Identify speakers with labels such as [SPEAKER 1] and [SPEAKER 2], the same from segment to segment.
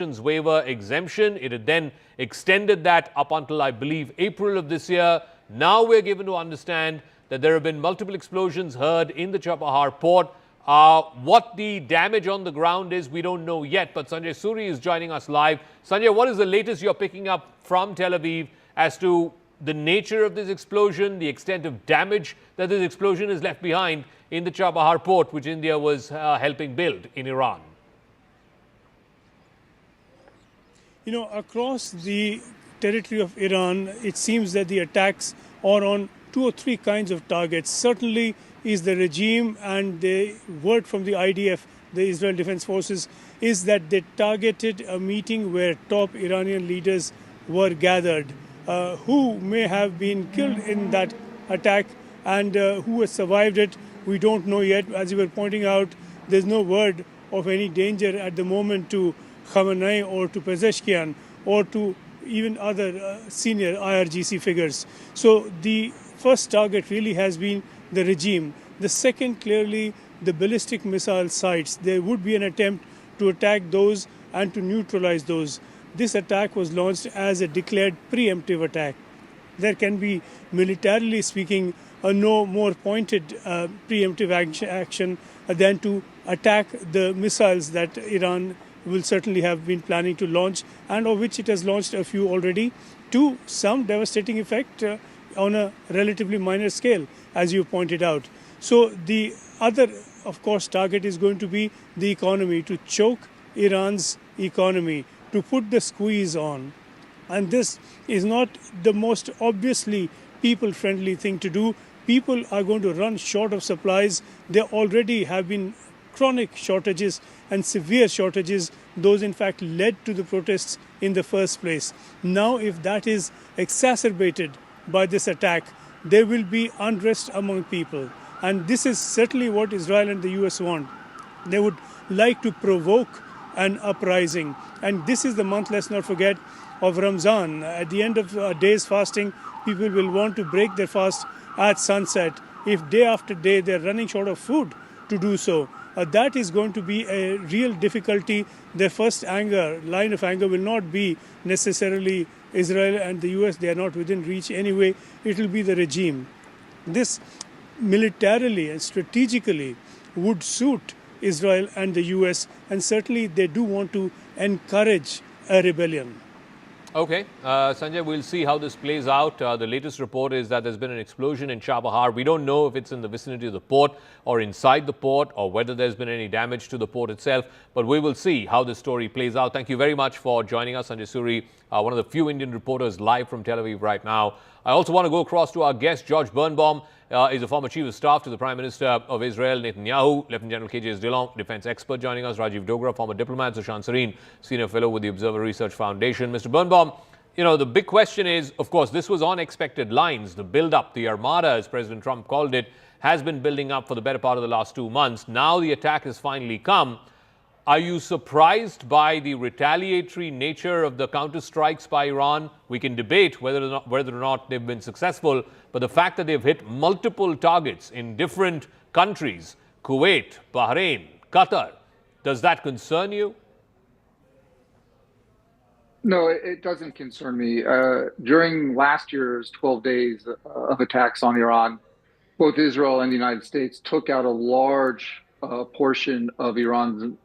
[SPEAKER 1] waiver exemption. It had then extended that up until, I believe, April of this year. Now we're given to understand that there have been multiple explosions heard in the Chabahar port. What the damage on the ground is, we don't know yet. But Sanjay Suri is joining us live. Sanjay, what is the latest you're picking up from Tel Aviv as to the nature of this explosion, the extent of damage that this explosion has left behind in the Chabahar port, which India was helping build in Iran?
[SPEAKER 2] You know, across the territory of Iran, it seems that the attacks are on 2 or 3 kinds of targets. Certainly is the regime, and the word from the IDF, the Israel Defense Forces, is that they targeted a meeting where top Iranian leaders were gathered. Who may have been killed in that attack and who has survived it, we don't know yet. As you were pointing out, there's no word of any danger at the moment to Khamenei or to Pezeshkian or to even other senior IRGC figures. So the first target really has been the regime. The second, clearly, the ballistic missile sites. There would be an attempt to attack those and to neutralize those. This attack was launched as a declared preemptive attack. There can be, militarily speaking, a no more pointed preemptive action than to attack the missiles that Iran will certainly have been planning to launch, and of which it has launched a few already, to some devastating effect on a relatively minor scale, as you pointed out. So the other, of course, target is going to be the economy, to choke Iran's economy, to put the squeeze on. And this is not the most obviously people-friendly thing to do. People are going to run short of supplies. There already have been chronic shortages and severe shortages. Those, in fact, led to the protests in the first place. Now, if that is exacerbated by this attack, there will be unrest among people. And this is certainly what Israel and the US want. They would like to provoke an uprising. And this is the month, let's not forget, of Ramzan. At the end of a day's fasting, people will want to break their fast at sunset. If day after day they're running short of food to do so, that is going to be a real difficulty. Their first line of anger will not be necessarily Israel and the US. They are not within reach anyway. It will be the regime. This militarily and strategically would suit Israel and the US, and certainly they do want to encourage a rebellion.
[SPEAKER 1] Okay, Sanjay, we'll see how this plays out. The latest report is that there's been an explosion in Chabahar. We don't know if it's in the vicinity of the port or inside the port, or whether there's been any damage to the port itself. But we will see how this story plays out. Thank you very much for joining us, Sanjay Suri, one of the few Indian reporters live from Tel Aviv right now. I also want to go across to our guest. George Birnbaum is a former chief of staff to the Prime Minister of Israel, Netanyahu. Lieutenant General KJS Dillon, defense expert, joining us. Rajiv Dogra, former diplomat. Sushant Sareen, senior fellow with the Observer Research Foundation. Mr. Birnbaum, you know, the big question is, of course, this was on expected lines. The build-up, the armada, as President Trump called it, has been building up for the better part of the last 2 months. Now the attack has finally come. Are you surprised by the retaliatory nature of the counter-strikes by Iran? We can debate whether or not they've been successful, but the fact that they've hit multiple targets in different countries, Kuwait, Bahrain, Qatar, does that concern you?
[SPEAKER 3] No, it doesn't concern me. During last year's 12 days of attacks on Iran, both Israel and the United States took out a large portion of Iran's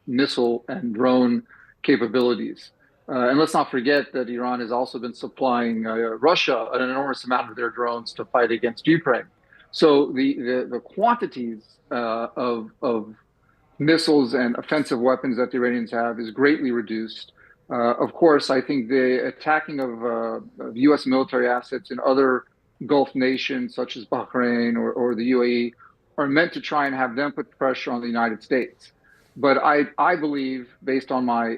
[SPEAKER 3] missile and drone capabilities. And let's not forget that Iran has also been supplying Russia an enormous amount of their drones to fight against Ukraine. So the quantities of missiles and offensive weapons that the Iranians have is greatly reduced. Of course, I think the attacking of U.S. military assets in other Gulf nations, such as Bahrain or the UAE, are meant to try and have them put pressure on the United States. But I believe, based on my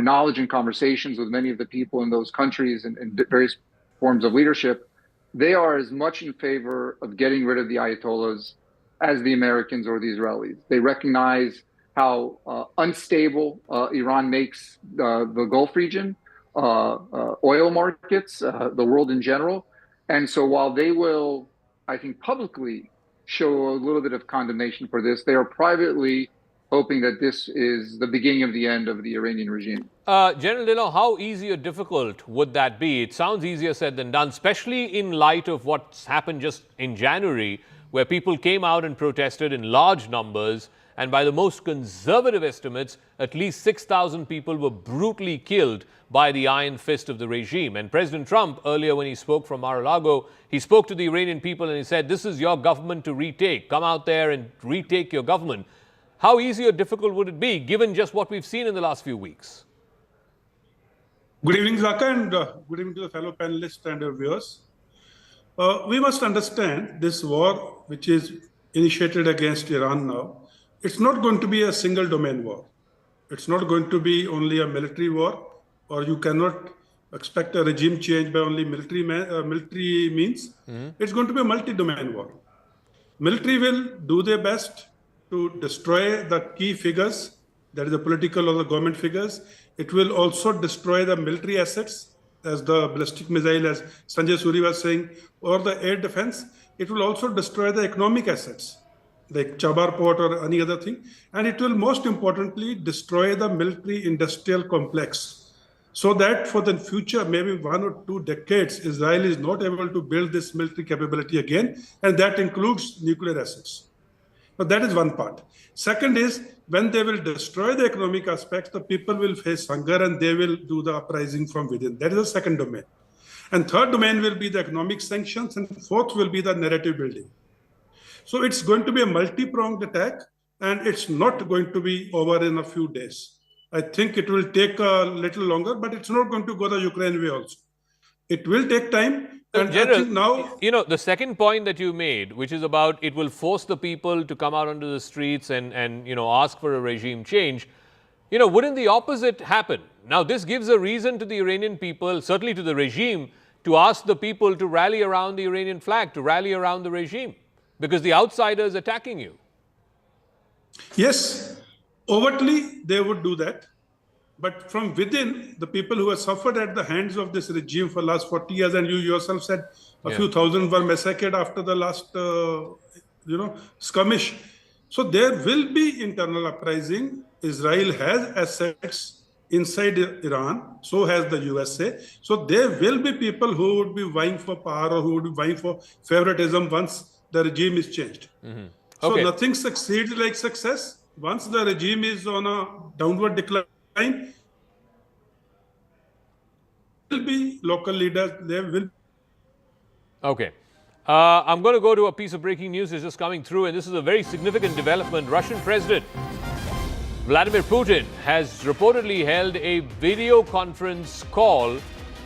[SPEAKER 3] knowledge and conversations with many of the people in those countries and various forms of leadership, they are as much in favor of getting rid of the Ayatollahs as the Americans or the Israelis. They recognize how unstable Iran makes the Gulf region, oil markets, the world in general. And so while they will, I think, publicly show a little bit of condemnation for this, they are privately hoping that this is the beginning of the end of the Iranian regime.
[SPEAKER 1] General Dillon, how easy or difficult would that be? It sounds easier said than done, especially in light of what's happened just in January, where people came out and protested in large numbers. And by the most conservative estimates, at least 6,000 people were brutally killed by the iron fist of the regime. And President Trump, earlier when he spoke from Mar-a-Lago, he spoke to the Iranian people and he said, this is your government to retake. Come out there and retake your government. How easy or difficult would it be, given just what we've seen in the last few weeks?
[SPEAKER 4] Good evening, Zaka, and good evening to the fellow panelists and viewers. We must understand this war, which is initiated against Iran now, it's not going to be a single domain war. It's not going to be only a military war, or you cannot expect a regime change by only military means. It's going to be a multi-domain war. Military will do their best to destroy the key figures, that is the political or the government figures. It will also destroy the military assets, as the ballistic missile, as Sanjay Suri was saying, or the air defense. It will also destroy the economic assets, like Chabar port or any other thing. And it will most importantly destroy the military industrial complex, so that for the future, maybe 1 or 2 decades, Israel is not able to build this military capability again. And that includes nuclear assets. But that is one part. Second is, when they will destroy the economic aspects, the people will face hunger and they will do the uprising from within. That is the second domain. And third domain will be the economic sanctions, and fourth will be the narrative building. So it's going to be a multi-pronged attack, and it's not going to be over in a few days. I think it will take a little longer, but it's not going to go the Ukraine way also. It will take time. And
[SPEAKER 1] General,
[SPEAKER 4] I think now,
[SPEAKER 1] you know, the second point that you made, which is about it will force the people to come out onto the streets and you know, ask for a regime change, you know, wouldn't the opposite happen? Now, this gives a reason to the Iranian people, certainly to the regime, to ask the people to rally around the Iranian flag, to rally around the regime, because the outsider is attacking you.
[SPEAKER 4] yes, overtly they would do that. But from within, the people who have suffered at the hands of this regime for the last 40 years, and you yourself said a few thousand were massacred after the last, skirmish. So there will be internal uprising. Israel has assets inside Iran, so has the USA. So there will be people who would be vying for power or who would be vying for favoritism once the regime is changed. So nothing succeeds like success. Once the regime is on a downward decline, will be local leaders, there will.
[SPEAKER 1] Okay. I'm going to go to a piece of breaking news that's just coming through, and this is a very significant development. Russian President Vladimir Putin has reportedly held a video conference call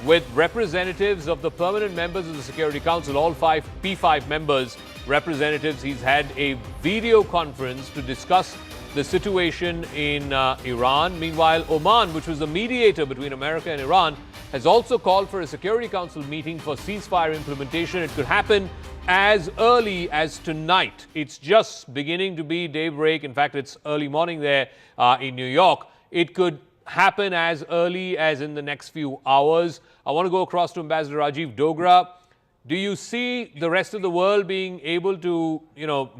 [SPEAKER 1] with representatives of the permanent members of the Security Council, all 5 P5 members, representatives. He's had a video conference to discuss the situation in Iran. Meanwhile, Oman, which was the mediator between America and Iran, has also called for a Security Council meeting for ceasefire implementation. It could happen as early as tonight. It's just beginning to be daybreak. In fact, it's early morning there in New York. It could happen as early as in the next few hours. I want to go across to Ambassador Rajiv Dogra. Do you see the rest of the world being able to,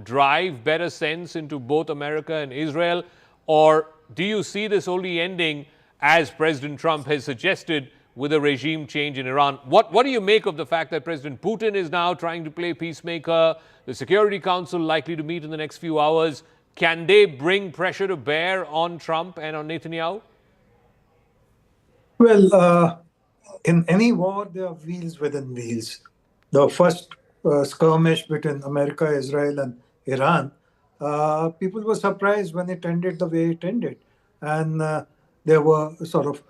[SPEAKER 1] drive better sense into both America and Israel? Or do you see this only ending, as President Trump has suggested, with a regime change in Iran? What do you make of the fact that President Putin is now trying to play peacemaker, the Security Council likely to meet in the next few hours? Can they bring pressure to bear on Trump and on Netanyahu?
[SPEAKER 5] Well, in any war, there are wheels within wheels. The first skirmish between America, Israel, and Iran, people were surprised when it ended the way it ended. And there were sort of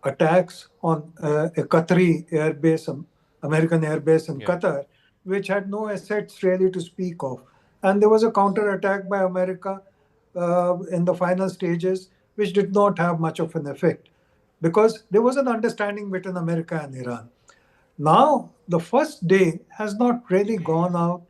[SPEAKER 5] attacks on a Qatari airbase, American airbase in Qatar, which had no assets really to speak of. And there was a counterattack by America in the final stages, which did not have much of an effect, because there was an understanding between America and Iran. Now, the first day has not really gone out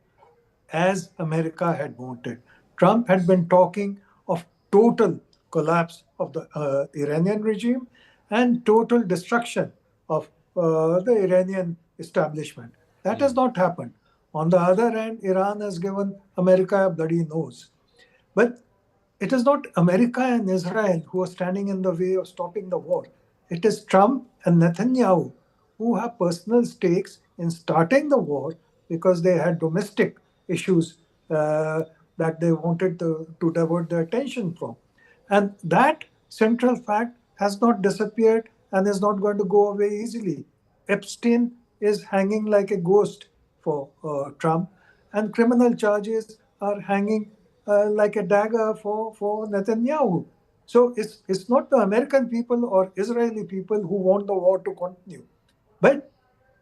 [SPEAKER 5] as America had wanted. Trump had been talking of total collapse of the Iranian regime and total destruction of the Iranian establishment. That has not happened. On the other hand, Iran has given America a bloody nose. But it is not America and Israel who are standing in the way of stopping the war. It is Trump and Netanyahu who have personal stakes in starting the war because they had domestic issues that they wanted to divert their attention from. And that central fact has not disappeared and is not going to go away easily. Epstein is hanging like a ghost for Trump, and criminal charges are hanging like a dagger for Netanyahu. So it's not the American people or Israeli people who want the war to continue. But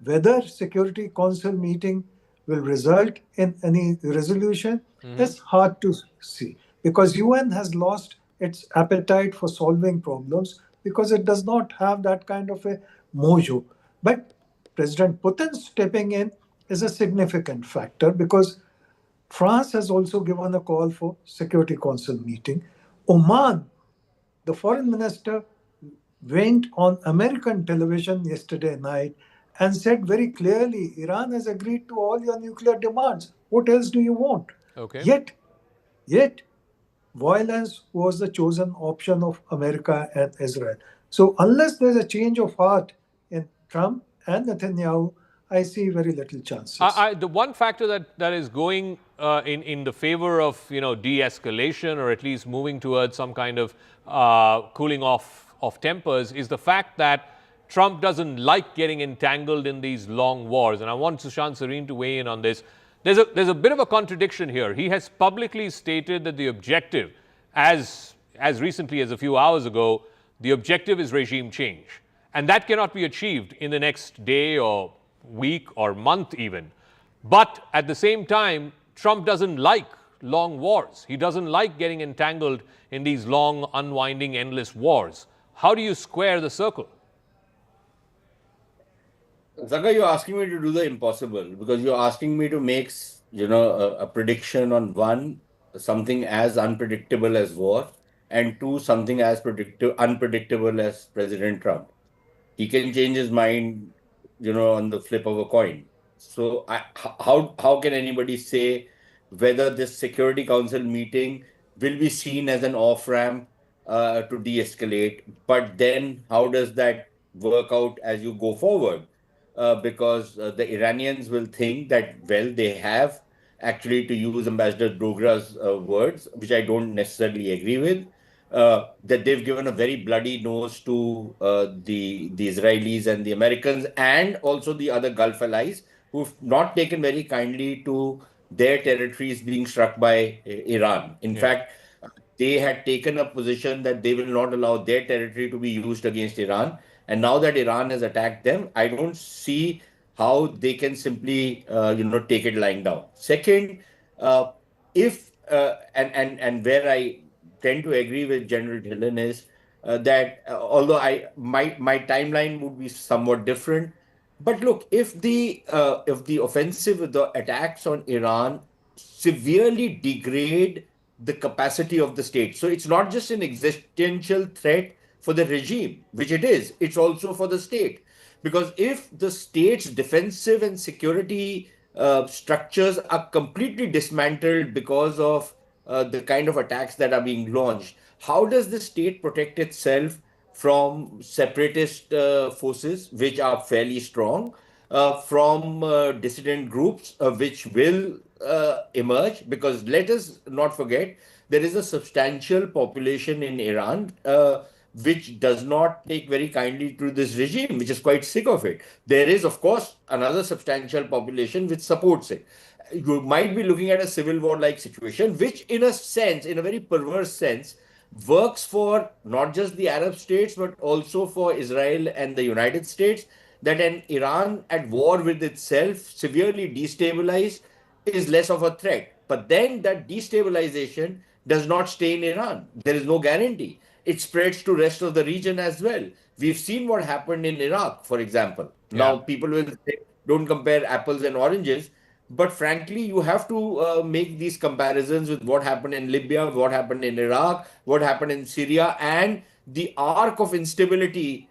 [SPEAKER 5] whether Security Council meeting will result in any resolution is hard to see because UN has lost its appetite for solving problems because it does not have that kind of a mojo. But President Putin stepping in is a significant factor because France has also given a call for Security Council meeting. Oman, the foreign minister, went on American television yesterday night and said very clearly, Iran has agreed to all your nuclear demands. What else do you want?
[SPEAKER 1] Okay.
[SPEAKER 5] Yet, violence was the chosen option of America and Israel. So, unless there's a change of heart in Trump and Netanyahu, I see very little chances.
[SPEAKER 1] The one factor that is going in the favor of de-escalation or at least moving towards some kind of cooling off of tempers is the fact that Trump doesn't like getting entangled in these long wars. And I want Sushant Sareen to weigh in on this. There's a bit of a contradiction here. He has publicly stated that the objective, as recently as a few hours ago, the objective is regime change. And that cannot be achieved in the next day or week or month even. But at the same time, Trump doesn't like long wars. He doesn't like getting entangled in these long, unwinding, endless wars. How do you square the circle?
[SPEAKER 6] Zaka, you're asking me to do the impossible because you're asking me to make, a prediction on one, something as unpredictable as war, and two, something as unpredictable as President Trump. He can change his mind, on the flip of a coin. So how can anybody say whether this Security Council meeting will be seen as an off-ramp to de-escalate? But then how does that work out as you go forward? Because the Iranians will think that, well, they have actually, to use Ambassador Dogra's words, which I don't necessarily agree with, that they've given a very bloody nose to the Israelis and the Americans and also the other Gulf allies who've not taken very kindly to their territories being struck by Iran. In fact, they had taken a position that they will not allow their territory to be used against Iran. And now that Iran has attacked them, I don't see how they can simply, take it lying down. Second, if and where I tend to agree with General Dhillon is that although my timeline would be somewhat different, but look, if the offensive, the attacks on Iran severely degrade the capacity of the state, so it's not just an existential threat for the regime, which it is, it's also for the state. Because if the state's defensive and security structures are completely dismantled because of the kind of attacks that are being launched, how does the state protect itself from separatist forces, which are fairly strong, from dissident groups, which will emerge? Because let us not forget, there is a substantial population in Iran which does not take very kindly to this regime, which is quite sick of it. There is, of course, another substantial population which supports it. You might be looking at a civil war-like situation, which in a sense, in a very perverse sense, works for not just the Arab states, but also for Israel and the United States, that an Iran at war with itself, severely destabilized, is less of a threat. But then that destabilization does not stay in Iran. There is no guarantee. It spreads to rest of the region as well. We've seen what happened in Iraq, for example. Now, people will say, don't compare apples and oranges. But frankly, you have to make these comparisons with what happened in Libya, what happened in Iraq, what happened in Syria, and the arc of instability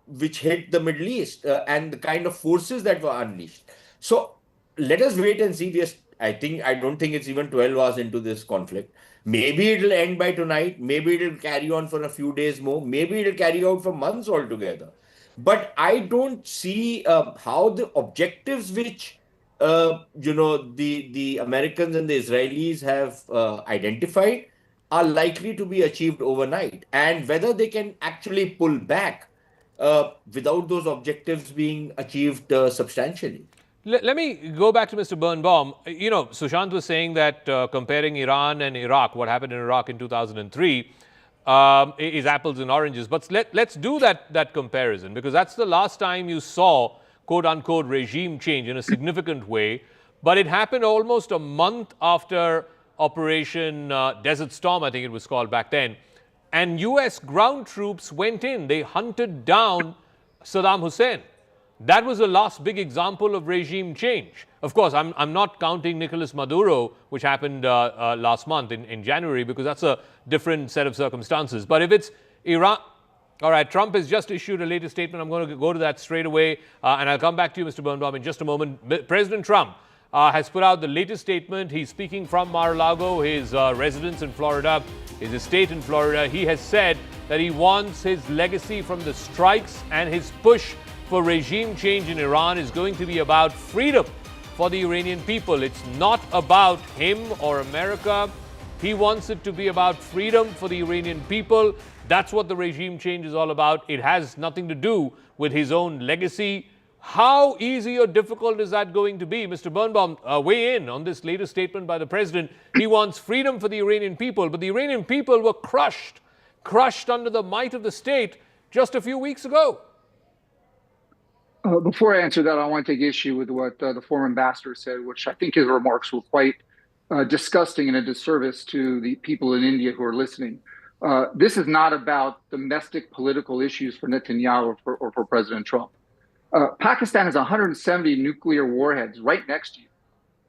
[SPEAKER 6] which hit the Middle East and the kind of forces that were unleashed. So let us wait and see. I don't think it's even 12 hours into this conflict. Maybe it'll end by tonight. Maybe it'll carry on for a few days more. Maybe it'll carry out for months altogether. But I don't see how the objectives which the Americans and the Israelis have identified are likely to be achieved overnight, and whether they can actually pull back without those objectives being achieved substantially.
[SPEAKER 1] Let me go back to Mr. Birnbaum. You know, Sushant was saying that comparing Iran and Iraq, what happened in Iraq in 2003, is apples and oranges. But let's do that comparison, because that's the last time you saw, quote unquote, regime change in a significant way. But it happened almost a month after Operation Desert Storm, I think it was called back then. And US ground troops went in. They hunted down Saddam Hussein. That was the last big example of regime change. Of course, I'm not counting Nicolas Maduro, which happened last month in January, because that's a different set of circumstances. But if it's Iran, all right, Trump has just issued a latest statement. I'm going to go to that straight away, and I'll come back to you, Mr. Birnbaum, in just a moment. President Trump has put out the latest statement. He's speaking from Mar-a-Lago, his residence in Florida, his estate in Florida. He has said that he wants his legacy from the strikes and his push for regime change in Iran is going to be about freedom for the Iranian people. It's not about him or America. He wants it to be about freedom for the Iranian people. That's what the regime change is all about. It has nothing to do with his own legacy. How easy or difficult is that going to be? Mr. Birnbaum, weigh in on this latest statement by the president. He wants freedom for the Iranian people, but the Iranian people were crushed under the might of the state just a few weeks ago.
[SPEAKER 3] Before I answer that, I want to take issue with what the former ambassador said, which I think his remarks were quite disgusting and a disservice to the people in India who are listening. This is not about domestic political issues for Netanyahu or for President Trump. Pakistan has 170 nuclear warheads right next to you.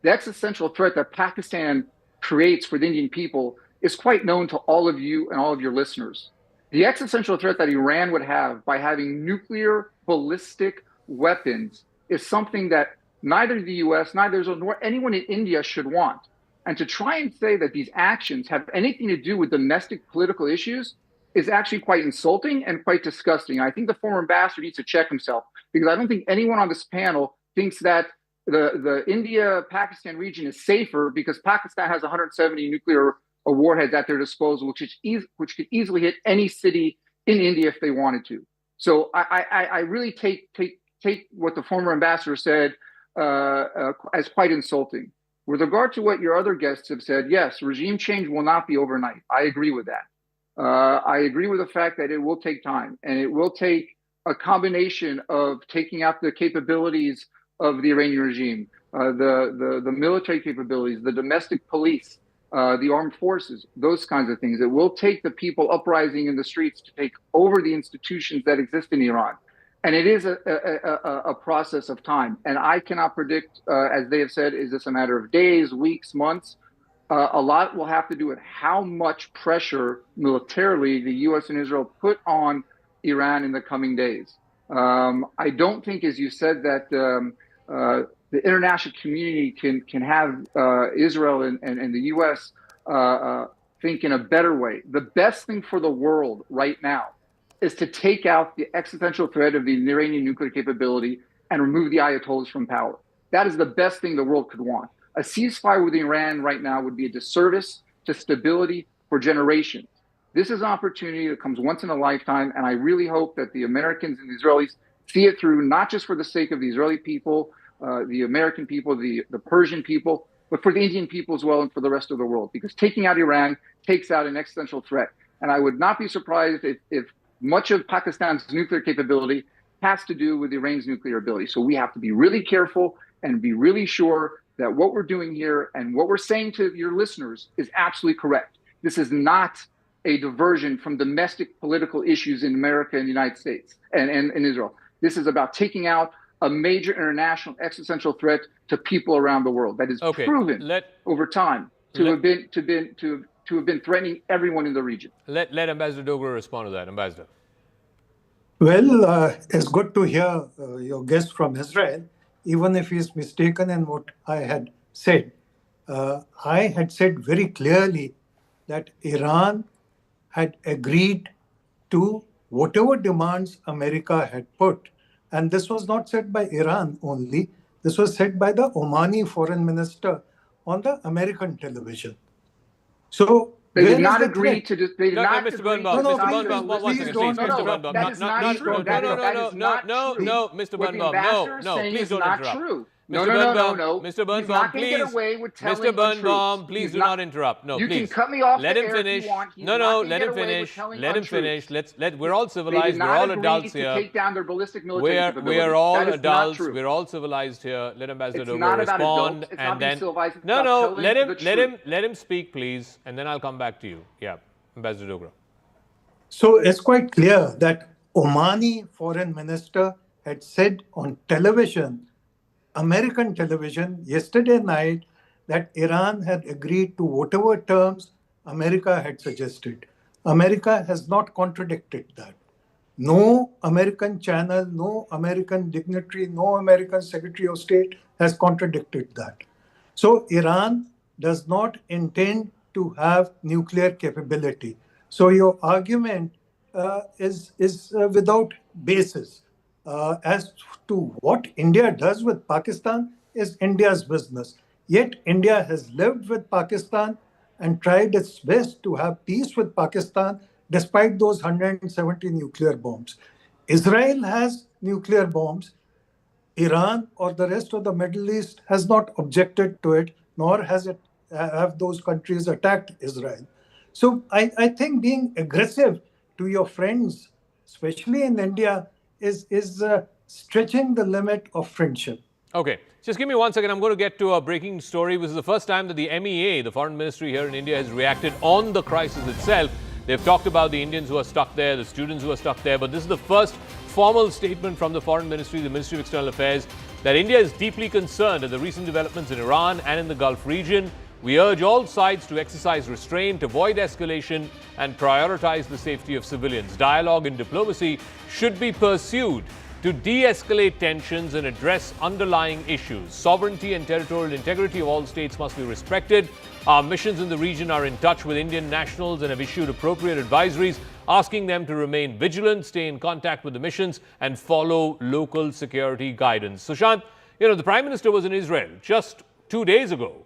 [SPEAKER 3] The existential threat that Pakistan creates for the Indian people is quite known to all of you and all of your listeners. The existential threat that Iran would have by having nuclear ballistic weapons is something that neither the US, neither Israel, nor anyone in India should want. And to try and say that these actions have anything to do with domestic political issues is actually quite insulting and quite disgusting. I think the former ambassador needs to check himself, because I don't think anyone on this panel thinks that the India-Pakistan region is safer because Pakistan has 170 nuclear warheads at their disposal, which could easily hit any city in India if they wanted to. So I really take what the former ambassador said as quite insulting. With regard to what your other guests have said, yes, regime change will not be overnight. I agree with that. I agree with the fact that it will take time, and it will take a combination of taking out the capabilities of the Iranian regime, the military capabilities, the domestic police, the armed forces, those kinds of things. It will take the people uprising in the streets to take over the institutions that exist in Iran. And it is a process of time. And I cannot predict, as they have said, is this a matter of days, weeks, months? A lot will have to do with how much pressure militarily the U.S. and Israel put on Iran in the coming days. I don't think, as you said, that the international community can have Israel and the U.S. Think in a better way. The best thing for the world right now is to take out the existential threat of the Iranian nuclear capability and remove the Ayatollahs from power. That is the best thing the world could want. A ceasefire with Iran right now would be a disservice to stability for generations. This is an opportunity that comes once in a lifetime, and I really hope that the Americans and the Israelis see it through, not just for the sake of the Israeli people, the American people, the Persian people, but for the Indian people as well and for the rest of the world. Because taking out Iran takes out an existential threat. And I would not be surprised if much of Pakistan's nuclear capability has to do with Iran's nuclear ability. So we have to be really careful and be really sure that what we're doing here and what we're saying to your listeners is absolutely correct. This is not a diversion from domestic political issues in America and the United States and in Israel. This is about taking out a major international existential threat to people around the world that is proven over time to have been threatening everyone in the region.
[SPEAKER 1] Let Ambassador Dogra respond to that. Ambassador.
[SPEAKER 5] Well, it's good to hear your guest from Israel, even if he's mistaken in what I had said. I had said very clearly that Iran had agreed to whatever demands America had put. And this was not said by Iran only, this was said by the Omani foreign minister on the American television. So,
[SPEAKER 3] They did
[SPEAKER 5] where is
[SPEAKER 3] not
[SPEAKER 5] the
[SPEAKER 3] agree
[SPEAKER 5] threat?
[SPEAKER 3] to just. They did
[SPEAKER 1] No,
[SPEAKER 3] not
[SPEAKER 1] Mr.
[SPEAKER 3] agree
[SPEAKER 1] Birnbaum,
[SPEAKER 3] to
[SPEAKER 5] No,
[SPEAKER 1] Mr.
[SPEAKER 3] stop
[SPEAKER 5] please,
[SPEAKER 3] their
[SPEAKER 1] Birnbaum, one
[SPEAKER 3] ballistic.
[SPEAKER 1] second,
[SPEAKER 5] please
[SPEAKER 1] please,
[SPEAKER 5] don't
[SPEAKER 3] No,
[SPEAKER 1] Mr.
[SPEAKER 3] no,
[SPEAKER 5] interrupt.
[SPEAKER 1] Birnbaum,
[SPEAKER 3] that is not
[SPEAKER 5] Please
[SPEAKER 3] true.
[SPEAKER 5] don't interrupt.
[SPEAKER 3] That is
[SPEAKER 1] no,
[SPEAKER 3] not
[SPEAKER 1] no,
[SPEAKER 3] true.
[SPEAKER 1] no, Mr.
[SPEAKER 3] What the
[SPEAKER 1] Birnbaum,
[SPEAKER 3] ambassador is
[SPEAKER 1] no,
[SPEAKER 3] saying
[SPEAKER 1] please
[SPEAKER 3] is
[SPEAKER 1] don't
[SPEAKER 3] not
[SPEAKER 1] interrupt.
[SPEAKER 3] true. No,
[SPEAKER 1] Mr.
[SPEAKER 3] no, no, no,
[SPEAKER 1] Birnbaum,
[SPEAKER 3] no.
[SPEAKER 1] Mr.
[SPEAKER 3] He's
[SPEAKER 1] Birnbaum,
[SPEAKER 3] not going to get
[SPEAKER 1] please,
[SPEAKER 3] away with
[SPEAKER 1] Mr.
[SPEAKER 3] telling untruths.
[SPEAKER 1] Birnbaum, please
[SPEAKER 3] He's
[SPEAKER 1] do
[SPEAKER 3] not.
[SPEAKER 1] not interrupt. No,
[SPEAKER 3] You can
[SPEAKER 1] please.
[SPEAKER 3] cut me off
[SPEAKER 1] Let
[SPEAKER 3] the
[SPEAKER 1] him
[SPEAKER 3] air if you
[SPEAKER 1] finish.
[SPEAKER 3] want. He's
[SPEAKER 1] No,
[SPEAKER 3] not
[SPEAKER 1] no,
[SPEAKER 3] going to
[SPEAKER 1] let
[SPEAKER 3] get
[SPEAKER 1] him
[SPEAKER 3] away with
[SPEAKER 1] finish.
[SPEAKER 3] telling
[SPEAKER 1] Let him finish.
[SPEAKER 3] untruths.
[SPEAKER 1] We're all
[SPEAKER 3] They did
[SPEAKER 1] civilized. We're
[SPEAKER 3] not
[SPEAKER 1] all
[SPEAKER 3] agree
[SPEAKER 1] adults
[SPEAKER 3] to
[SPEAKER 1] here.
[SPEAKER 3] take down their ballistic military
[SPEAKER 1] We are
[SPEAKER 3] capabilities.
[SPEAKER 1] all
[SPEAKER 3] That is not
[SPEAKER 1] adults.
[SPEAKER 3] true.
[SPEAKER 1] We're all civilized here. Let Ambassador
[SPEAKER 3] It's
[SPEAKER 1] Dogra
[SPEAKER 3] not about
[SPEAKER 1] respond,
[SPEAKER 3] adults. It's
[SPEAKER 1] and
[SPEAKER 3] not being
[SPEAKER 1] then
[SPEAKER 3] civilized. It's
[SPEAKER 1] no,
[SPEAKER 3] about
[SPEAKER 1] no,
[SPEAKER 3] telling the truth.
[SPEAKER 1] let him speak, please, and then I'll come back to you. Yeah, Ambassador Dogra.
[SPEAKER 5] So it's quite clear that Omani foreign minister had said on television, American television, yesterday night, that Iran had agreed to whatever terms America had suggested. America has not contradicted that. No American channel, no American dignitary, no American Secretary of State has contradicted that. So Iran does not intend to have nuclear capability. So your argument is without basis. As to what India does with Pakistan is India's business. Yet India has lived with Pakistan and tried its best to have peace with Pakistan despite those 170 nuclear bombs. Israel has nuclear bombs. Iran or the rest of the Middle East has not objected to it, nor have those countries attacked Israel. So I think being aggressive to your friends, especially in India, is stretching the limit of friendship.
[SPEAKER 1] Okay, just give me 1 second. I'm going to get to a breaking story. This is the first time that the MEA, the foreign ministry here in India, has reacted on the crisis itself. They've talked about the Indians who are stuck there, the students who are stuck there, but this is the first formal statement from the foreign ministry, the Ministry of External Affairs, that India is deeply concerned at the recent developments in Iran and in the Gulf region. We urge all sides to exercise restraint, avoid escalation, and prioritize the safety of civilians. Dialogue and diplomacy should be pursued to de-escalate tensions and address underlying issues. Sovereignty and territorial integrity of all states must be respected. Our missions in the region are in touch with Indian nationals and have issued appropriate advisories asking them to remain vigilant, stay in contact with the missions, and follow local security guidance. Sushant, the Prime Minister was in Israel just 2 days ago.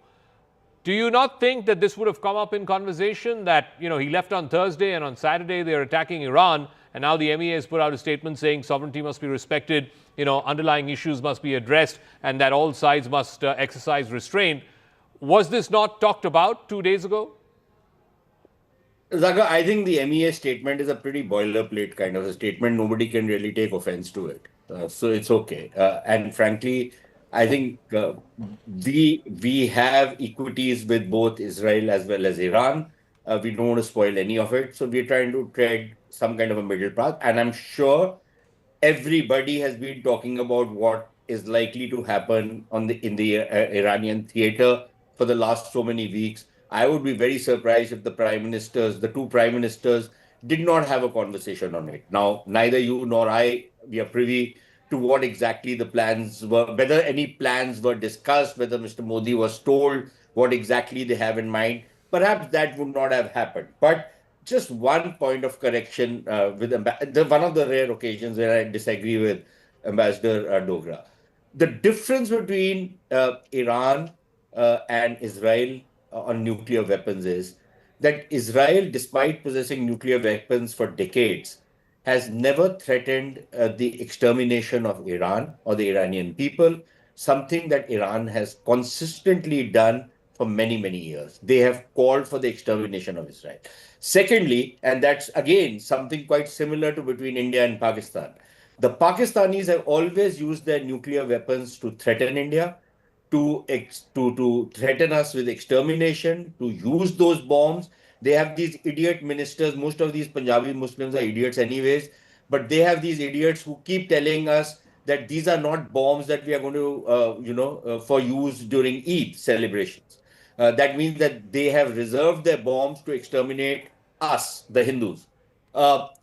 [SPEAKER 1] Do you not think that this would have come up in conversation, that, he left on Thursday and on Saturday they're attacking Iran, and now the MEA has put out a statement saying sovereignty must be respected, underlying issues must be addressed, and that all sides must exercise restraint. Was this not talked about 2 days ago?
[SPEAKER 6] Zaga, I think the MEA statement is a pretty boilerplate kind of a statement. Nobody can really take offense to it. So it's okay. And frankly, I think we have equities with both Israel as well as Iran. We don't want to spoil any of it. So we're trying to tread some kind of a middle path. And I'm sure everybody has been talking about what is likely to happen in the Iranian theater for the last so many weeks. I would be very surprised if the two prime ministers, did not have a conversation on it. Now, neither you nor I, we are privy to what exactly the plans were, whether any plans were discussed, whether Mr. Modi was told what exactly they have in mind. Perhaps that would not have happened. But just one point of correction one of the rare occasions where I disagree with Ambassador Dogra. The difference between Iran and Israel on nuclear weapons is that Israel, despite possessing nuclear weapons for decades, has never threatened the extermination of Iran or the Iranian people, something that Iran has consistently done for many, many years. They have called for the extermination of Israel. Secondly, and that's again something quite similar to between India and Pakistan, the Pakistanis have always used their nuclear weapons to threaten India, to threaten us with extermination, to use those bombs. They have these idiot ministers. Most of these Punjabi Muslims are idiots anyways, but they have these idiots who keep telling us that these are not bombs that we are going to, for use during Eid celebrations. That means that they have reserved their bombs to exterminate us, the Hindus.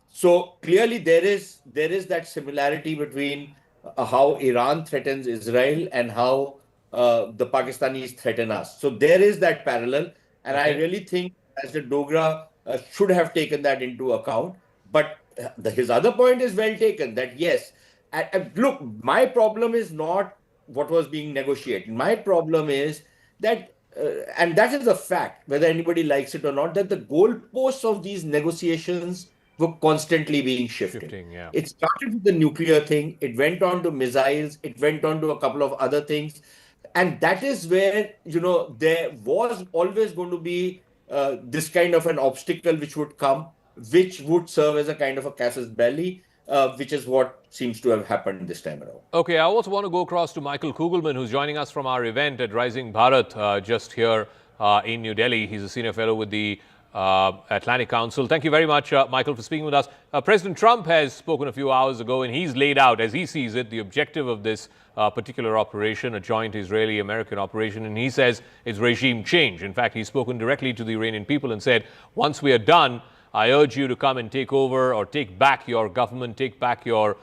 [SPEAKER 6] So clearly there is that similarity between how Iran threatens Israel and how the Pakistanis threaten us. So there is that parallel. And I
[SPEAKER 1] Okay.
[SPEAKER 6] really think as the Dogra should have taken that into account. But his other point is well taken, that yes, look, my problem is not what was being negotiated. My problem is that, and that is a fact, whether anybody likes it or not, that the goalposts of these negotiations were constantly being shifted.
[SPEAKER 1] Shifting, yeah.
[SPEAKER 6] It started with the nuclear thing, it went on to missiles, it went on to a couple of other things. And that is where, there was always going to be this kind of an obstacle which would come, which would serve as a kind of a casus belli, which is what seems to have happened this time around.
[SPEAKER 1] Okay, I also want to go across to Michael Kugelman, who's joining us from our event at Rising Bharat just here in New Delhi. He's a senior fellow with the Atlantic Council. Thank you very much, Michael, for speaking with us. President Trump has spoken a few hours ago, and he's laid out, as he sees it, the objective of this particular operation, a joint Israeli-American operation, and he says it's regime change. In fact, he's spoken directly to the Iranian people and said, once we are done, I urge you to come and take over or take back your government, take back your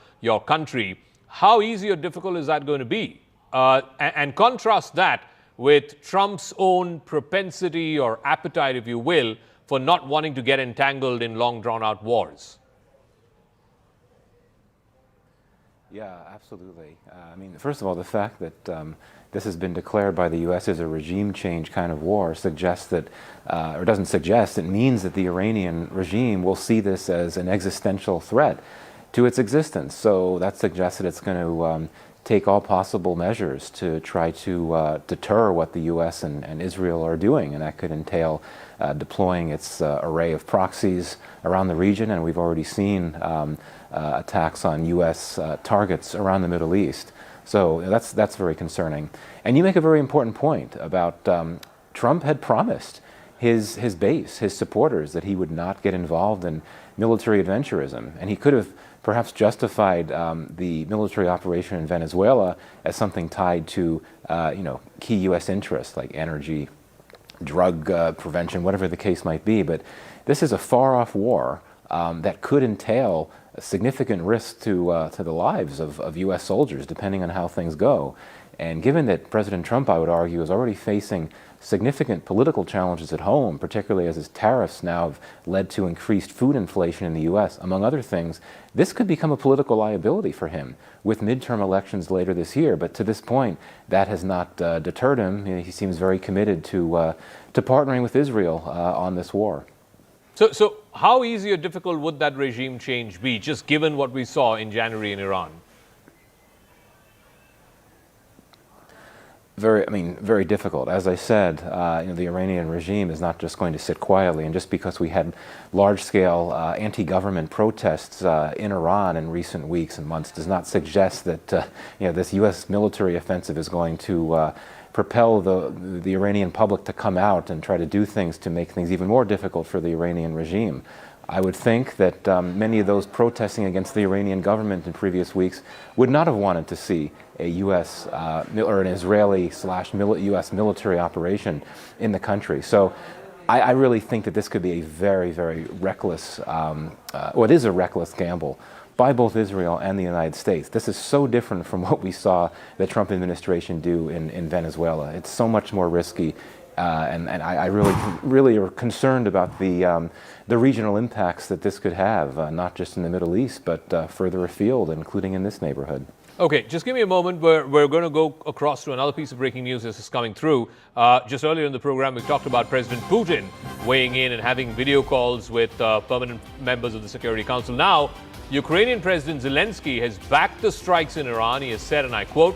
[SPEAKER 1] country. How easy or difficult is that going to be? And contrast that with Trump's own propensity or appetite, if you will, for not wanting to get entangled in long drawn-out wars.
[SPEAKER 7] Yeah, absolutely. I mean, first of all, the fact that this has been declared by the U.S. as a regime change kind of war suggests that, or doesn't suggest, it means that the Iranian regime will see this as an existential threat to its existence. So that suggests that it's going to take all possible measures to try to deter what the U.S. and Israel are doing, and that could entail deploying its array of proxies around the region, and we've already seen attacks on U.S. targets around the Middle East. So that's very concerning. And you make a very important point about Trump had promised his base, his supporters, that he would not get involved in military adventurism, and he could have perhaps justified the military operation in Venezuela as something tied to key U.S. interests like energy, drug prevention, whatever the case might be. But this is a far-off war that could entail a significant risk to the lives of U.S. soldiers, depending on how things go. And given that President Trump, I would argue, is already facing significant political challenges at home, particularly as his tariffs now have led to increased food inflation in the U.S., among other things, this could become a political liability for him with midterm elections later this year. But to this point, that has not deterred him. He seems very committed to partnering with Israel on this war.
[SPEAKER 1] So how easy or difficult would that regime change be, just given what we saw in January in Iran?
[SPEAKER 7] Very difficult. As I said, the Iranian regime is not just going to sit quietly, and just because we had large-scale anti-government protests in Iran in recent weeks and months does not suggest that this U.S. military offensive is going to propel the Iranian public to come out and try to do things to make things even more difficult for the Iranian regime. I would think that many of those protesting against the Iranian government in previous weeks would not have wanted to see a U.S. Or an Israeli/U.S. military operation in the country. So I really think that this could be a very, very reckless, it is a reckless gamble by both Israel and the United States. This is so different from what we saw the Trump administration do in Venezuela. It's so much more risky. And I really are concerned about the regional impacts that this could have, not just in the Middle East, but further afield, including in this neighborhood.
[SPEAKER 1] Okay, just give me a moment. We're going to go across to another piece of breaking news that's coming through. Just earlier in the program, we talked about President Putin weighing in and having video calls with permanent members of the Security Council. Now, Ukrainian President Zelensky has backed the strikes in Iran. He has said, and I quote,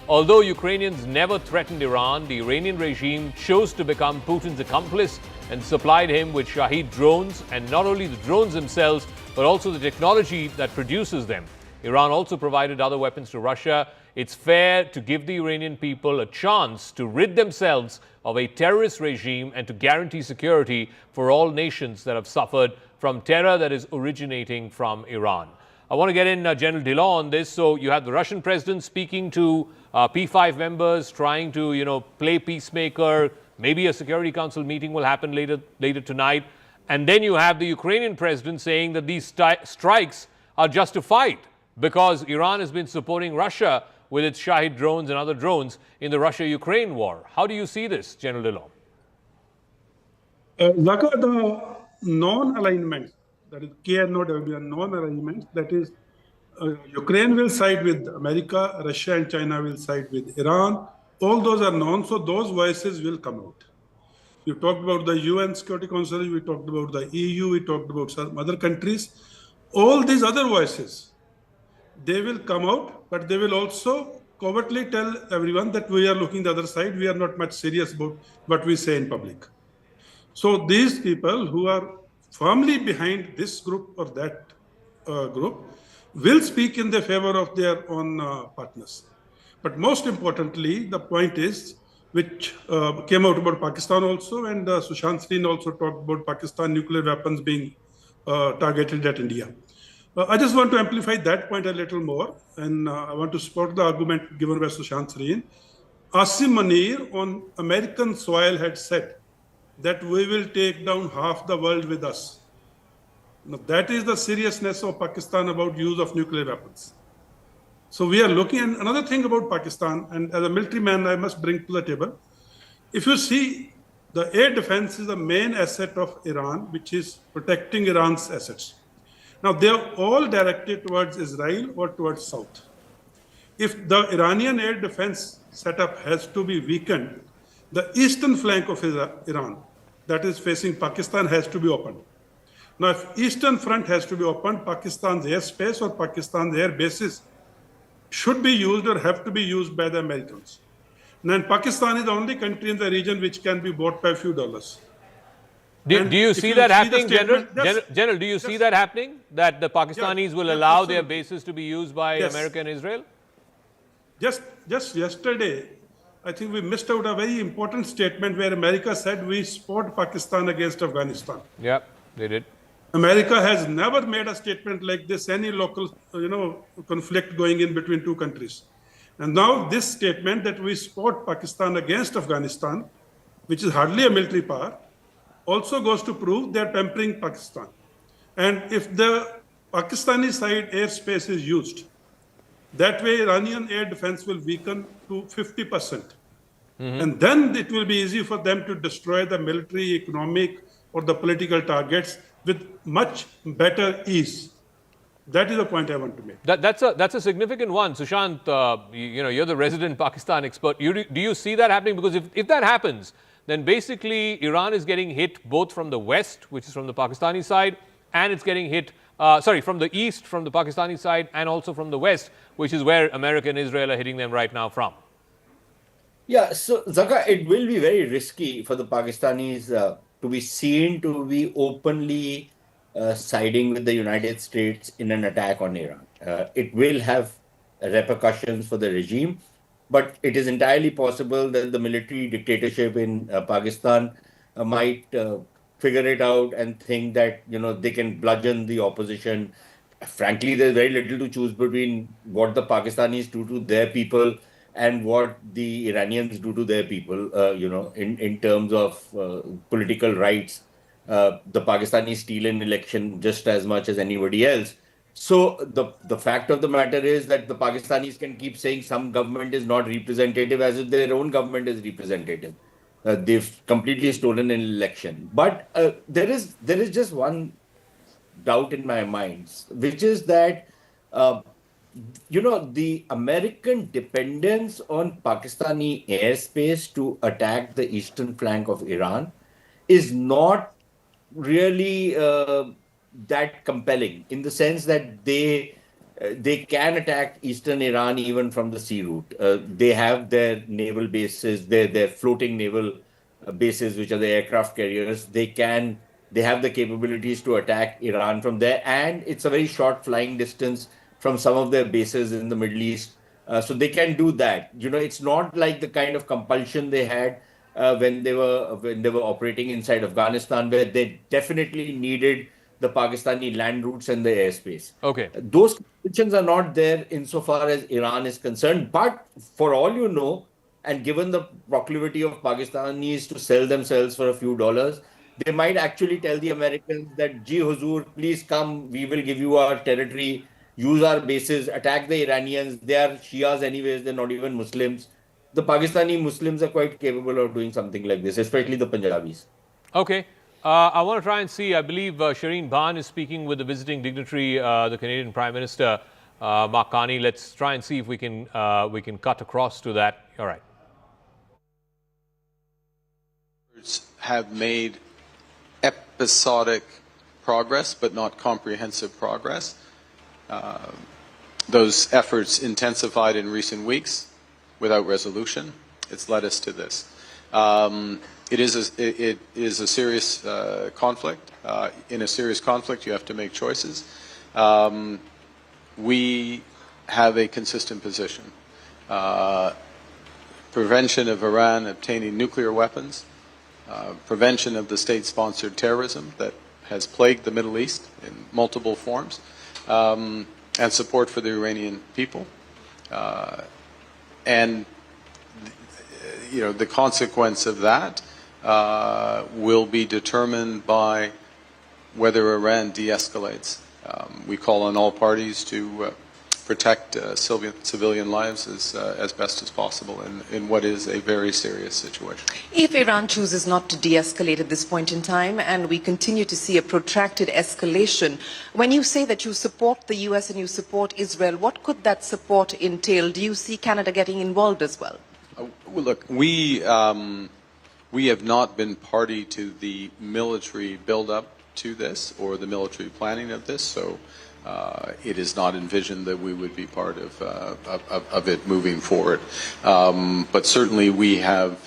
[SPEAKER 1] "Although Ukrainians never threatened Iran, the Iranian regime chose to become Putin's accomplice and supplied him with Shahed drones, and not only the drones themselves, but also the technology that produces them. Iran also provided other weapons to Russia. It's fair to give the Iranian people a chance to rid themselves of a terrorist regime and to guarantee security for all nations that have suffered from terror that is originating from Iran." I want to get in General Dillon on this. So you have the Russian president speaking to P5 members, trying to, play peacemaker. Maybe a Security Council meeting will happen later tonight. And then you have the Ukrainian president saying that these strikes are justified because Iran has been supporting Russia. with its Shahid drones and other drones in the Russia-Ukraine war. How do you see this, General Dillon?
[SPEAKER 4] Zaka, the non-alignment, that is KNO, there will be a non-alignment, that is Ukraine will side with America, Russia and China will side with Iran. All those are known, so those voices will come out. We talked about the UN Security Council, we talked about the EU, we talked about some other countries. All these other voices, they will come out, but they will also covertly tell everyone that we are looking the other side. We are not much serious about what we say in public. So these people who are firmly behind this group or that group will speak in the favor of their own partners. But most importantly, the point is, which came out about Pakistan also, and Sushant Singh also talked about Pakistan nuclear weapons being targeted at India. I just want to amplify that point a little more, and I want to support the argument given by Sushant Singh. Asim Munir on American soil had said that we will take down half the world with us. Now, that is the seriousness of Pakistan about use of nuclear weapons. So we are looking at another thing about Pakistan, and as a military man, I must bring to the table. If you see, the air defense is the main asset of Iran, which is protecting Iran's assets. Now, they are all directed towards Israel or towards South. If the Iranian air defense setup has to be weakened, the eastern flank of Iran, that is facing Pakistan, has to be opened. Now, if eastern front has to be opened, Pakistan's airspace or Pakistan's air bases should be used or have to be used by the Americans. And Pakistan is the only country in the region which can be bought by a few dollars.
[SPEAKER 1] Do you see that happening, General? General, do you see that happening? That the Pakistanis will allow their bases to be used by America and Israel?
[SPEAKER 4] Just yesterday, I think we missed out a very important statement where America said we support Pakistan against Afghanistan.
[SPEAKER 1] Yeah, they did.
[SPEAKER 4] America has never made a statement like this, any local, conflict going in between two countries. And now this statement that we support Pakistan against Afghanistan, which is hardly a military power, also goes to prove they're pampering Pakistan. And if the Pakistani side airspace is used, that way Iranian air defense will weaken to 50%. And then it will be easy for them to destroy the military, economic, or the political targets with much better ease. That is the point I want to make.
[SPEAKER 1] That's a significant one. Sushant, you're the resident Pakistan expert. Do you see that happening? Because if that happens, then basically Iran is getting hit both from the west, which is from the Pakistani side, and it's getting hit, from the east, from the Pakistani side, and also from the west, which is where America and Israel are hitting them right now from.
[SPEAKER 6] Yeah, so Zaka, it will be very risky for the Pakistanis to be seen to be openly siding with the United States in an attack on Iran. It will have repercussions for the regime, but it is entirely possible that the military dictatorship in Pakistan might figure it out and think that they can bludgeon the opposition. Frankly, there's very little to choose between what the Pakistanis do to their people and what the Iranians do to their people, in terms of political rights. The Pakistanis steal an election just as much as anybody else. So the fact of the matter is that the Pakistanis can keep saying some government is not representative as if their own government is representative. They've completely stolen an election. But there is just one doubt in my mind, which is that the American dependence on Pakistani airspace to attack the eastern flank of Iran is not really that compelling, in the sense that they can attack eastern Iran even from the sea route. They have their naval bases, their floating naval bases, which are the aircraft carriers. They have the capabilities to attack Iran from there, and it's a very short flying distance from some of their bases in the Middle East. So they can do that. It's not like the kind of compulsion they had when they were operating inside Afghanistan, where they definitely needed the Pakistani land routes and the airspace.
[SPEAKER 1] Okay.
[SPEAKER 6] Those conditions are not there insofar as Iran is concerned. But for all you know, and given the proclivity of Pakistanis to sell themselves for a few dollars, they might actually tell the Americans that, gee, Huzur, please come, we will give you our territory. use our bases, attack the Iranians. They are Shias anyways, they're not even Muslims. The Pakistani Muslims are quite capable of doing something like this, especially the Punjabis.
[SPEAKER 1] Okay. I want to try and see. I believe Shireen Bhan is speaking with the visiting dignitary, the Canadian Prime Minister, Mark Carney. Let's try and see if we can cut across to that. All right.
[SPEAKER 8] Have made episodic progress, but not comprehensive progress. Those efforts intensified in recent weeks without resolution. It's led us to this. It is a serious conflict. In a serious conflict, you have to make choices. We have a consistent position. Prevention of Iran obtaining nuclear weapons, prevention of the state-sponsored terrorism that has plagued the Middle East in multiple forms, and support for the Iranian people. And the consequence of that will be determined by whether Iran de-escalates. We call on all parties to protect civilian lives as best as possible in what is a very serious situation.
[SPEAKER 9] If Iran chooses not to de-escalate at this point in time and we continue to see a protracted escalation, when you say that you support the US and you support Israel, what could that support entail? Do you see Canada getting involved as well?
[SPEAKER 8] Well, look, we have not been party to the military build-up to this or the military planning of this, so it is not envisioned that we would be part of it moving forward. But certainly we have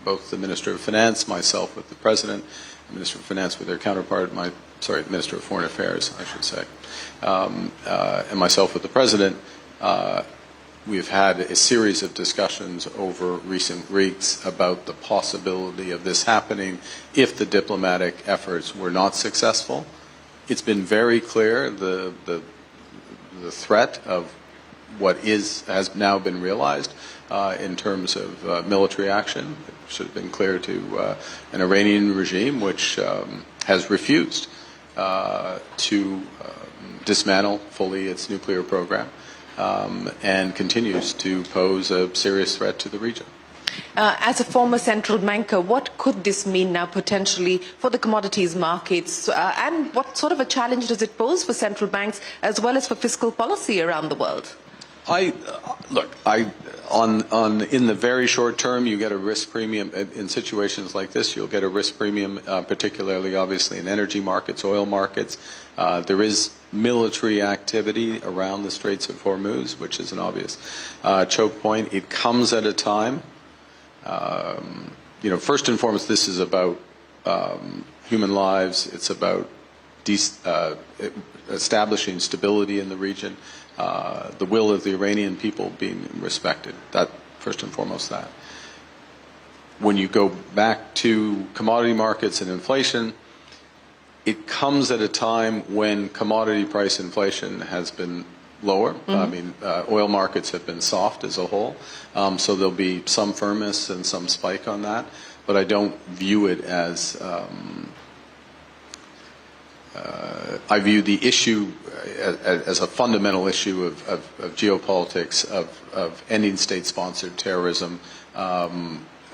[SPEAKER 8] both the Minister of Finance, myself with the President, the Minister of Finance with their counterpart, Minister of Foreign Affairs, I should say, and myself with the President. We've had a series of discussions over recent weeks about the possibility of this happening if the diplomatic efforts were not successful. It's been very clear the threat of what has now been realized in terms of military action. It should have been clear to an Iranian regime which has refused to dismantle fully its nuclear program and continues to pose a serious threat to the region.
[SPEAKER 9] As a former central banker, what could this mean now potentially for the commodities markets, and what sort of a challenge does it pose for central banks as well as for fiscal policy around the world?
[SPEAKER 8] In the very short term, you get a risk premium in situations like this. You'll get a risk premium, particularly obviously in energy markets, oil markets. There is military activity around the Straits of Hormuz, which is an obvious choke point. It comes at a time. First and foremost, this is about human lives. It's about establishing stability in the region, the will of the Iranian people being respected. That, first and foremost, that. When you go back to commodity markets and inflation, it comes at a time when commodity price inflation has been lower. Mm-hmm. Oil markets have been soft as a whole, so there'll be some firmness and some spike on that. But I don't view it as. I view the issue as a fundamental issue of geopolitics, of ending state-sponsored terrorism,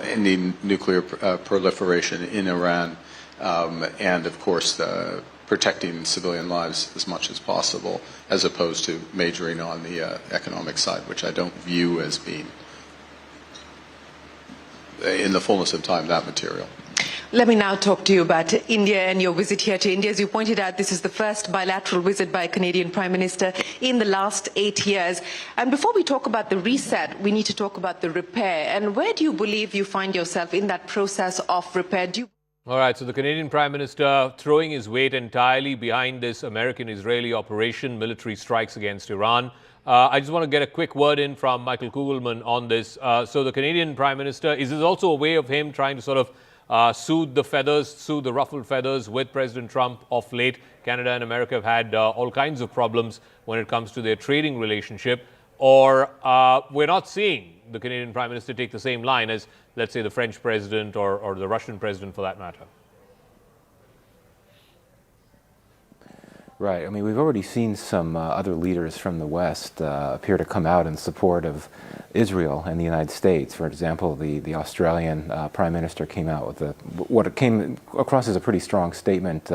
[SPEAKER 8] ending nuclear proliferation in Iran, and of course protecting civilian lives as much as possible, as opposed to majoring on the economic side, which I don't view as being, in the fullness of time, that material.
[SPEAKER 9] Let me now talk to you about India and your visit here to India. As you pointed out, this is the first bilateral visit by a Canadian Prime Minister in the last 8 years. And before we talk about the reset, we need to talk about the repair. And where do you believe you find yourself in that process of repair?
[SPEAKER 1] All right, so the Canadian Prime Minister throwing his weight entirely behind this American-Israeli operation, military strikes against Iran. I just want to get a quick word in from Michael Kugelman on this. So the Canadian Prime Minister, is this also a way of him trying to sort of soothe the ruffled feathers with President Trump of late? Canada and America have had all kinds of problems when it comes to their trading relationship. Or we're not seeing the Canadian Prime Minister take the same line as, let's say, the French president or the Russian president for that matter?
[SPEAKER 7] Right. I mean, we've already seen some other leaders from the West appear to come out in support of Israel and the United States. For example, the Australian Prime Minister came out with what came across as a pretty strong statement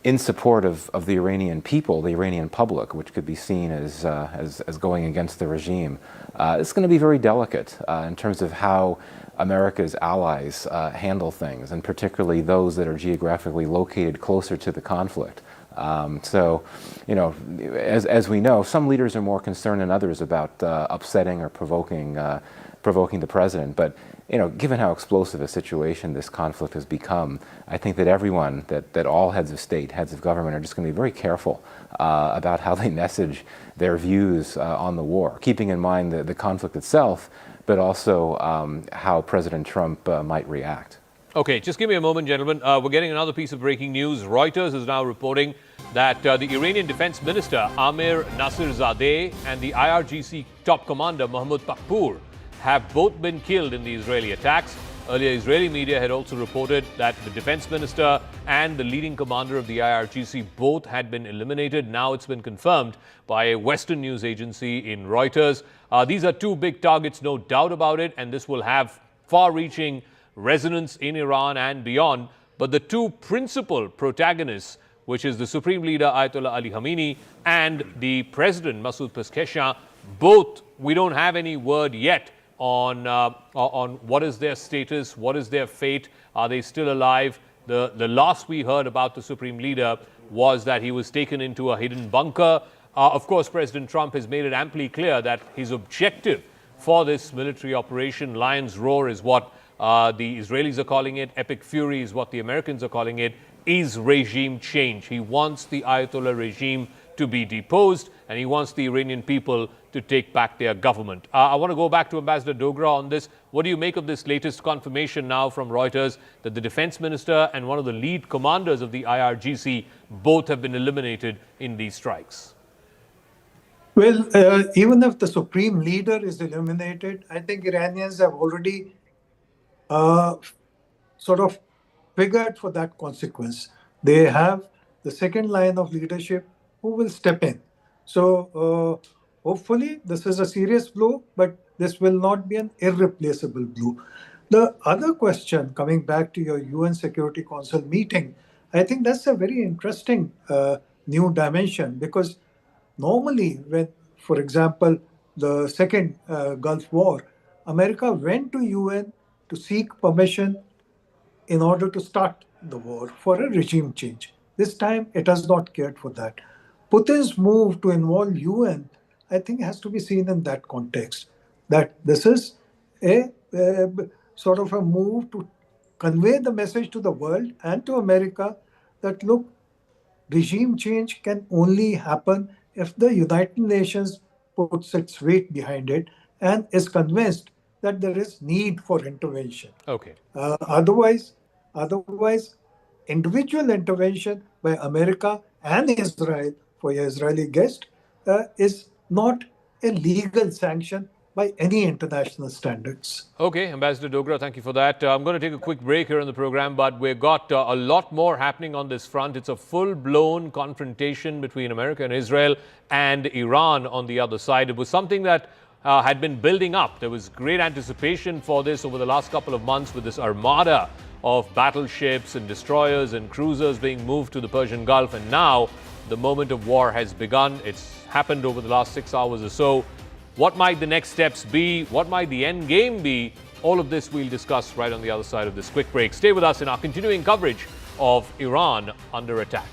[SPEAKER 7] in support of the Iranian people, the Iranian public, which could be seen as going against the regime. It's going to be very delicate in terms of how America's allies handle things, and particularly those that are geographically located closer to the conflict. So, you know, as we know, some leaders are more concerned than others about upsetting or provoking the president. But, you know, given how explosive a situation this conflict has become, I think that everyone, that all heads of state, heads of government, are just going to be very careful about how they message their views on the war, keeping in mind the conflict itself, but also how President Trump might react.
[SPEAKER 1] Okay, just give me a moment, gentlemen. We're getting another piece of breaking news. Reuters is now reporting that the Iranian Defense Minister Amir Nasirzadeh and the IRGC top commander Mahmoud Pakpour have both been killed in the Israeli attacks. Earlier, Israeli media had also reported that the defense minister and the leading commander of the IRGC both had been eliminated. Now it's been confirmed by a Western news agency in Reuters. These are two big targets, no doubt about it, and this will have far-reaching resonance in Iran and beyond. But the two principal protagonists, which is the Supreme Leader Ayatollah Ali Khamenei and the President Masoud Pezeshkian, both, we don't have any word yet on what is their status, what is their fate, are they still alive? The last we heard about the Supreme Leader was that he was taken into a hidden bunker. Of course, President Trump has made it amply clear that his objective for this military operation, Lion's Roar, is what the Israelis are calling it, Epic Fury is what the Americans are calling it, is regime change. He wants the Ayatollah regime to be deposed, and he wants the Iranian people to take back their government. I want to go back to Ambassador Dogra on this. What do you make of this latest confirmation now from Reuters that the defense minister and one of the lead commanders of the IRGC both have been eliminated in these strikes?
[SPEAKER 5] Well, even if the supreme leader is eliminated, I think Iranians have already sort of figured for that consequence. They have the second line of leadership who will step in. So hopefully this is a serious blow, but this will not be an irreplaceable blow. The other question, coming back to your UN Security Council meeting, I think that's a very interesting new dimension, because normally when, for example, the second Gulf War, America went to UN to seek permission in order to start the war for a regime change. This time, it has not cared for that. Putin's move to involve UN, I think, has to be seen in that context, that this is a sort of a move to convey the message to the world and to America that, look, regime change can only happen if the United Nations puts its weight behind it and is convinced that there is need for intervention.
[SPEAKER 1] Okay.
[SPEAKER 5] Otherwise, individual intervention by America and Israel, for your Israeli guest, is not a legal sanction by any international standards.
[SPEAKER 1] Okay, Ambassador Dogra, thank you for that. I'm going to take a quick break here in the program, but we've got a lot more happening on this front. It's a full-blown confrontation between America and Israel and Iran on the other side. It was something that had been building up. There was great anticipation for this over the last couple of months, with this armada of battleships and destroyers and cruisers being moved to the Persian Gulf. And now the moment of war has begun. It's happened over the last 6 hours or so. What might the next steps be? What might the end game be? All of this we'll discuss right on the other side of this quick break. Stay with us in our continuing coverage of Iran under attack.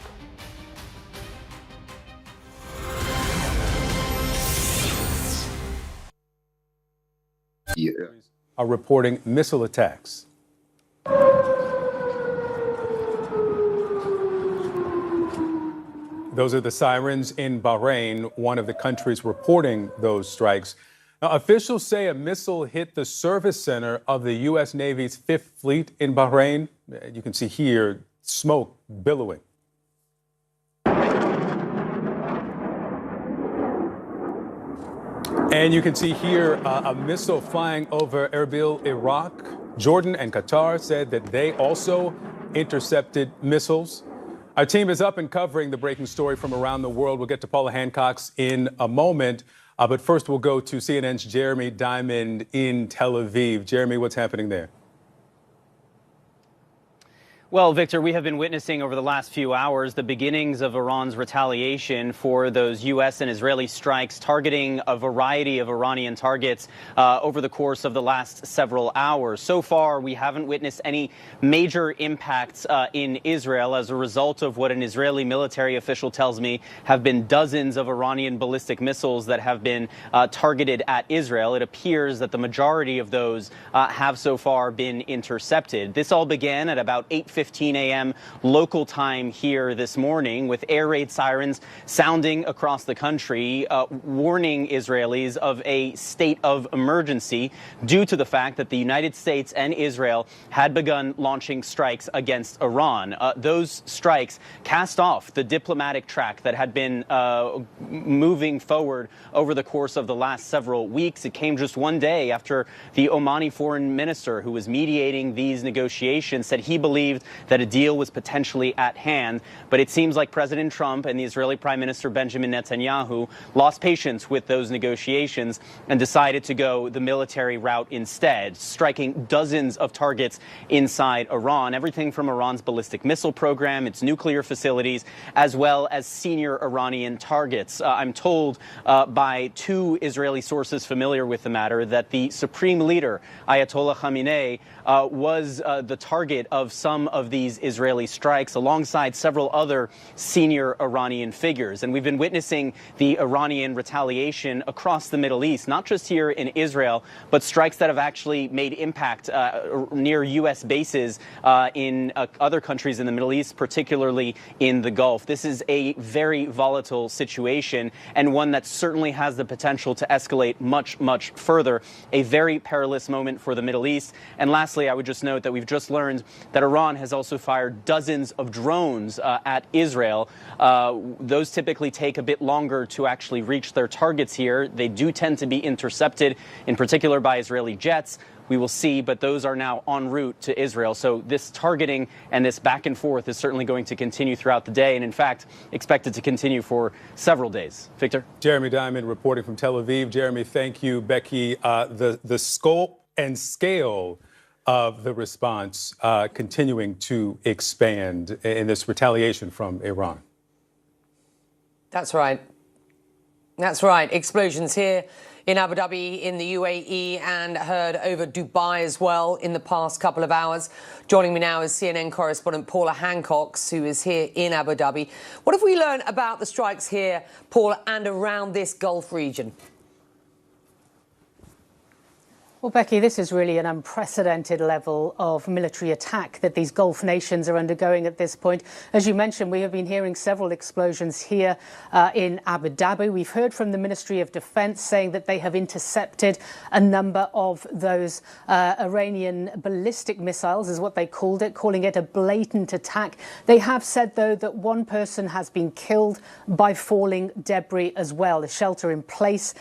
[SPEAKER 10] Are reporting missile attacks. Those are the sirens in Bahrain, one of the countries reporting those strikes. Now, officials say a missile hit the service center of the U.S. Navy's Fifth Fleet in Bahrain. You can see here smoke billowing. And you can see here a missile flying over Erbil, Iraq. Jordan and Qatar said that they also intercepted missiles. Our team is up and covering the breaking story from around the world. We'll get to Paula Hancock's in a moment. But first, we'll go to CNN's Jeremy Diamond in Tel Aviv. Jeremy, what's happening there?
[SPEAKER 11] Well, Victor, we have been witnessing over the last few hours the beginnings of Iran's retaliation for those U.S. and Israeli strikes targeting a variety of Iranian targets over the course of the last several hours. So far, we haven't witnessed any major impacts in Israel as a result of what an Israeli military official tells me have been dozens of Iranian ballistic missiles that have been targeted at Israel. It appears that the majority of those have so far been intercepted. This all began at about 8:15 a.m. local time here this morning, with air raid sirens sounding across the country, warning Israelis of a state of emergency due to the fact that the United States and Israel had begun launching strikes against Iran. Those strikes cast off the diplomatic track that had been moving forward over the course of the last several weeks. It came just one day after the Omani foreign minister, who was mediating these negotiations, said he believed that a deal was potentially at hand. But it seems like President Trump and the Israeli Prime Minister Benjamin Netanyahu lost patience with those negotiations and decided to go the military route instead, striking dozens of targets inside Iran, everything from Iran's ballistic missile program, its nuclear facilities, as well as senior Iranian targets. I'm told by two Israeli sources familiar with the matter that the supreme leader, Ayatollah Khamenei, was the target of some of these Israeli strikes alongside several other senior Iranian figures. And we've been witnessing the Iranian retaliation across the Middle East, not just here in Israel, but strikes that have actually made impact near U.S. bases in other countries in the Middle East, particularly in the Gulf. This is a very volatile situation and one that certainly has the potential to escalate much, much further. A very perilous moment for the Middle East. And lastly, I would just note that we've just learned that Iran has also fired dozens of drones at Israel. Those typically take a bit longer to actually reach their targets here. They do tend to be intercepted, in particular by Israeli jets. We will see, but those are now en route to Israel. So this targeting and this back and forth is certainly going to continue throughout the day, and in fact, expected to continue for several days. Victor?
[SPEAKER 10] Jeremy Diamond reporting from Tel Aviv. Jeremy, thank you. Becky, the scope and scale of the response continuing to expand in this retaliation from Iran.
[SPEAKER 12] That's right. That's right. Explosions here in Abu Dhabi, in the UAE, and heard over Dubai as well in the past couple of hours. Joining me now is CNN correspondent Paula Hancock, who is here in Abu Dhabi. What have we learned about the strikes here, Paula, and around this Gulf region?
[SPEAKER 13] Well, Becky, this is really an unprecedented level of military attack that these Gulf nations are undergoing at this point. As you mentioned, we have been hearing several explosions here in Abu Dhabi. We've heard from the Ministry of Defense saying that they have intercepted a number of those Iranian ballistic missiles, is what they called it, calling it a blatant attack. They have said, though, that one person has been killed by falling debris as well. A shelter in place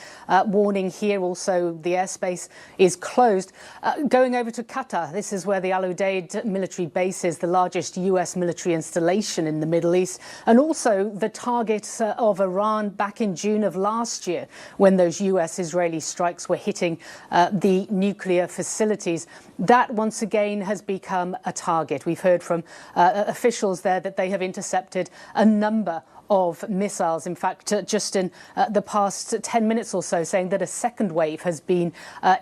[SPEAKER 13] warning here. Also, the airspace is closed. Going over to Qatar, this is where the Al Udeid military base is, the largest US military installation in the Middle East, and also the target of Iran back in June of last year when those US-Israeli strikes were hitting the nuclear facilities. That once again has become a target. We've heard from officials there that they have intercepted a number of missiles. In fact, just in the past 10 minutes or so, saying that a second wave has been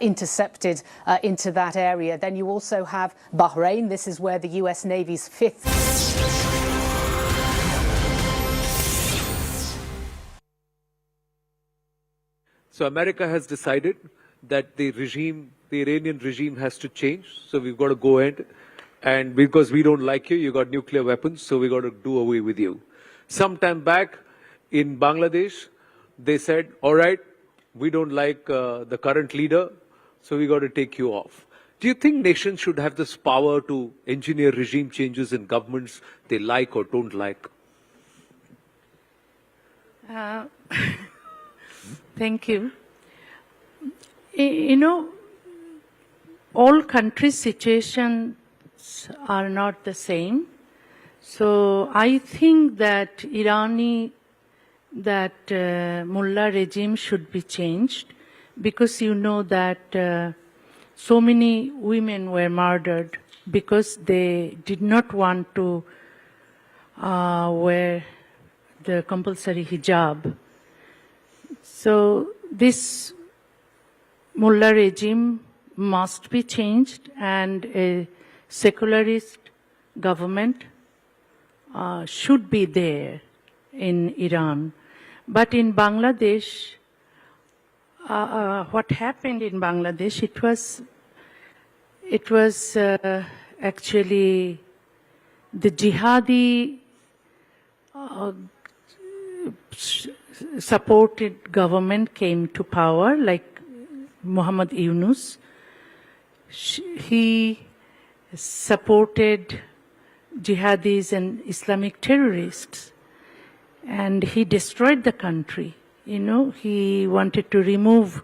[SPEAKER 13] intercepted into that area. Then you also have Bahrain. This is where the US Navy's fifth.
[SPEAKER 14] So America has decided that the Iranian regime has to change. So we've got to go ahead, and because we don't like you, you got nuclear weapons, so we got to do away with you. Some time back in Bangladesh, they said, all right, we don't like the current leader, so we got to take you off. Do you think nations should have this power to engineer regime changes in governments they like or don't like?
[SPEAKER 15] Thank you. You know, all countries' situations are not the same. So I think that mullah regime should be changed, because you know that so many women were murdered because they did not want to wear the compulsory hijab. So this mullah regime must be changed, and a secularist government should be there in Iran. But in Bangladesh, what happened in Bangladesh, it was actually the jihadi supported government came to power, like Muhammad Yunus. He supported jihadis and Islamic terrorists, and he destroyed the country. You know, he wanted to remove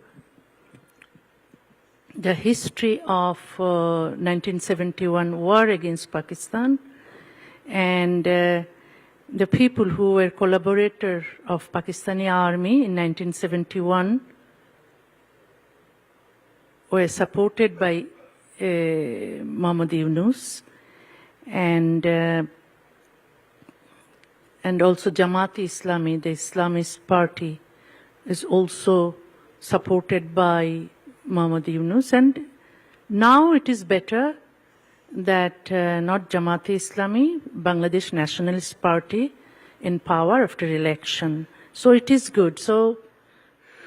[SPEAKER 15] the history of 1971 war against Pakistan, and the people who were collaborators of Pakistani army in 1971 were supported by Muhammad Yunus, and also Jamaat-e-Islami, the Islamist party, is also supported by Muhammad Yunus. And now it is better that not Jamaat-e-Islami, Bangladesh Nationalist Party in power after election. So it is good. So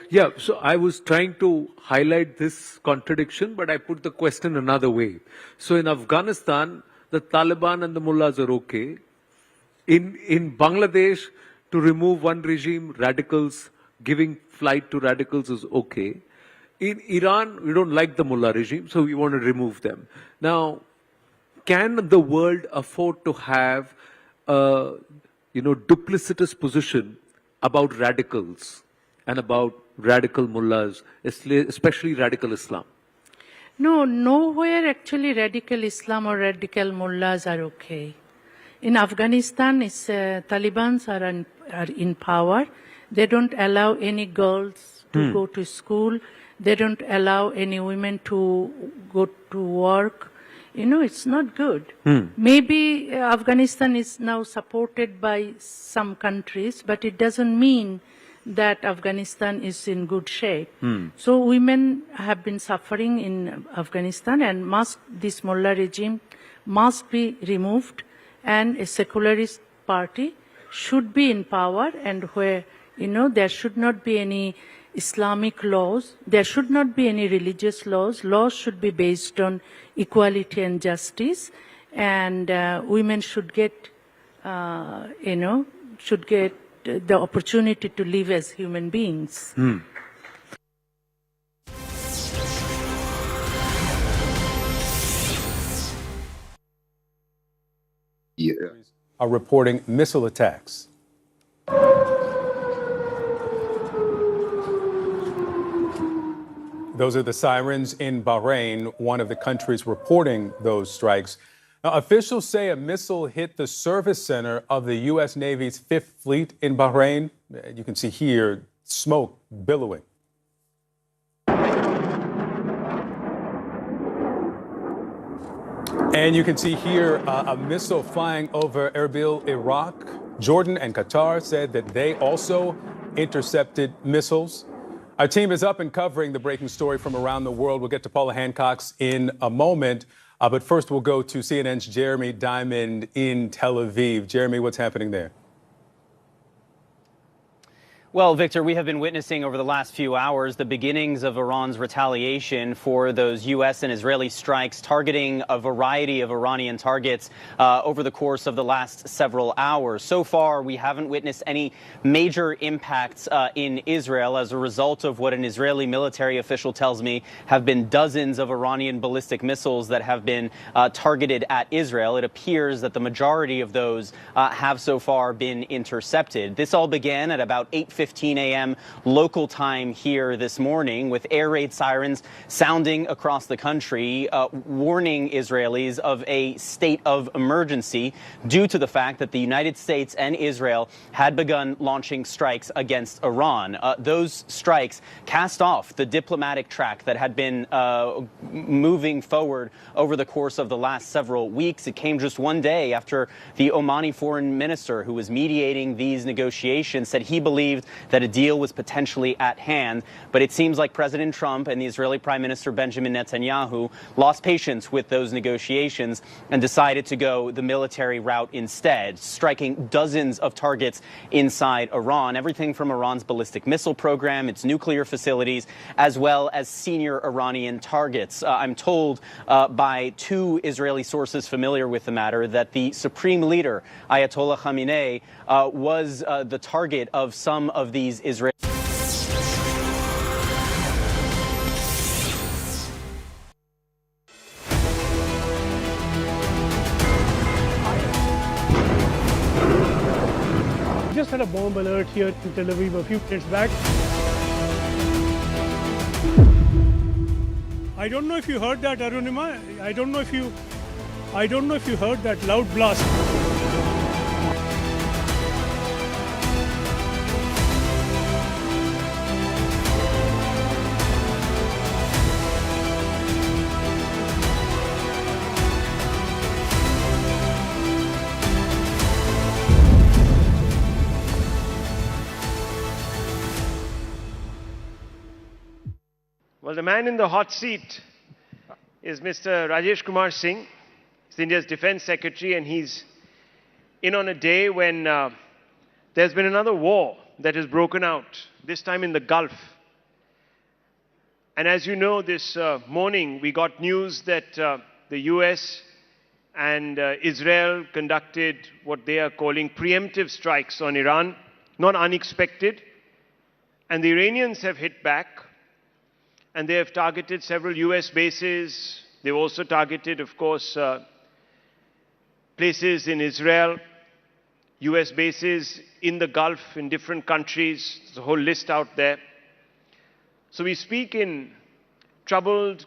[SPEAKER 14] yeah, so I was trying to highlight this contradiction, but I put the question another way. So in Afghanistan, the Taliban and the mullahs are okay. In Bangladesh, to remove one regime, radicals, giving flight to radicals is okay. In Iran, we don't like the mullah regime, so we want to remove them. Now, can the world afford to have a duplicitous position about radicals and about radical mullahs, especially radical Islam?
[SPEAKER 15] no, nowhere actually radical Islam or radical mullahs are okay. In Afghanistan, Taliban are in power. They don't allow any girls to go to school. They don't allow any women to go to work. You know, it's not good. Maybe Afghanistan is now supported by some countries, but it doesn't mean that Afghanistan is in good shape. So women have been suffering in Afghanistan, and this mullah regime must be removed, and a secularist party should be in power, and where, there should not be any Islamic laws, there should not be any religious laws. Laws should be based on equality and justice, and women should get, the opportunity to live as human beings.
[SPEAKER 10] Are reporting missile attacks. Those are the sirens in Bahrain, one of the countries reporting those strikes. Now, officials say a missile hit the service center of the U.S. Navy's Fifth Fleet in Bahrain. You can see here smoke billowing. And you can see here a missile flying over Erbil, Iraq. Jordan and Qatar said that they also intercepted missiles. Our team is up and covering the breaking story from around the world. We'll get to Paula Hancock's in a moment. But first, we'll go to CNN's Jeremy Diamond in Tel Aviv. Jeremy, what's happening there?
[SPEAKER 11] Well, Victor, we have been witnessing over the last few hours the beginnings of Iran's retaliation for those U.S. and Israeli strikes targeting a variety of Iranian targets over the course of the last several hours. So far, we haven't witnessed any major impacts in Israel as a result of what an Israeli military official tells me have been dozens of Iranian ballistic missiles that have been targeted at Israel. It appears that the majority of those have so far been intercepted. This all began at about 8:15 9:15 a.m. local time here this morning, with air raid sirens sounding across the country, warning Israelis of a state of emergency due to the fact that the United States and Israel had begun launching strikes against Iran. Those strikes cast off the diplomatic track that had been moving forward over the course of the last several weeks. It came just one day after the Omani foreign minister, who was mediating these negotiations, said he believed that a deal was potentially at hand. But it seems like President Trump and the Israeli Prime Minister Benjamin Netanyahu lost patience with those negotiations and decided to go the military route instead, striking dozens of targets inside Iran, everything from Iran's ballistic missile program, its nuclear facilities, as well as senior Iranian targets. I'm told by two Israeli sources familiar with the matter that the supreme leader, Ayatollah Khamenei, was the target of some of these Israeli.
[SPEAKER 2] Just had a bomb alert here in Tel Aviv a few minutes back. I don't know if you heard that, Arunima. I don't know if you heard that loud blast.
[SPEAKER 16] Well, the man in the hot seat is Mr. Rajesh Kumar Singh. He's India's Defense Secretary, and he's in on a day when there's been another war that has broken out, this time in the Gulf. And as you know, this morning we got news that the US and Israel conducted what they are calling preemptive strikes on Iran, not unexpected. And the Iranians have hit back. And they have targeted several US bases. They've also targeted, of course, places in Israel, US bases in the Gulf, in different countries. There's a whole list out there. So we speak in troubled,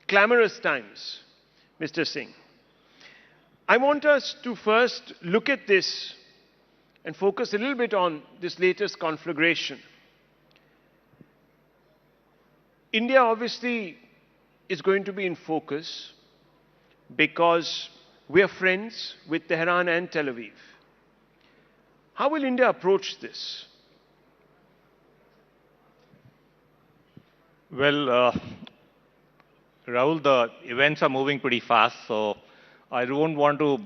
[SPEAKER 16] clamorous times, Mr. Singh. I want us to first look at this and focus a little bit on this latest conflagration. India obviously is going to be in focus because we are friends with Tehran and Tel Aviv. How will India approach this?
[SPEAKER 17] Well, Rahul, the events are moving pretty fast, so I don't want to,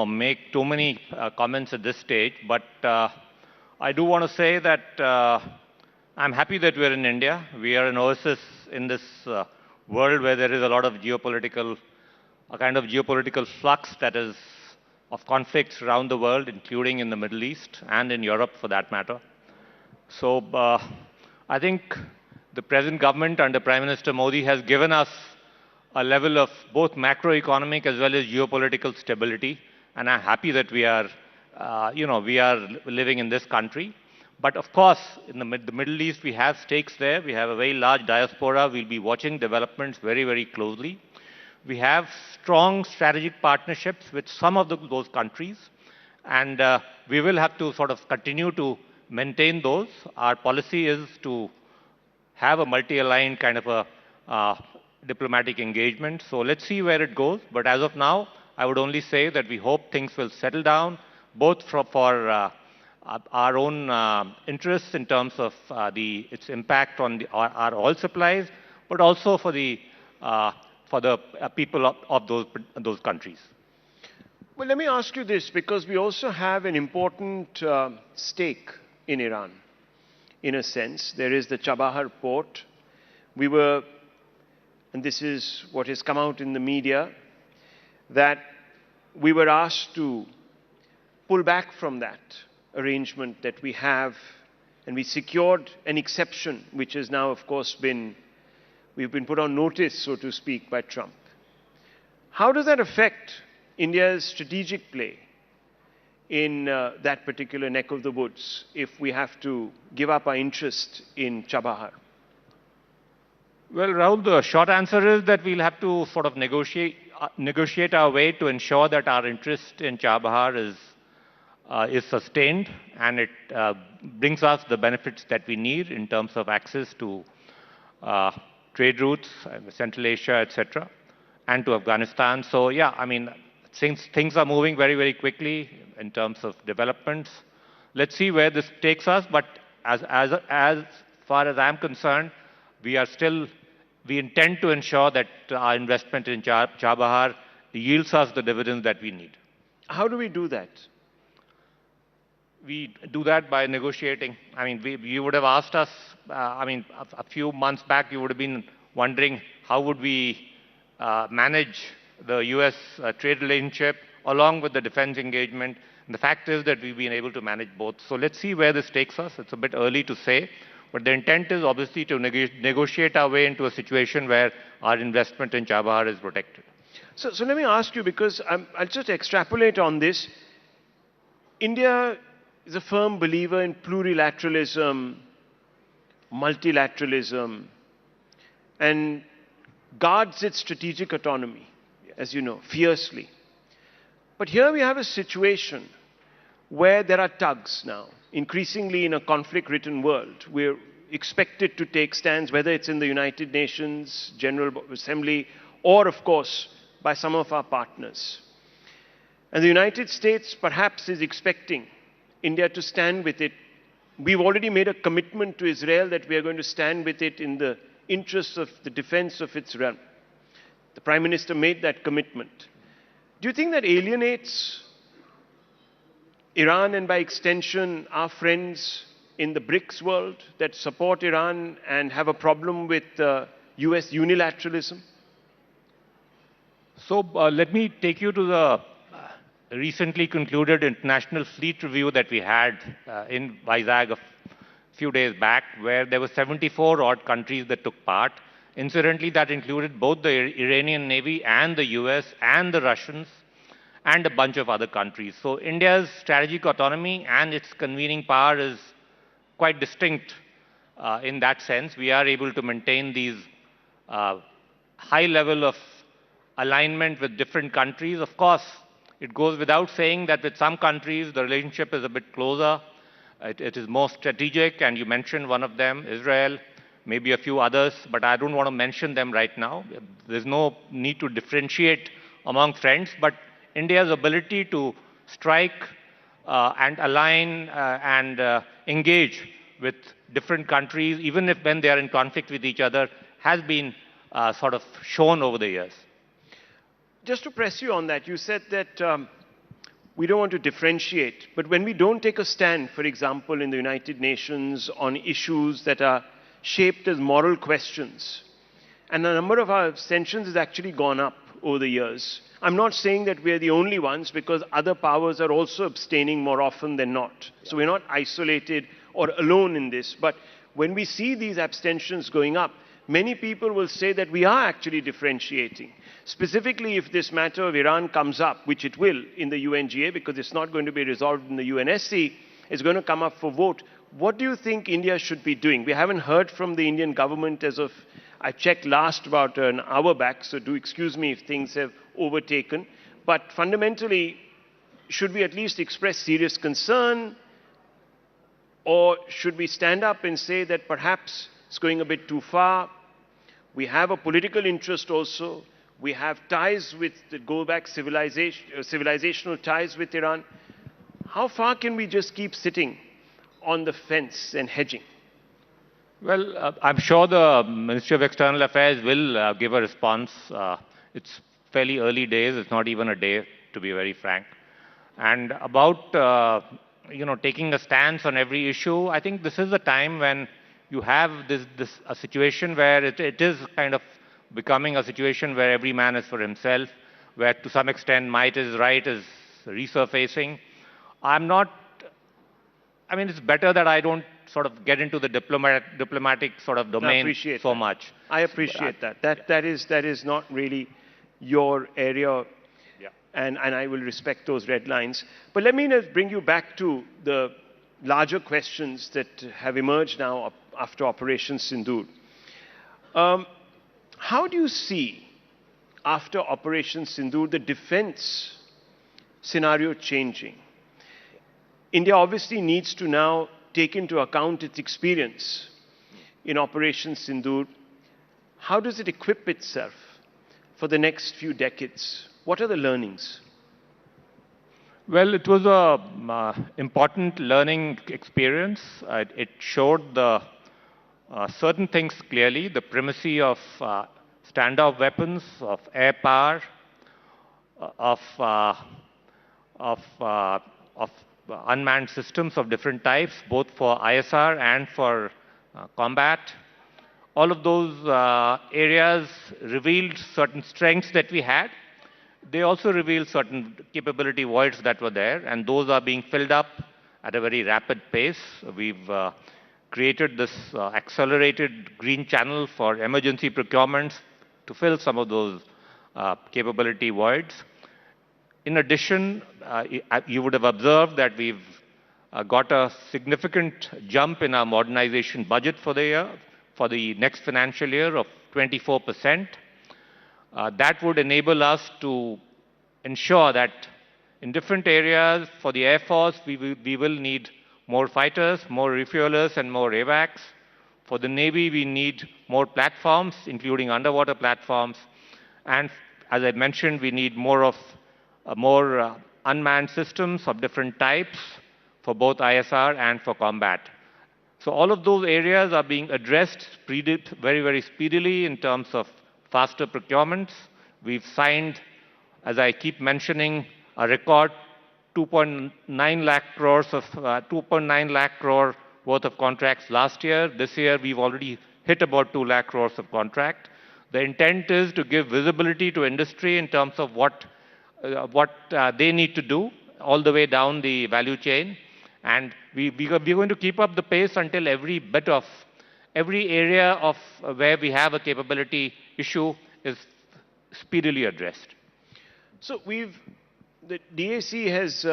[SPEAKER 17] make too many comments at this stage. But I do want to say that I'm happy that we're in India. We are an oasis in this world where there is a lot of geopolitical flux that is of conflicts around the world, including in the Middle East and in Europe for that matter. So I think the present government under Prime Minister Modi has given us a level of both macroeconomic as well as geopolitical stability. And I'm happy that we are living in this country. But of course, in the Middle East, we have stakes there. We have a very large diaspora. We'll be watching developments very, very closely. We have strong strategic partnerships with some of those countries. And we will have to sort of continue to maintain those. Our policy is to have a multi-aligned kind of a diplomatic engagement. So let's see where it goes. But as of now, I would only say that we hope things will settle down, both for our own interests in terms of its impact on our oil supplies, but also for the people of those countries.
[SPEAKER 16] Well, let me ask you this, because we also have an important stake in Iran. In a sense, there is the Chabahar port. And this is what has come out in the media, that we were asked to pull back from that arrangement that we have, and we secured an exception, which has now, of course, we've been put on notice, so to speak, by Trump. How does that affect India's strategic play
[SPEAKER 14] in that particular neck of the woods if we have to give up our interest in Chabahar?
[SPEAKER 17] Well, Rahul, the short answer is that we'll have to sort of negotiate our way to ensure that our interest in Chabahar is sustained and it brings us the benefits that we need in terms of access to trade routes, Central Asia, etc., and to Afghanistan. So, yeah, I mean, since things are moving very, very quickly in terms of developments, let's see where this takes us. But as far as I'm concerned, we intend to ensure that our investment in Chabahar yields us the dividends that we need.
[SPEAKER 14] How do we do that?
[SPEAKER 17] We do that by negotiating. I mean, you would have asked us, a few months back, you would have been wondering how would we manage the U.S. Trade relationship along with the defense engagement. And the fact is that we've been able to manage both. So let's see where this takes us. It's a bit early to say. But the intent is obviously to negotiate our way into a situation where our investment in Chabahar is protected.
[SPEAKER 14] So let me ask you, because I'll just extrapolate on this. India is a firm believer in plurilateralism, multilateralism, and guards its strategic autonomy, as you know, fiercely. But here we have a situation where there are tugs now. Increasingly in a conflict-ridden world, we're expected to take stands, whether it's in the United Nations General Assembly or, of course, by some of our partners. And the United States perhaps is expecting India to stand with it. We've already made a commitment to Israel that we are going to stand with it in the interests of the defense of its realm. The Prime Minister made that commitment. Do you think that alienates Iran and by extension our friends in the BRICS world that support Iran and have a problem with US unilateralism?
[SPEAKER 17] So let me take you to the recently concluded international fleet review that we had in Vizag a few days back, where there were 74 odd countries that took part. Incidentally, that included both the Iranian Navy and the US and the Russians and a bunch of other countries. So India's strategic autonomy and its convening power is quite distinct in that sense. We are able to maintain these high level of alignment with different countries. Of course, it goes without saying that with some countries, the relationship is a bit closer. It is more strategic, and you mentioned one of them, Israel, maybe a few others, but I don't want to mention them right now. There's no need to differentiate among friends, but India's ability to strike and align and engage with different countries, even if when they are in conflict with each other, has been sort of shown over the years.
[SPEAKER 14] Just to press you on that, you said that we don't want to differentiate, but when we don't take a stand, for example, in the United Nations on issues that are shaped as moral questions, and the number of our abstentions has actually gone up over the years. I'm not saying that we're the only ones, because other powers are also abstaining more often than not. So we're not isolated or alone in this. But when we see these abstentions going up, many people will say that we are actually differentiating. Specifically, if this matter of Iran comes up, which it will in the UNGA, because it's not going to be resolved in the UNSC, it's going to come up for vote. What do you think India should be doing? We haven't heard from the Indian government as of, I checked last about an hour back, so do excuse me if things have overtaken. But fundamentally, should we at least express serious concern? Or should we stand up and say that perhaps it's going a bit too far? We have a political interest also. We have ties with, that go back civilizational ties with Iran. How far can we just keep sitting on the fence and hedging?
[SPEAKER 17] Well, I'm sure the Ministry of External Affairs will give a response. It's fairly early days. It's not even a day, to be very frank. And about taking a stance on every issue, I think this is a time when you have a situation where it is kind of becoming a situation where every man is for himself, where to some extent might is right is resurfacing. It's better that I don't sort of get into the diplomatic sort of domain so much.
[SPEAKER 14] I appreciate that. That is not really your area.
[SPEAKER 17] Yeah.
[SPEAKER 14] and I will respect those red lines. But let me bring you back to the larger questions that have emerged now after Operation Sindoor. How do you see, after Operation Sindoor, the defense scenario changing? India obviously needs to now take into account its experience in Operation Sindoor. How does it equip itself for the next few decades? What are the learnings?
[SPEAKER 17] Well, it was an important learning experience. It showed the certain things clearly, the primacy of standoff weapons, of air power, of unmanned systems of different types, both for ISR and for combat. All of those areas revealed certain strengths that we had. They also revealed certain capability voids that were there, and those are being filled up at a very rapid pace. We've created this accelerated green channel for emergency procurements to fill some of those capability voids. In addition, you would have observed that we've got a significant jump in our modernization budget for the year, for the next financial year of 24%. That would enable us to ensure that in different areas for the Air Force, we will need more fighters, more refuelers, and more AWACS. For the Navy, we need more platforms, including underwater platforms. And as I mentioned, we need more unmanned systems of different types for both ISR and for combat. So all of those areas are being addressed very, very speedily in terms of faster procurements. We've signed, as I keep mentioning, a record 2.9 lakh crores of 2.9 lakh crore worth of contracts last year. This year, we've already hit about 2 lakh crores of contract. The intent is to give visibility to industry in terms of what they need to do all the way down the value chain. And we're going to keep up the pace until every area of where we have a capability issue is speedily addressed.
[SPEAKER 14] So the DAC has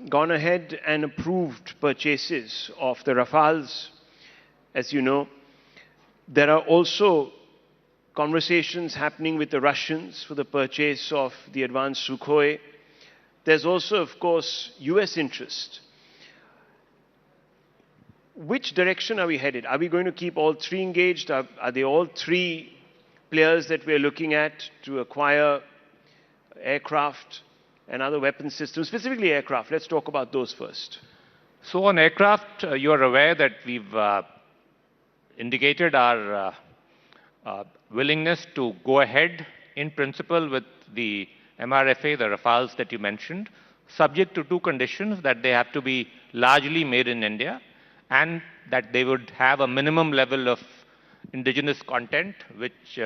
[SPEAKER 14] gone ahead and approved purchases of the Rafales, as you know. There are also conversations happening with the Russians for the purchase of the advanced Sukhoi. There's also, of course, US interest. Which direction are we headed? Are we going to keep all three engaged? Are they all three players that we're looking at to acquire aircraft and other weapon systems, specifically aircraft? Let's talk about those first.
[SPEAKER 17] So on aircraft, you're aware that we've indicated our willingness to go ahead in principle with the MRFA, the Rafales that you mentioned, subject to two conditions: that they have to be largely made in India and that they would have a minimum level of indigenous content, which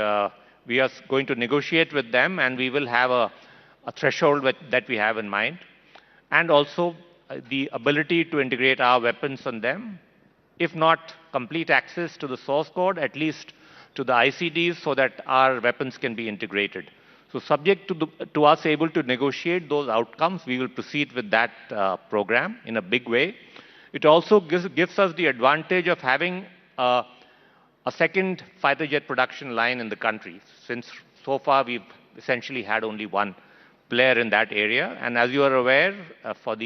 [SPEAKER 17] we are going to negotiate with them, and we will have a threshold that we have in mind, and also the ability to integrate our weapons on them, if not complete access to the source code, at least to the ICDs, so that our weapons can be integrated. So subject to us able to negotiate those outcomes, we will proceed with that program in a big way. It also gives us the advantage of having a second fighter jet production line in the country, since so far we've essentially had only one player in that area. And as you are aware, for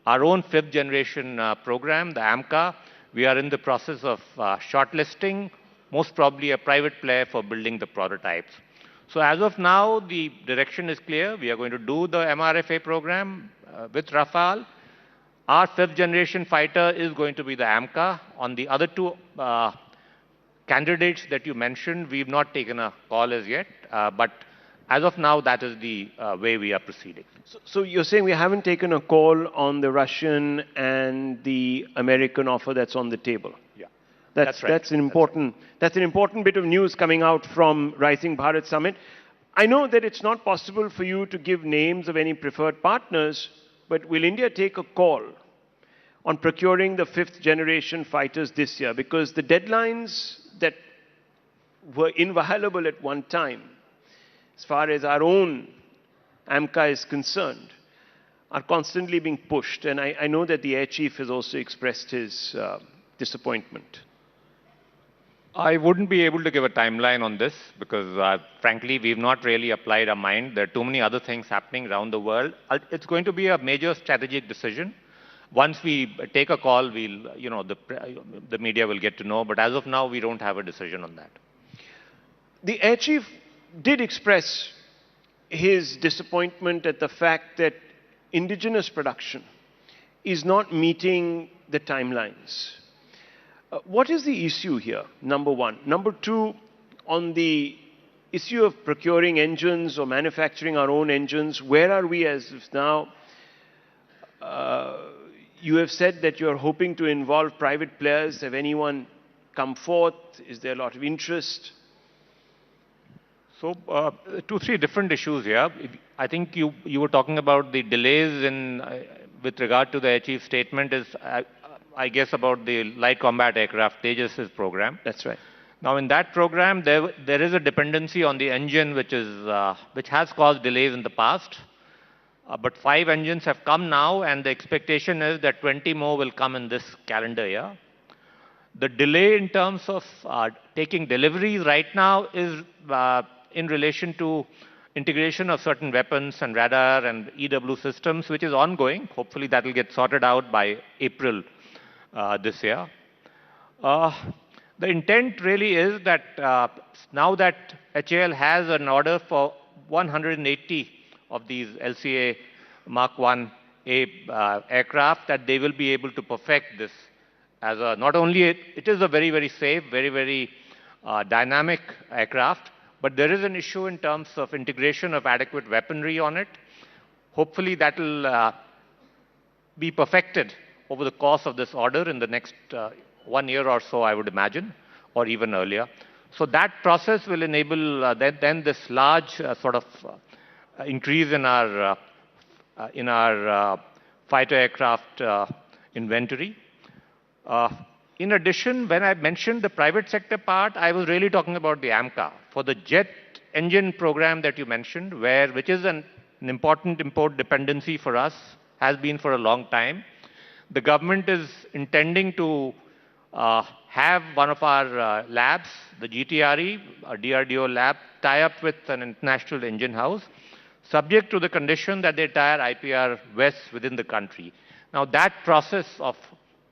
[SPEAKER 17] our own fifth generation program, the AMCA, we are in the process of shortlisting, most probably a private player for building the prototypes. So as of now, the direction is clear. We are going to do the MRFA program with Rafale. Our fifth generation fighter is going to be the AMCA. On the other two candidates that you mentioned, we've not taken a call as yet, but as of now, that is the way we are proceeding.
[SPEAKER 14] So you're saying we haven't taken a call on the Russian and the American offer that's on the table?
[SPEAKER 17] Yeah,
[SPEAKER 14] that's right. That's an important bit of news coming out from Rising Bharat Summit. I know that it's not possible for you to give names of any preferred partners, but will India take a call on procuring the fifth generation fighters this year? Because the deadlines that were inviolable at one time, as far as our own AMCA is concerned, are constantly being pushed. And I know that the Air Chief has also expressed his disappointment.
[SPEAKER 17] I wouldn't be able to give a timeline on this because, frankly, we've not really applied our mind. There are too many other things happening around the world. It's going to be a major strategic decision. Once we take a call, we'll, the media will get to know. But as of now, we don't have a decision on that.
[SPEAKER 14] The Air Chief did express his disappointment at the fact that indigenous production is not meeting the timelines. What is the issue here, number one? Number two, on the issue of procuring engines or manufacturing our own engines, where are we as of now? You have said that you're hoping to involve private players. Have anyone come forth? Is there a lot of interest?
[SPEAKER 17] So, 2-3 different issues here. I think you were talking about the delays in, with regard to the Air Chief's statement is, I guess, about the light combat aircraft Tejas' program.
[SPEAKER 14] That's right.
[SPEAKER 17] Now, in that program, there is a dependency on the engine, which has caused delays in the past. But 5 engines have come now, and the expectation is that 20 more will come in this calendar year. The delay in terms of taking deliveries right now is in relation to integration of certain weapons and radar and EW systems, which is ongoing. Hopefully that will get sorted out by April this year. The intent really is that now that HAL has an order for 180 of these LCA Mark 1A aircraft, that they will be able to perfect this as a, not only it is a very, very safe, very, very dynamic aircraft, but there is an issue in terms of integration of adequate weaponry on it. Hopefully that will be perfected over the course of this order in the next 1 year or so, I would imagine, or even earlier. So that process will enable then this large sort of increase in our fighter aircraft inventory. In addition, when I mentioned the private sector part, I was really talking about the AMCA. For the jet engine program that you mentioned, which is an important import dependency for us, has been for a long time, the government is intending to have one of our labs, the GTRE, a DRDO lab, tie up with an international engine house, subject to the condition that they tire IPR West within the country. Now that process of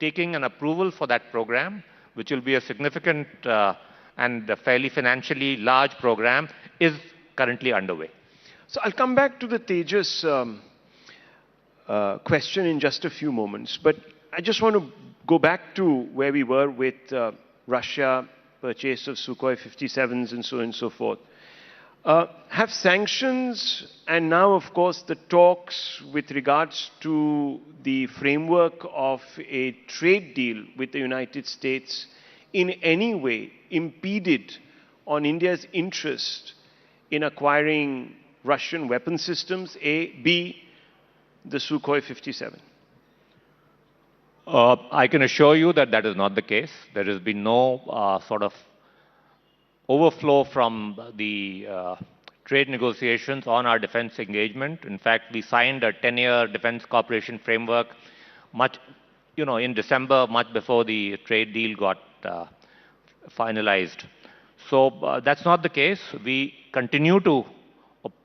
[SPEAKER 17] taking an approval for that program, which will be a significant and a fairly financially large program, is currently underway.
[SPEAKER 14] So I'll come back to the Tejas question in just a few moments, but I just want to go back to where we were with Russia, purchase of Sukhoi 57s and so on and so forth. Have sanctions and now, of course, the talks with regards to the framework of a trade deal with the United States in any way impeded on India's interest in acquiring Russian weapon systems, A, B, the Sukhoi 57?
[SPEAKER 17] I can assure you that that is not the case. There has been no sort of overflow from the trade negotiations on our defense engagement. In fact, we signed a 10-year defense cooperation framework in December, much before the trade deal got finalized. So that's not the case. We continue to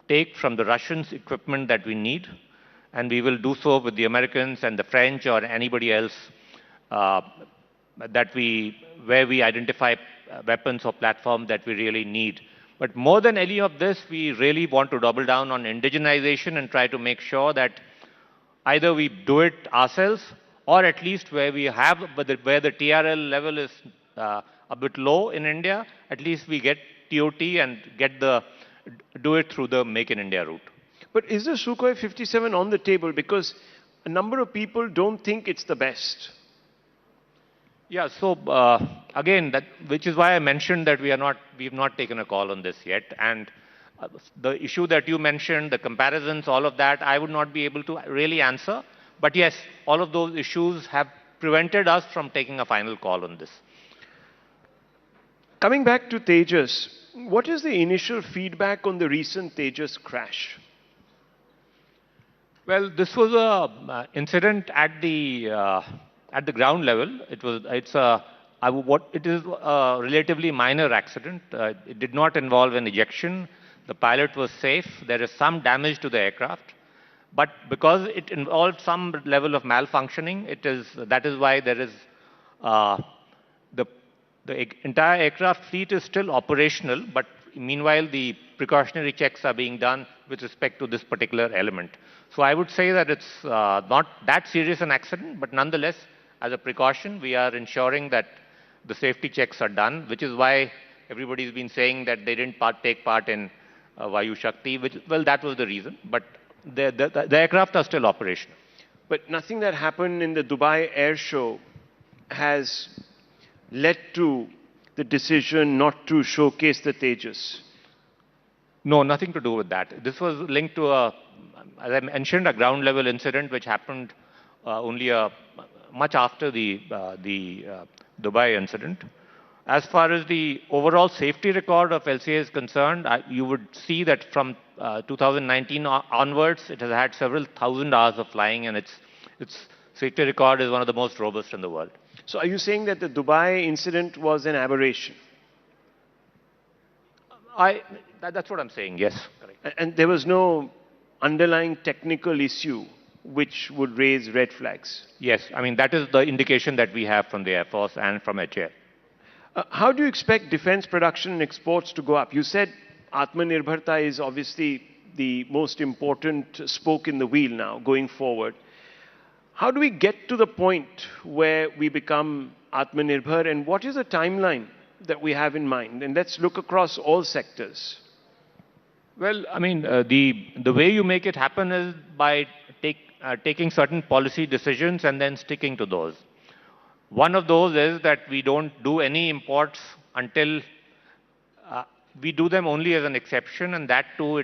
[SPEAKER 17] take from the Russians equipment that we need, and we will do so with the Americans and the French or anybody else where we identify weapons or platforms that we really need. But more than any of this, we really want to double down on indigenization and try to make sure that either we do it ourselves, or at least where the TRL level is a bit low in India, at least we get TOT and do it through the Make in India route.
[SPEAKER 14] But is the Sukhoi 57 on the table? Because a number of people don't think it's the best.
[SPEAKER 17] Yeah, so again, which is why I mentioned that we've not taken a call on this yet. And the issue that you mentioned, the comparisons, all of that, I would not be able to really answer. But yes, all of those issues have prevented us from taking a final call on this.
[SPEAKER 14] Coming back to Tejas, what is the initial feedback on the recent Tejas crash?
[SPEAKER 17] Well, this was a incident at the ground level. It is a relatively minor accident. It did not involve an ejection. The pilot was safe. There is some damage to the aircraft, but because it involved some level of malfunctioning, that is why there is uh, the entire aircraft fleet is still operational, but meanwhile the precautionary checks are being done with respect to this particular element. So I would say that it's not that serious an accident, but nonetheless, as a precaution, we are ensuring that the safety checks are done, which is why everybody's been saying that they didn't take part in Vayu Shakti, well, that was the reason, but the aircraft are still operational.
[SPEAKER 14] But nothing that happened in the Dubai Air Show has led to the decision not to showcase the Tejas.
[SPEAKER 17] No, nothing to do with that. This was linked to as I mentioned, a ground level incident which happened only much after the Dubai incident. As far as the overall safety record of LCA is concerned, you would see that from 2019 onwards, it has had several thousand hours of flying, and its safety record is one of the most robust in the world.
[SPEAKER 14] So are you saying that the Dubai incident was an aberration?
[SPEAKER 17] That's what I'm saying, yes. Correct.
[SPEAKER 14] And there was no underlying technical issue which would raise red flags?
[SPEAKER 17] Yes, I mean, that is the indication that we have from the Air Force and from HAL.
[SPEAKER 14] How do you expect defense production and exports to go up? You said Atmanirbharta is obviously the most important spoke in the wheel now going forward. How do we get to the point where we become Atmanirbhar, and what is the timeline that we have in mind? And let's look across all sectors.
[SPEAKER 17] Well, I mean, the way you make it happen is by taking certain policy decisions and then sticking to those. One of those is that we don't do any imports until we do them only as an exception, and that too,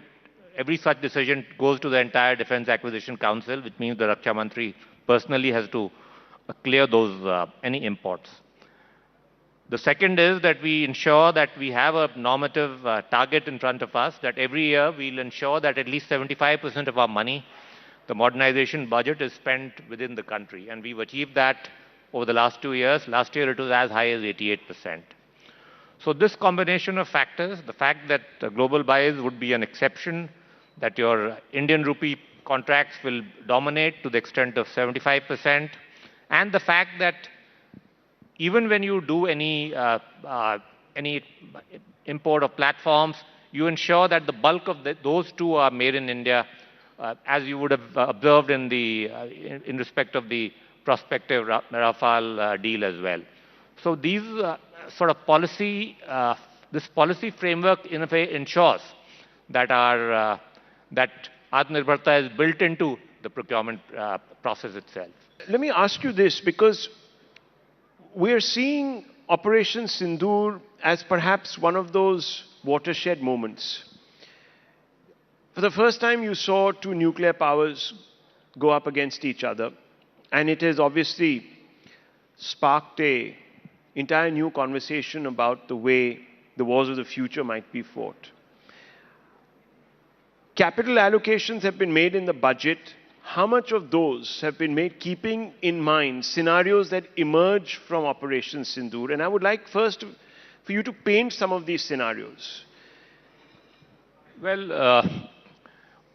[SPEAKER 17] every such decision goes to the entire Defense Acquisition Council, which means the Raksha Mantri personally has to clear those any imports. The second is that we ensure that we have a normative target in front of us, that every year we'll ensure that at least 75% of our money, the modernization budget, is spent within the country. And we've achieved that over the last 2 years. Last year it was as high as 88%. So this combination of factors, the fact that global buys would be an exception, that your Indian rupee contracts will dominate to the extent of 75%, and the fact that even when you do any import of platforms, you ensure that the bulk of those two are made in India, as you would have observed in respect of the prospective Rafale deal as well. So these sort of this policy framework in a way ensures that that Atmanirbharta is built into the procurement process itself.
[SPEAKER 14] Let me ask you this, because we're seeing Operation Sindoor as perhaps one of those watershed moments. For the first time, you saw two nuclear powers go up against each other, and it has obviously sparked an entire new conversation about the way the wars of the future might be fought. Capital allocations have been made in the budget. How much of those have been made keeping in mind scenarios that emerge from Operation Sindoor? And I would like first for you to paint some of these scenarios.
[SPEAKER 17] Well,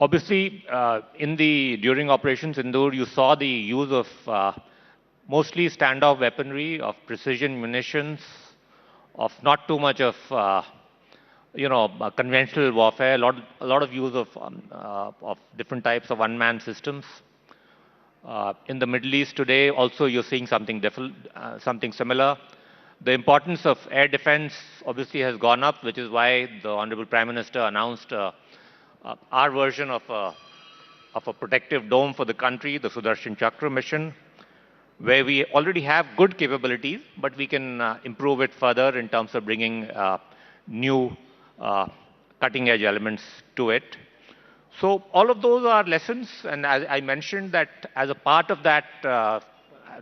[SPEAKER 17] obviously, during Operation Sindoor, you saw the use of mostly standoff weaponry, of precision munitions, of not too much of conventional warfare, a lot of use of different types of unmanned systems. In the Middle East today, also you're seeing something similar. The importance of air defense obviously has gone up, which is why the Honorable Prime Minister announced our version of a protective dome for the country, the Sudarshan Chakra mission, where we already have good capabilities, but we can improve it further in terms of bringing new cutting-edge elements to it. So all of those are lessons, and as I mentioned that as a part of that,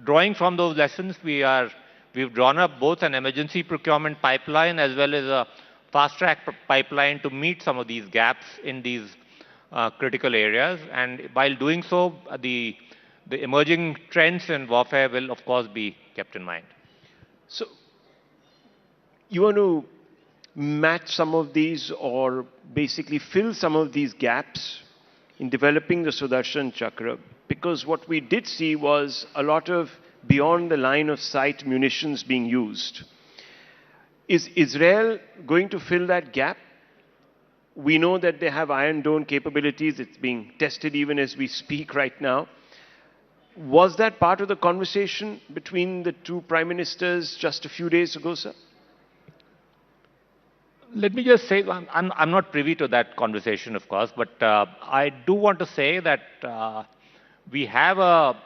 [SPEAKER 17] drawing from those lessons, we've drawn up both an emergency procurement pipeline as well as a fast-track pipeline to meet some of these gaps in these critical areas. And while doing so, the emerging trends in warfare will, of course, be kept in mind.
[SPEAKER 14] So, you want to match some of these or basically fill some of these gaps in developing the Sudarshan Chakra, because what we did see was a lot of beyond the line of sight munitions being used. Is Israel going to fill that gap? We know that they have Iron Dome capabilities. It's being tested even as we speak right now. Was that part of the conversation between the two prime ministers just a few days ago, sir?
[SPEAKER 17] Let me just say, I'm not privy to that conversation, of course, but I do want to say that we have a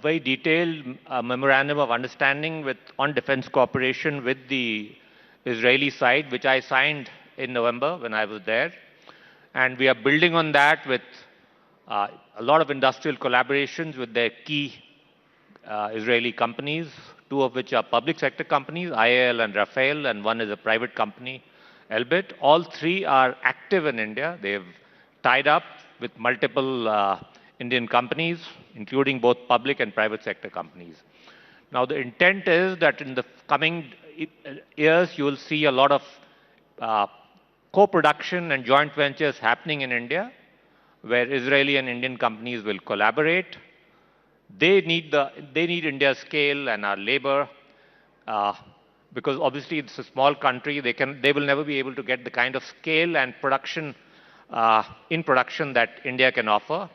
[SPEAKER 17] very detailed memorandum of understanding on defense cooperation with the Israeli side, which I signed in November when I was there. And we are building on that with a lot of industrial collaborations with their key Israeli companies, two of which are public sector companies, IAL and Rafael, and one is a private company, Elbit. All three are active in India. They've tied up with multiple Indian companies, including both public and private sector companies. Now, the intent is that in the coming years, you will see a lot of co-production and joint ventures happening in India, where Israeli and Indian companies will collaborate. They need India's scale and our labor, because obviously it's a small country. They will never be able to get the kind of scale and production that India can offer.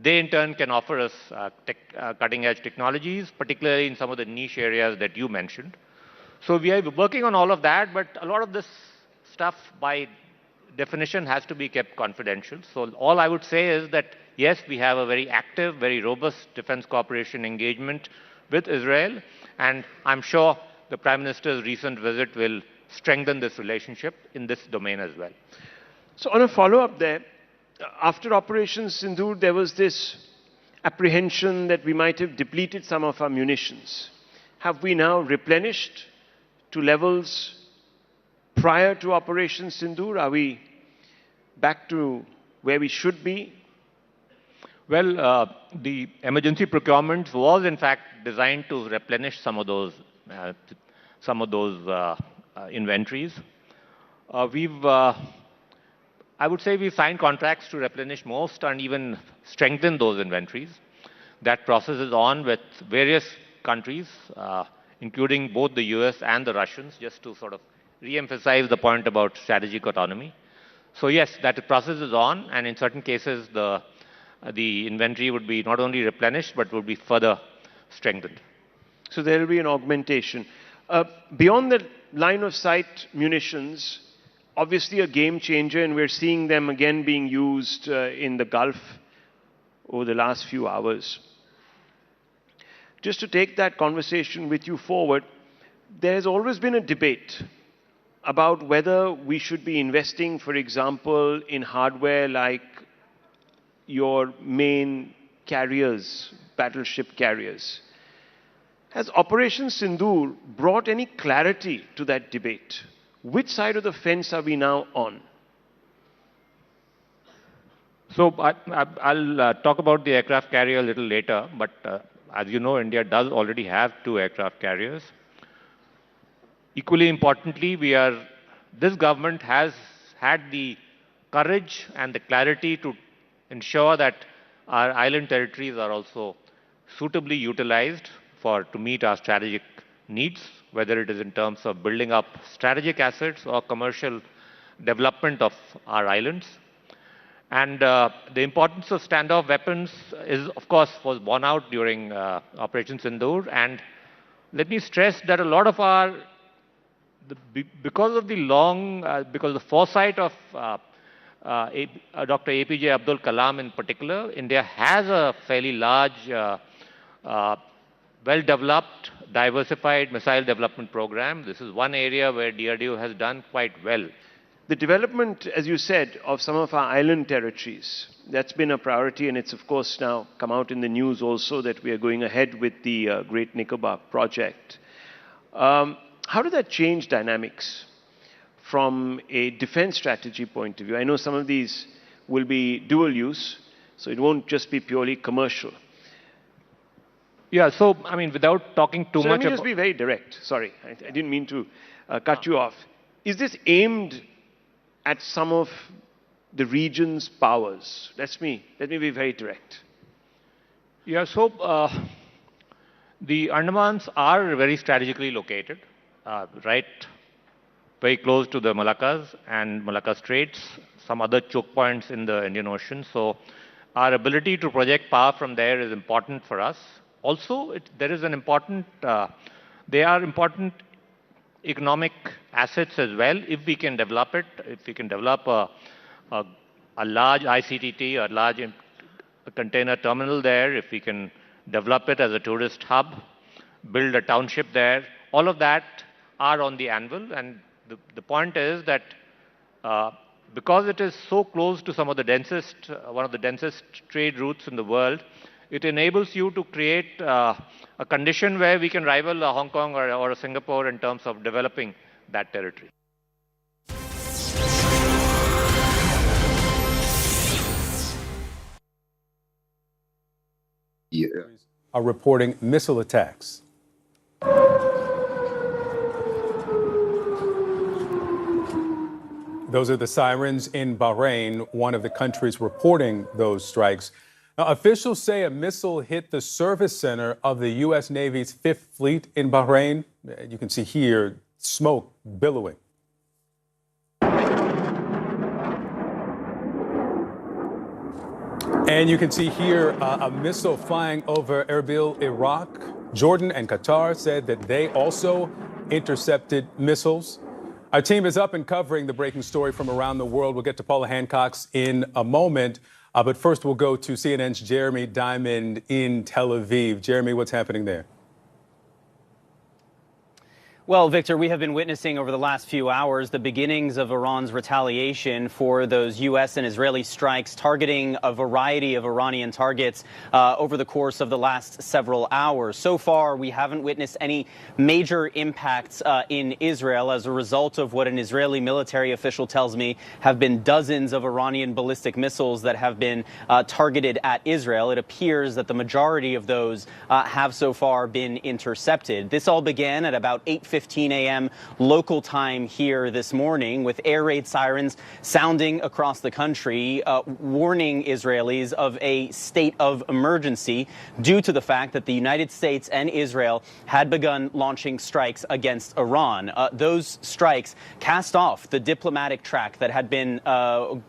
[SPEAKER 17] They in turn can offer us cutting-edge technologies, particularly in some of the niche areas that you mentioned. So we are working on all of that, but a lot of this stuff by definition has to be kept confidential. So all I would say is that yes, we have a very active, very robust defense cooperation engagement with Israel, and I'm sure the Prime Minister's recent visit will strengthen this relationship in this domain as well.
[SPEAKER 14] So on a follow-up there, after Operation Sindoor, there was this apprehension that we might have depleted some of our munitions. Have we now replenished to levels prior to Operation Sindoor? Are we back to where we should be?
[SPEAKER 17] Well, the emergency procurement was in fact designed to replenish some of those inventories. I would say we've signed contracts to replenish most and even strengthen those inventories. That process is on with various countries, including both the US and the Russians, just to sort of re-emphasize the point about strategic autonomy. So yes, that process is on, and in certain cases the inventory would be not only replenished but would be further strengthened.
[SPEAKER 14] So there will be an augmentation. Beyond the line of sight munitions, obviously a game changer, and we're seeing them again being used in the Gulf over the last few hours. Just to take that conversation with you forward, there's always been a debate about whether we should be investing, for example, in hardware like your main carriers, battleship carriers. Has Operation Sindoor brought any clarity to that debate? Which side of the fence are we now on?
[SPEAKER 17] So I'll talk about the aircraft carrier a little later, but as you know, India does already have 2 aircraft carriers. Equally importantly, this government has had the courage and the clarity to ensure that our island territories are also suitably utilized to meet our strategic needs, whether it is in terms of building up strategic assets or commercial development of our islands. And the importance of standoff weapons was borne out during Operation Sindoor. And let me stress that a lot of because of the foresight of Dr. APJ Abdul Kalam in particular, India has a fairly large, well-developed, diversified missile development program. This is one area where DRDO has done quite well.
[SPEAKER 14] The development, as you said, of some of our island territories, that's been a priority, and it's of course now come out in the news also that we are going ahead with the Great Nicobar project. How did that change dynamics from a defense strategy point of view? I know some of these
[SPEAKER 16] will be dual use, so it won't just be purely commercial.
[SPEAKER 17] Yeah, so, I mean, without talking too
[SPEAKER 16] So
[SPEAKER 17] much
[SPEAKER 16] let me just be very direct. Sorry, I didn't mean to cut you off. Is this aimed at some of the region's powers? Let me be very direct.
[SPEAKER 17] Yeah, so the Andamans are very strategically located, right, very close to the Malaccas and Malacca Straits, some other choke points in the Indian Ocean. So our ability to project power from there is important for us. Also, there is an important, they are important economic assets as well. If we can develop it, if we can develop a large ICTT, a large container terminal there, if we can develop it as a tourist hub, build a township there, all of that are on the anvil. And the point is that because it is so close to some of the densest, one of the densest trade routes in the world, it enables you to create a condition where we can rival a Hong Kong or a Singapore in terms of developing that territory.
[SPEAKER 10] Are reporting missile attacks. Those are the sirens in Bahrain, one of the countries reporting those strikes. Now, officials say a missile hit the service center of the U.S. Navy's Fifth Fleet in Bahrain. You can see here smoke billowing. And you can see here a missile flying over Erbil, Iraq. Jordan and Qatar said that they also intercepted missiles. Our team is up and covering the breaking story from around the world. We'll get to Paula Hancock's in a moment. But first, we'll go to CNN's Jeremy Diamond in Tel Aviv. Jeremy, what's happening there?
[SPEAKER 11] Well, Victor, we have been witnessing over the last few hours the beginnings of Iran's retaliation for those U.S. and Israeli strikes targeting a variety of Iranian targets over the course of the last several hours. So far, we haven't witnessed any major impacts in Israel as a result of what an Israeli military official tells me have been dozens of Iranian ballistic missiles that have been targeted at Israel. It appears that the majority of those have so far been intercepted. This all began at about 8:15 a.m. local time here this morning, with air raid sirens sounding across the country, warning Israelis of a state of emergency due to the fact that the United States and Israel had begun launching strikes against Iran. Those strikes cast off the diplomatic track that had been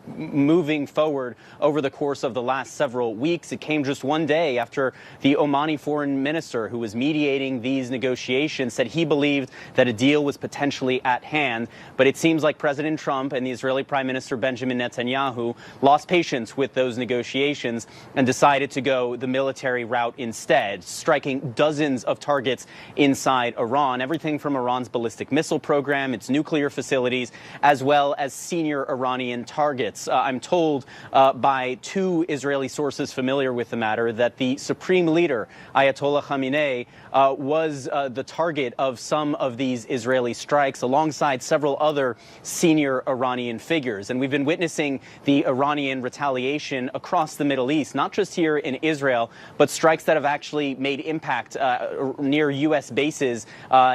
[SPEAKER 11] moving forward over the course of the last several weeks. It came just one day after the Omani foreign minister, who was mediating these negotiations, said he believed that a deal was potentially at hand. But it seems like President Trump and the Israeli Prime Minister Benjamin Netanyahu lost patience with those negotiations and decided to go the military route instead, striking dozens of targets inside Iran, everything from Iran's ballistic missile program, its nuclear facilities, as well as senior Iranian targets. I'm told by two Israeli sources familiar with the matter that the supreme leader, Ayatollah Khamenei, was the target of some of these Israeli strikes alongside several other senior Iranian figures. And we've been witnessing the Iranian retaliation across the Middle East, not just here in Israel, but strikes that have actually made impact near U.S. bases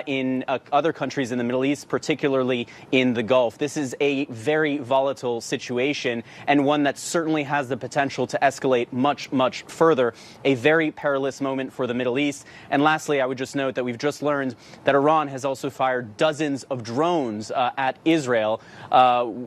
[SPEAKER 11] in other countries in the Middle East, particularly in the Gulf. This is a very volatile situation and one that certainly has the potential to escalate much, much further. A very perilous moment for the Middle East. And lastly, I would just note that we've just learned that Iran has also fired dozens of drones at Israel.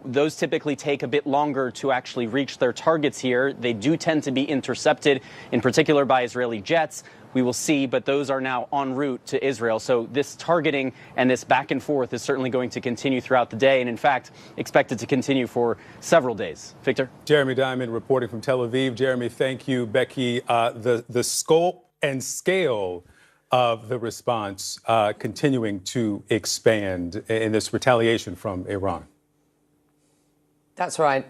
[SPEAKER 11] Those typically take a bit longer to actually reach their targets here. They do tend to be intercepted, in particular by Israeli jets. We will see, but those are now en route to Israel. So this targeting and this back and forth is certainly going to continue throughout the day, and in fact, expected to continue for several days. Victor?
[SPEAKER 10] Jeremy Diamond reporting from Tel Aviv. Jeremy, thank you. Becky, the scope and scale of the response continuing to expand in this retaliation from Iran.
[SPEAKER 12] That's right.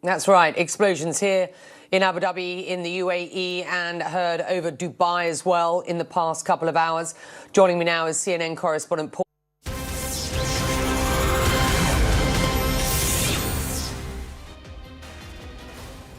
[SPEAKER 12] That's right. Explosions here in Abu Dhabi, in the UAE, and heard over Dubai as well in the past couple of hours. Joining me now is CNN correspondent Paul.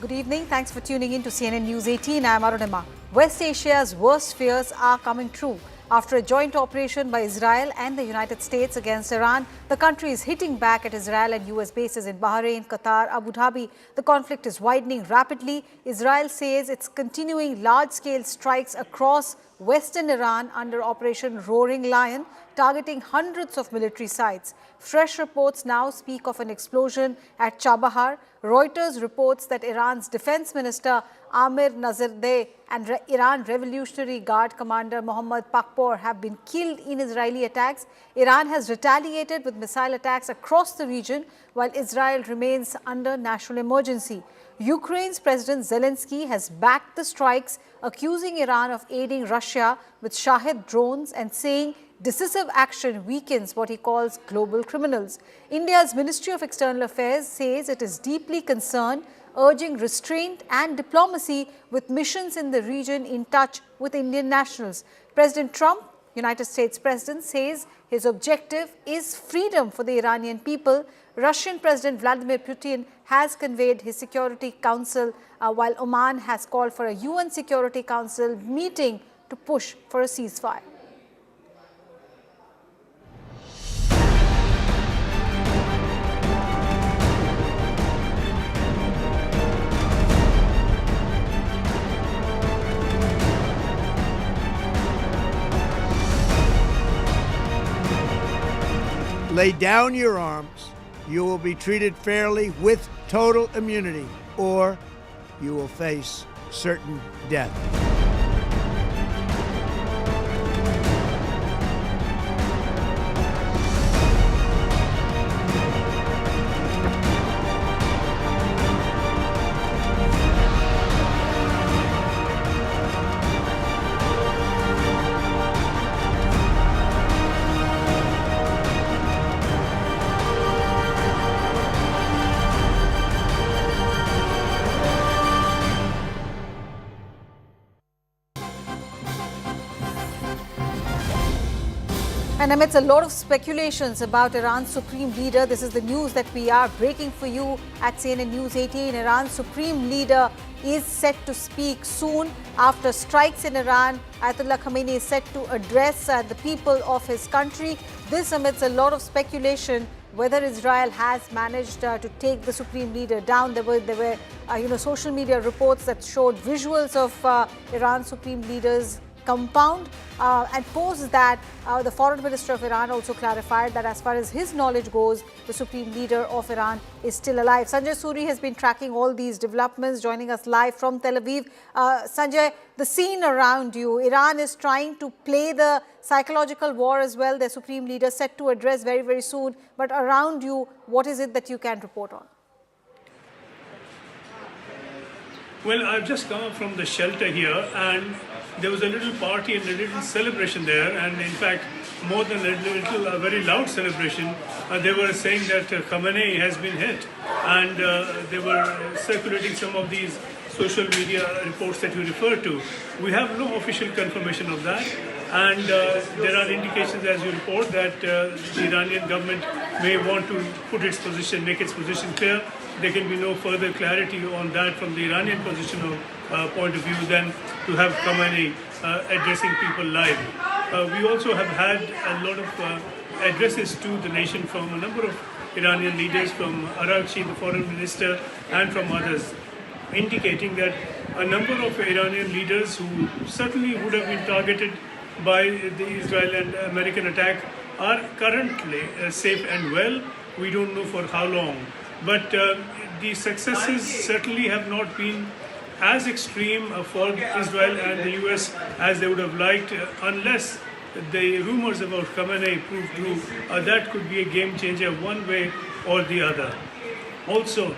[SPEAKER 18] good evening. Thanks for tuning in to CNN News 18. I'm Arunima. West Asia's worst fears are coming true. After a joint operation by Israel and the United States against Iran, the country is hitting back at Israel and US bases in Bahrain, Qatar, Abu Dhabi. The conflict is widening rapidly. Israel says it's continuing large-scale strikes across western Iran under Operation Roaring Lion, targeting hundreds of military sites. Fresh reports now speak of an explosion at Chabahar. Reuters reports that Iran's defense minister Amir Nazardeh and Iran Revolutionary Guard commander Mohammad Pakpor have been killed in Israeli attacks. Iran has retaliated with missile attacks across the region, while Israel remains under national emergency. Ukraine's President Zelensky has backed the strikes, accusing Iran of aiding Russia with Shahid drones and saying decisive action weakens what he calls global criminals. India's Ministry of External Affairs says it is deeply concerned, urging restraint and diplomacy with missions in the region in touch with Indian nationals. President Trump, United States President, says his objective is freedom for the Iranian people. Russian President Vladimir Putin has conveyed his Security Council, while Oman has called for a UN Security Council meeting to push for a ceasefire.
[SPEAKER 19] Lay down your arms. You will be treated fairly with total immunity, or you will face certain death.
[SPEAKER 18] And amidst a lot of speculations about Iran's supreme leader, this is the news that we are breaking for you at CNN News 18. Iran's supreme leader is set to speak soon. After strikes in Iran, Ayatollah Khamenei is set to address the people of his country. This amidst a lot of speculation whether Israel has managed to take the supreme leader down. There were social media reports that showed visuals of Iran's supreme leader's compound, and post that the foreign minister of Iran also clarified that as far as his knowledge goes, the supreme leader of Iran is still alive. Sanjay Suri has been tracking all these developments, joining us live from Tel Aviv. Sanjay, the scene around you, Iran is trying to play the psychological war as well. Their supreme leader set to address very, very soon. But around you, what is it that you can report on?
[SPEAKER 2] Well, I've just come up from the shelter here, and there was a little party and a little celebration there, and in fact, more than a very loud celebration. They were saying that Khamenei has been hit, and they were circulating some of these social media reports that you referred to. We have no official confirmation of that, and there are indications, as you report, that the Iranian government may want to make its position clear. There can be no further clarity on that from the Iranian position point of view than to have Khamenei addressing people live. We also have had a lot of addresses to the nation from a number of Iranian leaders, from Araghchi, the foreign minister, and from others, indicating that a number of Iranian leaders who certainly would have been targeted by the Israel and American attack are currently safe and well. We don't know for how long. But the successes certainly have not been as extreme for Israel and the US as they would have liked, unless the rumors about Khamenei prove true. That could be a game changer one way or the other. Also,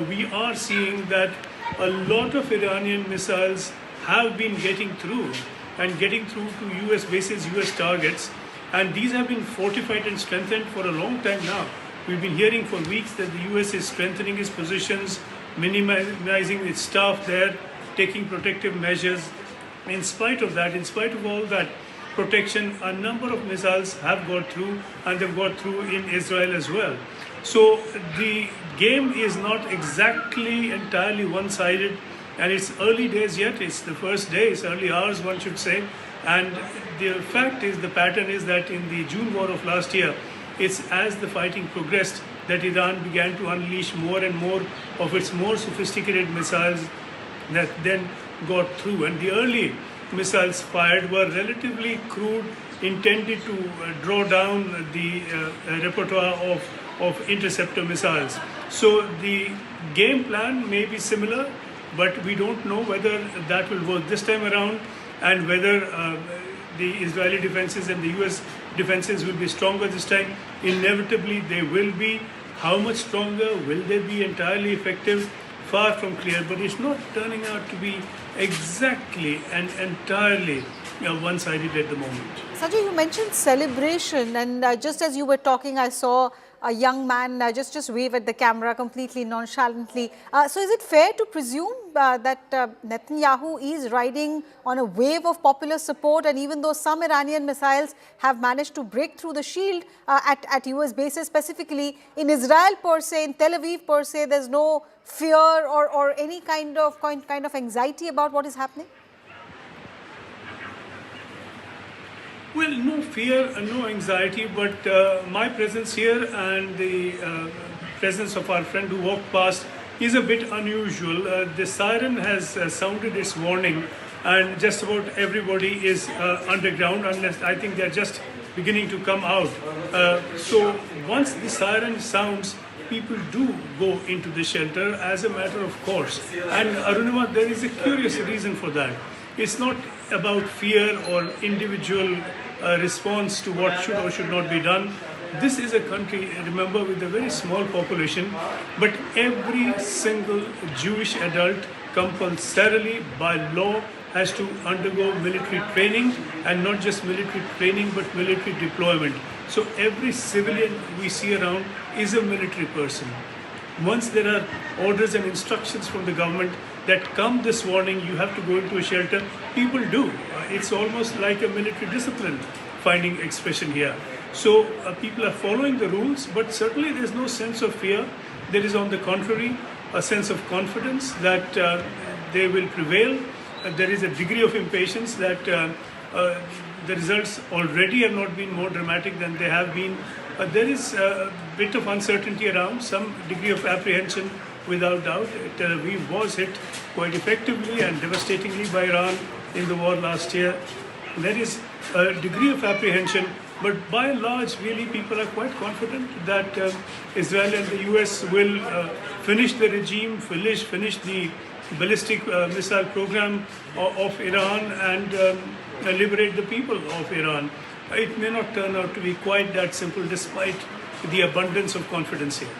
[SPEAKER 2] we are seeing that a lot of Iranian missiles have been getting through to US bases, US targets, and these have been fortified and strengthened for a long time now. We've been hearing for weeks that the US is strengthening its positions, minimizing its staff there, taking protective measures. In spite of that, in spite of all that protection, a number of missiles have got through, and they've got through in Israel as well. So the game is not exactly entirely one-sided, and it's early days yet. It's the first day, it's early hours, one should say. And the fact is, the pattern is that in the June war of last year, it's as the fighting progressed that Iran began to unleash more and more of its more sophisticated missiles that then got through. And the early missiles fired were relatively crude, intended to draw down the repertoire of interceptor missiles. So the game plan may be similar, but we don't know whether that will work this time around, and whether the Israeli defenses and the US defenses will be stronger this time. Inevitably they will be. How much stronger? Will they be entirely effective? Far from clear, but it's not turning out to be exactly and entirely one-sided at the moment.
[SPEAKER 18] Sanjay, you mentioned celebration, and just as you were talking, I saw a young man just wave at the camera completely nonchalantly. So is it fair to presume that Netanyahu is riding on a wave of popular support, and even though some Iranian missiles have managed to break through the shield at US bases specifically, in Israel per se, in Tel Aviv per se, there's no fear or any kind of anxiety about what is happening?
[SPEAKER 2] Well, no fear, no anxiety, but my presence here and the presence of our friend who walked past is a bit unusual. The siren has sounded its warning, and just about everybody is underground, unless I think they're just beginning to come out. So once the siren sounds, people do go into the shelter as a matter of course. And Arunima, there is a curious reason for that. It's not about fear or individual response to what should or should not be done. This is a country, remember, with a very small population, but every single Jewish adult compulsorily by law has to undergo military training, and not just military training but military deployment. So every civilian we see around is a military person. Once there are orders and instructions from the government that come this warning, you have to go into a shelter, people do. It's almost like a military discipline finding expression here. So people are following the rules, but certainly there's no sense of fear. There is, on the contrary, a sense of confidence that they will prevail. There is a degree of impatience that the results already have not been more dramatic than they have been. There is a bit of uncertainty around, some degree of apprehension without doubt. Tel Aviv was hit quite effectively and devastatingly by Iran in the war last year. There is a degree of apprehension, but by and large, really, people are quite confident that Israel and the US will finish the regime, finish the ballistic missile program of Iran, and liberate the people of Iran. It may not turn out to be quite that simple, despite the abundance of confidence here.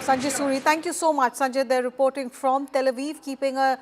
[SPEAKER 18] Sanjay Suri, thank you so much. Sanjay, they're reporting from Tel Aviv, keeping a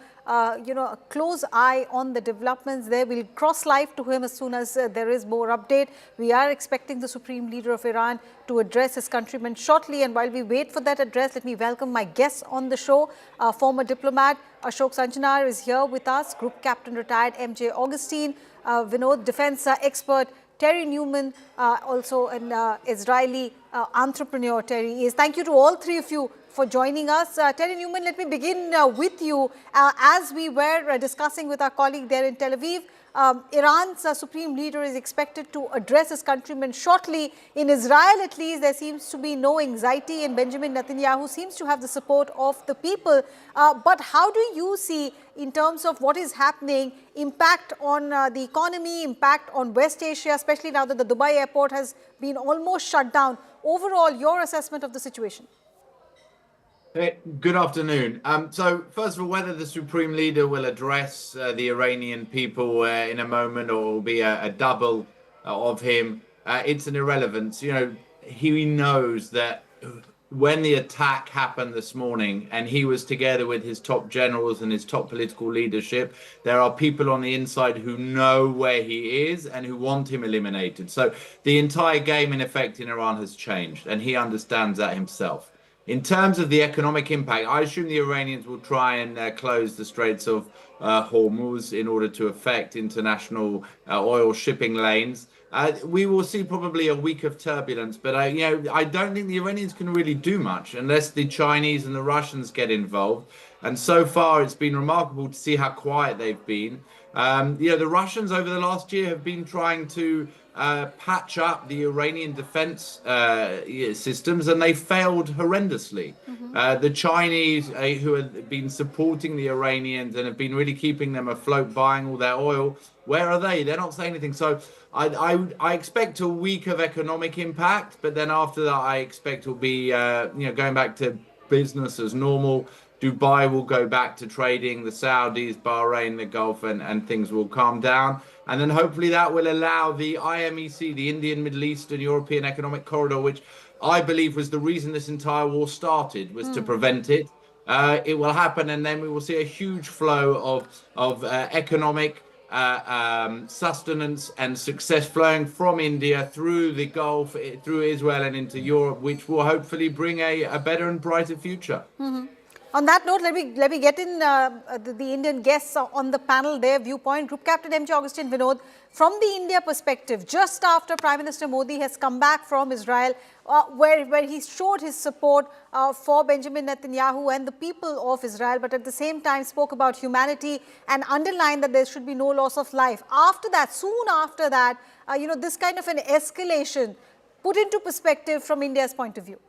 [SPEAKER 18] close eye on the developments there. We'll cross live to him as soon as there is more update. We are expecting the Supreme Leader of Iran to address his countrymen shortly. And while we wait for that address, let me welcome my guests on the show. Former diplomat Ashok Sanjanar is here with us, Group Captain retired MJ Augustine, Vinod, defense expert Terry Newman, also an Israeli entrepreneur. Terry is. Thank you to all three of you for joining us. Terry Newman, let me begin with you. As we were discussing with our colleague there in Tel Aviv, Iran's supreme leader is expected to address his countrymen shortly. In Israel, at least, there seems to be no anxiety, and Benjamin Netanyahu seems to have the support of the people. But how do you see, in terms of what is happening, impact on the economy, impact on West Asia, especially now that the Dubai airport has been almost shut down? Overall, your assessment of the situation?
[SPEAKER 20] Good afternoon. So first of all, whether the Supreme Leader will address the Iranian people in a moment, or will be a double of him, it's an irrelevance. You know, he knows that when the attack happened this morning and he was together with his top generals and his top political leadership, there are people on the inside who know where he is and who want him eliminated. So the entire game, in effect, in Iran has changed, and he understands that himself. In terms of the economic impact, I assume the Iranians will try and close the Straits of Hormuz in order to affect international oil shipping lanes. we will see probably a week of turbulence. But I don't think the Iranians can really do much unless the Chinese and the Russians get involved. And so far, it's been remarkable to see how quiet they've been. The Russians over the last year have been trying to patch up the Iranian defense systems, and they failed horrendously. The Chinese, who have been supporting the Iranians and have been really keeping them afloat, buying all their oil, where are they? They're not saying anything. So I expect a week of economic impact, but then after that, I expect it will be going back to business as normal. Dubai will go back to trading, the Saudis, Bahrain, the Gulf, and things will calm down. And then hopefully that will allow the IMEC, the Indian, Middle East and European Economic Corridor, which I believe was the reason this entire war started, was to prevent it. It will happen, and then we will see a huge flow of economic sustenance and success flowing from India through the Gulf, through Israel and into Europe, which will hopefully bring a better and brighter future.
[SPEAKER 18] On that note, let me get in the Indian guests on the panel, their viewpoint. Group Captain M.J. Augustine Vinod, from the India perspective, just after Prime Minister Modi has come back from Israel, where he showed his support for Benjamin Netanyahu and the people of Israel, but at the same time spoke about humanity and underlined that there should be no loss of life. After that, soon after that, this kind of an escalation put into perspective from India's point of view.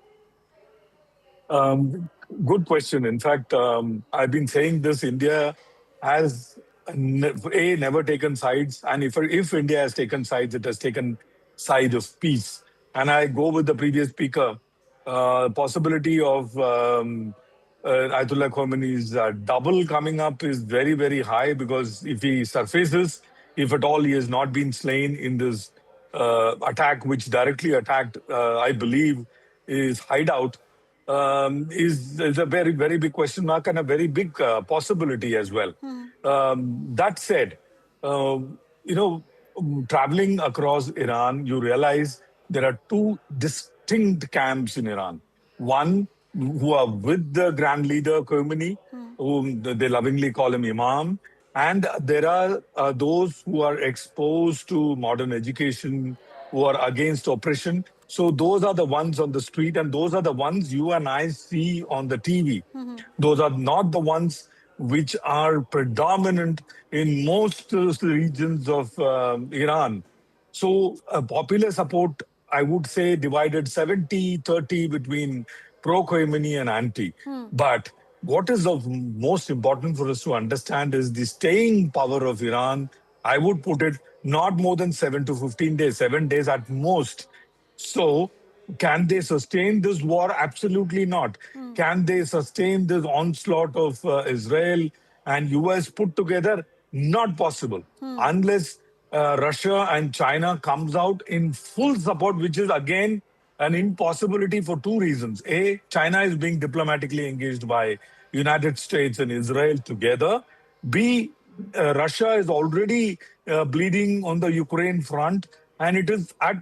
[SPEAKER 21] Good question. In fact, I've been saying this, India has never taken sides. And if India has taken sides, it has taken side of peace. And I go with the previous speaker, possibility of Ayatollah Khamenei's double coming up is very, very high, because if he surfaces, if at all he has not been slain in this attack, which directly attacked, I believe, his hideout, is a very, very big question mark and a very big possibility as well. That said, traveling across Iran, you realize there are two distinct camps in Iran. One, who are with the Grand Leader Khamenei, whom they lovingly call him Imam, and there are those who are exposed to modern education, who are against oppression. So those are the ones on the street, and those are the ones you and I see on the TV. Those are not the ones which are predominant in most regions of Iran. So popular support, I would say, divided 70-30 between pro-Khamenei and anti. But what is of most important for us to understand is the staying power of Iran. I would put it not more than 7 to 15 days, 7 days at most. So can they sustain this war? Absolutely not. Can they sustain this onslaught of Israel and US put together? Not possible. Unless Russia and China comes out in full support, which is again an impossibility for two reasons. A, China is being diplomatically engaged by United States and Israel together. B, Russia is already bleeding on the Ukraine front, and it is at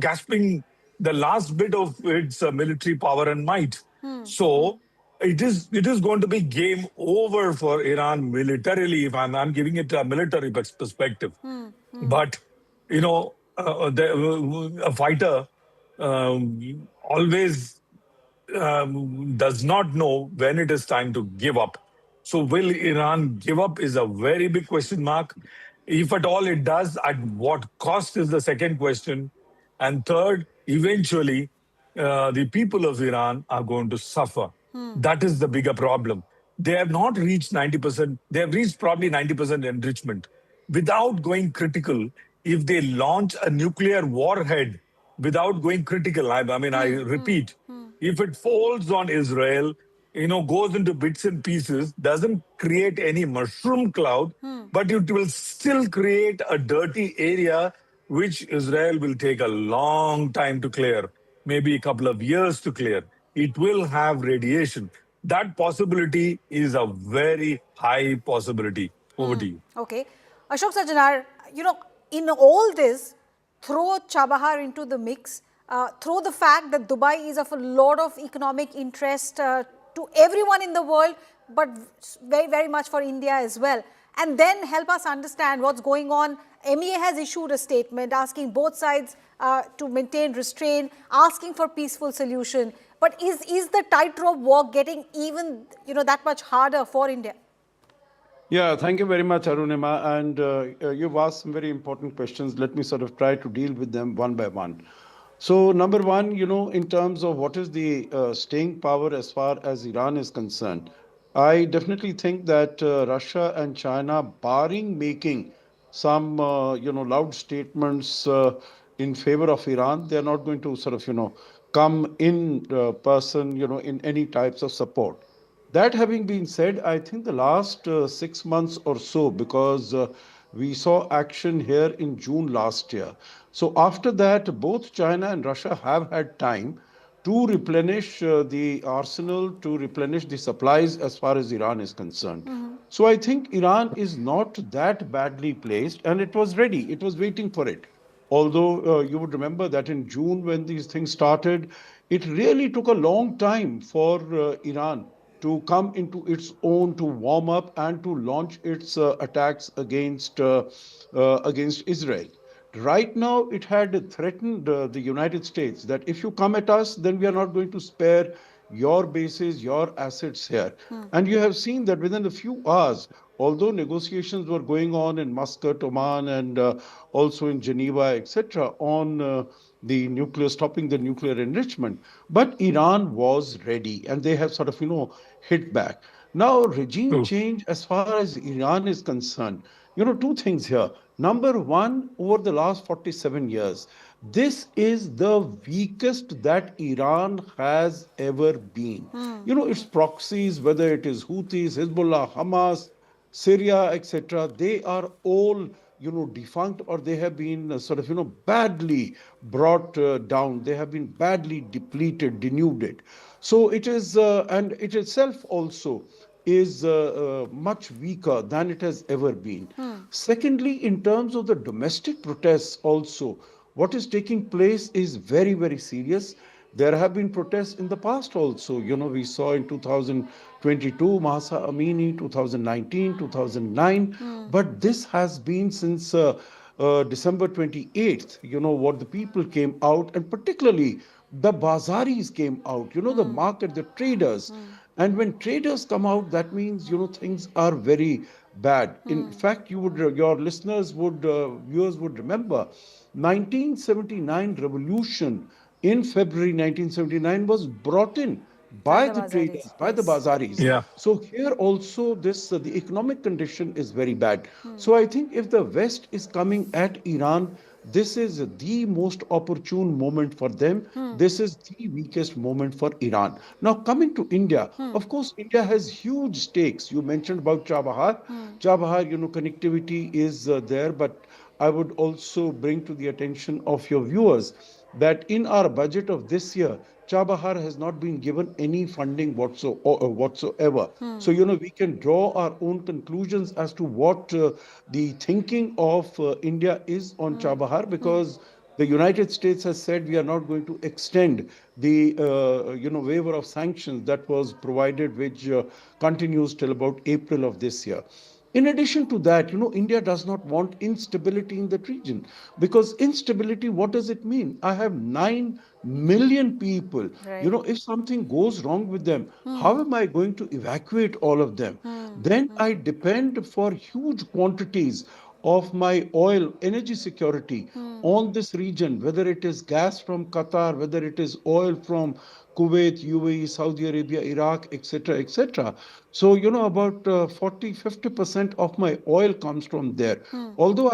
[SPEAKER 21] gasping the last bit of its military power and might. So it is going to be game over for Iran militarily, if I'm giving it a military perspective. But, a fighter always does not know when it is time to give up. So will Iran give up is a very big question mark. If at all it does, at what cost is the second question. And third, eventually, the people of Iran are going to suffer. That is the bigger problem. They have not reached 90%. They have reached probably 90% enrichment. Without going critical, if they launch a nuclear warhead without going critical, I repeat, if it falls on Israel, goes into bits and pieces, doesn't create any mushroom cloud, but it will still create a dirty area which Israel will take a long time to clear, maybe a couple of years to clear. It will have radiation. That possibility is a very high possibility. Over to you.
[SPEAKER 18] Okay. Ashok Sajjanar, in all this, throw Chabahar into the mix, throw the fact that Dubai is of a lot of economic interest to everyone in the world, but very, very much for India as well. And then help us understand what's going on MEA has issued a statement asking both sides to maintain restraint, asking for peaceful solution. But is the tightrope walk getting even, that much harder for India?
[SPEAKER 3] Yeah, thank you very much, Arunima. And you've asked some very important questions. Let me sort of try to deal with them one by one. So, number one, in terms of what is the staying power as far as Iran is concerned, I definitely think that Russia and China, barring making some, loud statements in favor of Iran, they're not going to sort of, come in person, in any types of support. That having been said, I think the last 6 months or so, because we saw action here in June last year. So after that, both China and Russia have had time to replenish the arsenal, to replenish the supplies as far as Iran is concerned. So I think Iran is not that badly placed, and it was ready. It was waiting for it. Although you would remember that in June, when these things started, it really took a long time for Iran to come into its own, to warm up, and to launch its attacks against Israel. Right now, it had threatened the United States that if you come at us, then we are not going to spare your bases, your assets here. And you have seen that within a few hours, although negotiations were going on in Muscat, Oman, and also in Geneva, etc., on stopping the nuclear enrichment, but Iran was ready, and they have sort of, hit back. Now, regime change as far as Iran is concerned, two things here. Number one, over the last 47 years, this is the weakest that Iran has ever been. Its proxies, whether it is Houthis, Hezbollah, Hamas, Syria, etc., they are all, defunct, or they have been badly brought down. They have been badly depleted, denuded. So it is, and it itself also is much weaker than it has ever been. Secondly, in terms of the domestic protests also, what is taking place is very, very serious. There have been protests in the past also. We saw in 2022, Mahsa Amini, 2019, 2009. But this has been since December 28th, what the people came out, and particularly the bazaris came out, the market, the traders. And when traders come out, that means, things are very bad. In fact, your listeners would, viewers would remember, 1979 revolution in February 1979 was brought in by the traders, by the bazaris.
[SPEAKER 21] Yeah.
[SPEAKER 3] So here also the economic condition is very bad. So I think if the West is coming at Iran, this is the most opportune moment for them. This is the weakest moment for Iran. Now, coming to India, of course, India has huge stakes. You mentioned about Chabahar. Chabahar, connectivity is there, but I would also bring to the attention of your viewers that in our budget of this year, Chabahar has not been given any funding whatsoever. So, we can draw our own conclusions as to what the thinking of India is on Chabahar, because the United States has said we are not going to extend the waiver of sanctions that was provided, which continues till about April of this year. In addition to that, India does not want instability in that region, because instability, what does it mean? I have 9 million people.
[SPEAKER 18] Right.
[SPEAKER 3] If something goes wrong with them, how am I going to evacuate all of them? Then I depend for huge quantities of my oil, energy security on this region, whether it is gas from Qatar, whether it is oil from Kuwait, UAE, Saudi Arabia, Iraq, etc., etc. So, about 40-50% of my oil comes from there. Although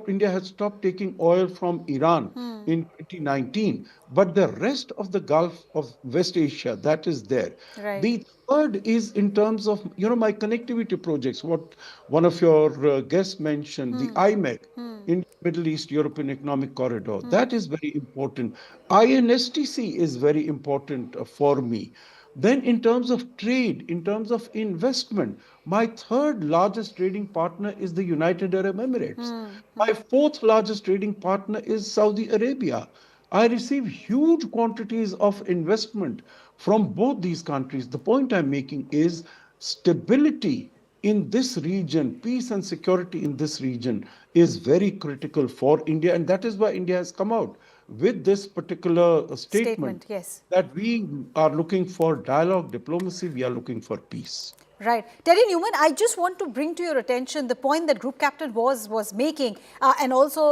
[SPEAKER 3] India has stopped taking oil from Iran in 2019, but the rest of the Gulf of West Asia, that is there.
[SPEAKER 18] Right.
[SPEAKER 3] The third is in terms of, my connectivity projects, what one of your guests mentioned, the IMEC, in Middle East European Economic Corridor. That is very important. INSTC is very important for me. Then in terms of trade, in terms of investment, my third largest trading partner is the United Arab Emirates. My fourth largest trading partner is Saudi Arabia. I receive huge quantities of investment from both these countries. The point I'm making is stability in this region, peace and security in this region is very critical for India. And that is why India has come out with this particular statement
[SPEAKER 18] Yes.
[SPEAKER 3] that we are looking for dialogue, diplomacy, we are looking for peace.
[SPEAKER 18] Right. Terry Newman, I just want to bring to your attention the point that Group Captain was making, and also,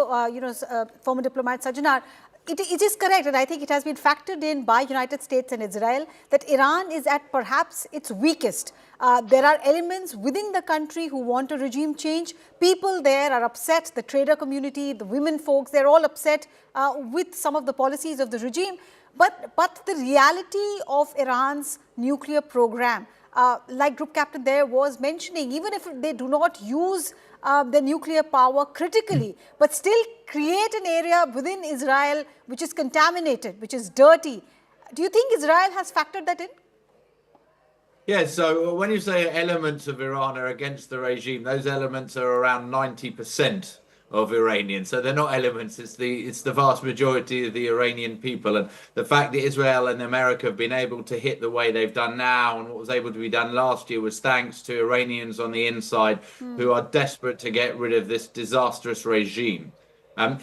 [SPEAKER 18] former diplomat Sajjanar. It is correct, and I think it has been factored in by United States and Israel that Iran is at perhaps its weakest. There are elements within the country who want a regime change. People there are upset, the trader community, the women folks, they're all upset with some of the policies of the regime. But the reality of Iran's nuclear program, like Group Captain there was mentioning, even if they do not use the nuclear power critically, but still create an area within Israel which is contaminated, which is dirty. Do you think Israel has factored that in?
[SPEAKER 20] Yeah, so when you say elements of Iran are against the regime, those elements are around 90% of Iranians. So they're not elements, it's the vast majority of the Iranian people. And the fact that Israel and America have been able to hit the way they've done now, and what was able to be done last year, was thanks to Iranians on the inside who are desperate to get rid of this disastrous regime.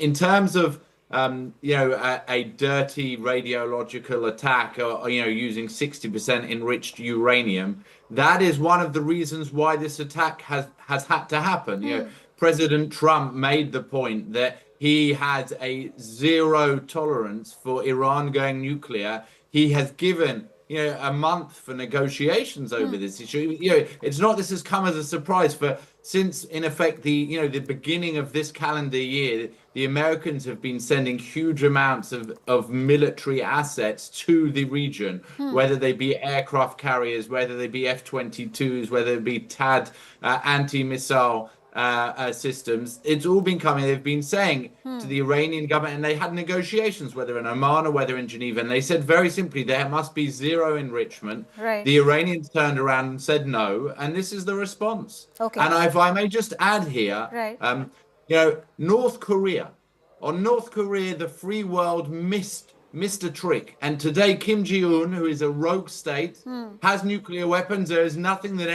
[SPEAKER 20] In terms of a dirty radiological attack, or using 60% enriched uranium, that is one of the reasons why this attack has had to happen. President Trump made the point that he has a zero tolerance for Iran going nuclear. He has given a month for negotiations over this issue. It's not this has come as a surprise. Since in effect the beginning of this calendar year, the Americans have been sending huge amounts of military assets to the region, whether they be aircraft carriers, whether they be F-22s, whether it be THAAD anti-missile systems. It's all been coming. They've been saying to the Iranian government, and they had negotiations, whether in Oman or whether in Geneva, and they said very simply there must be zero enrichment.
[SPEAKER 18] Right.
[SPEAKER 20] The Iranians turned around and said no, and this is the response.
[SPEAKER 18] Okay.
[SPEAKER 20] And if I may just add here,
[SPEAKER 18] right.
[SPEAKER 20] North Korea, the free world missed a trick. And today, Kim Jong-un, who is a rogue state, has nuclear weapons. There is nothing that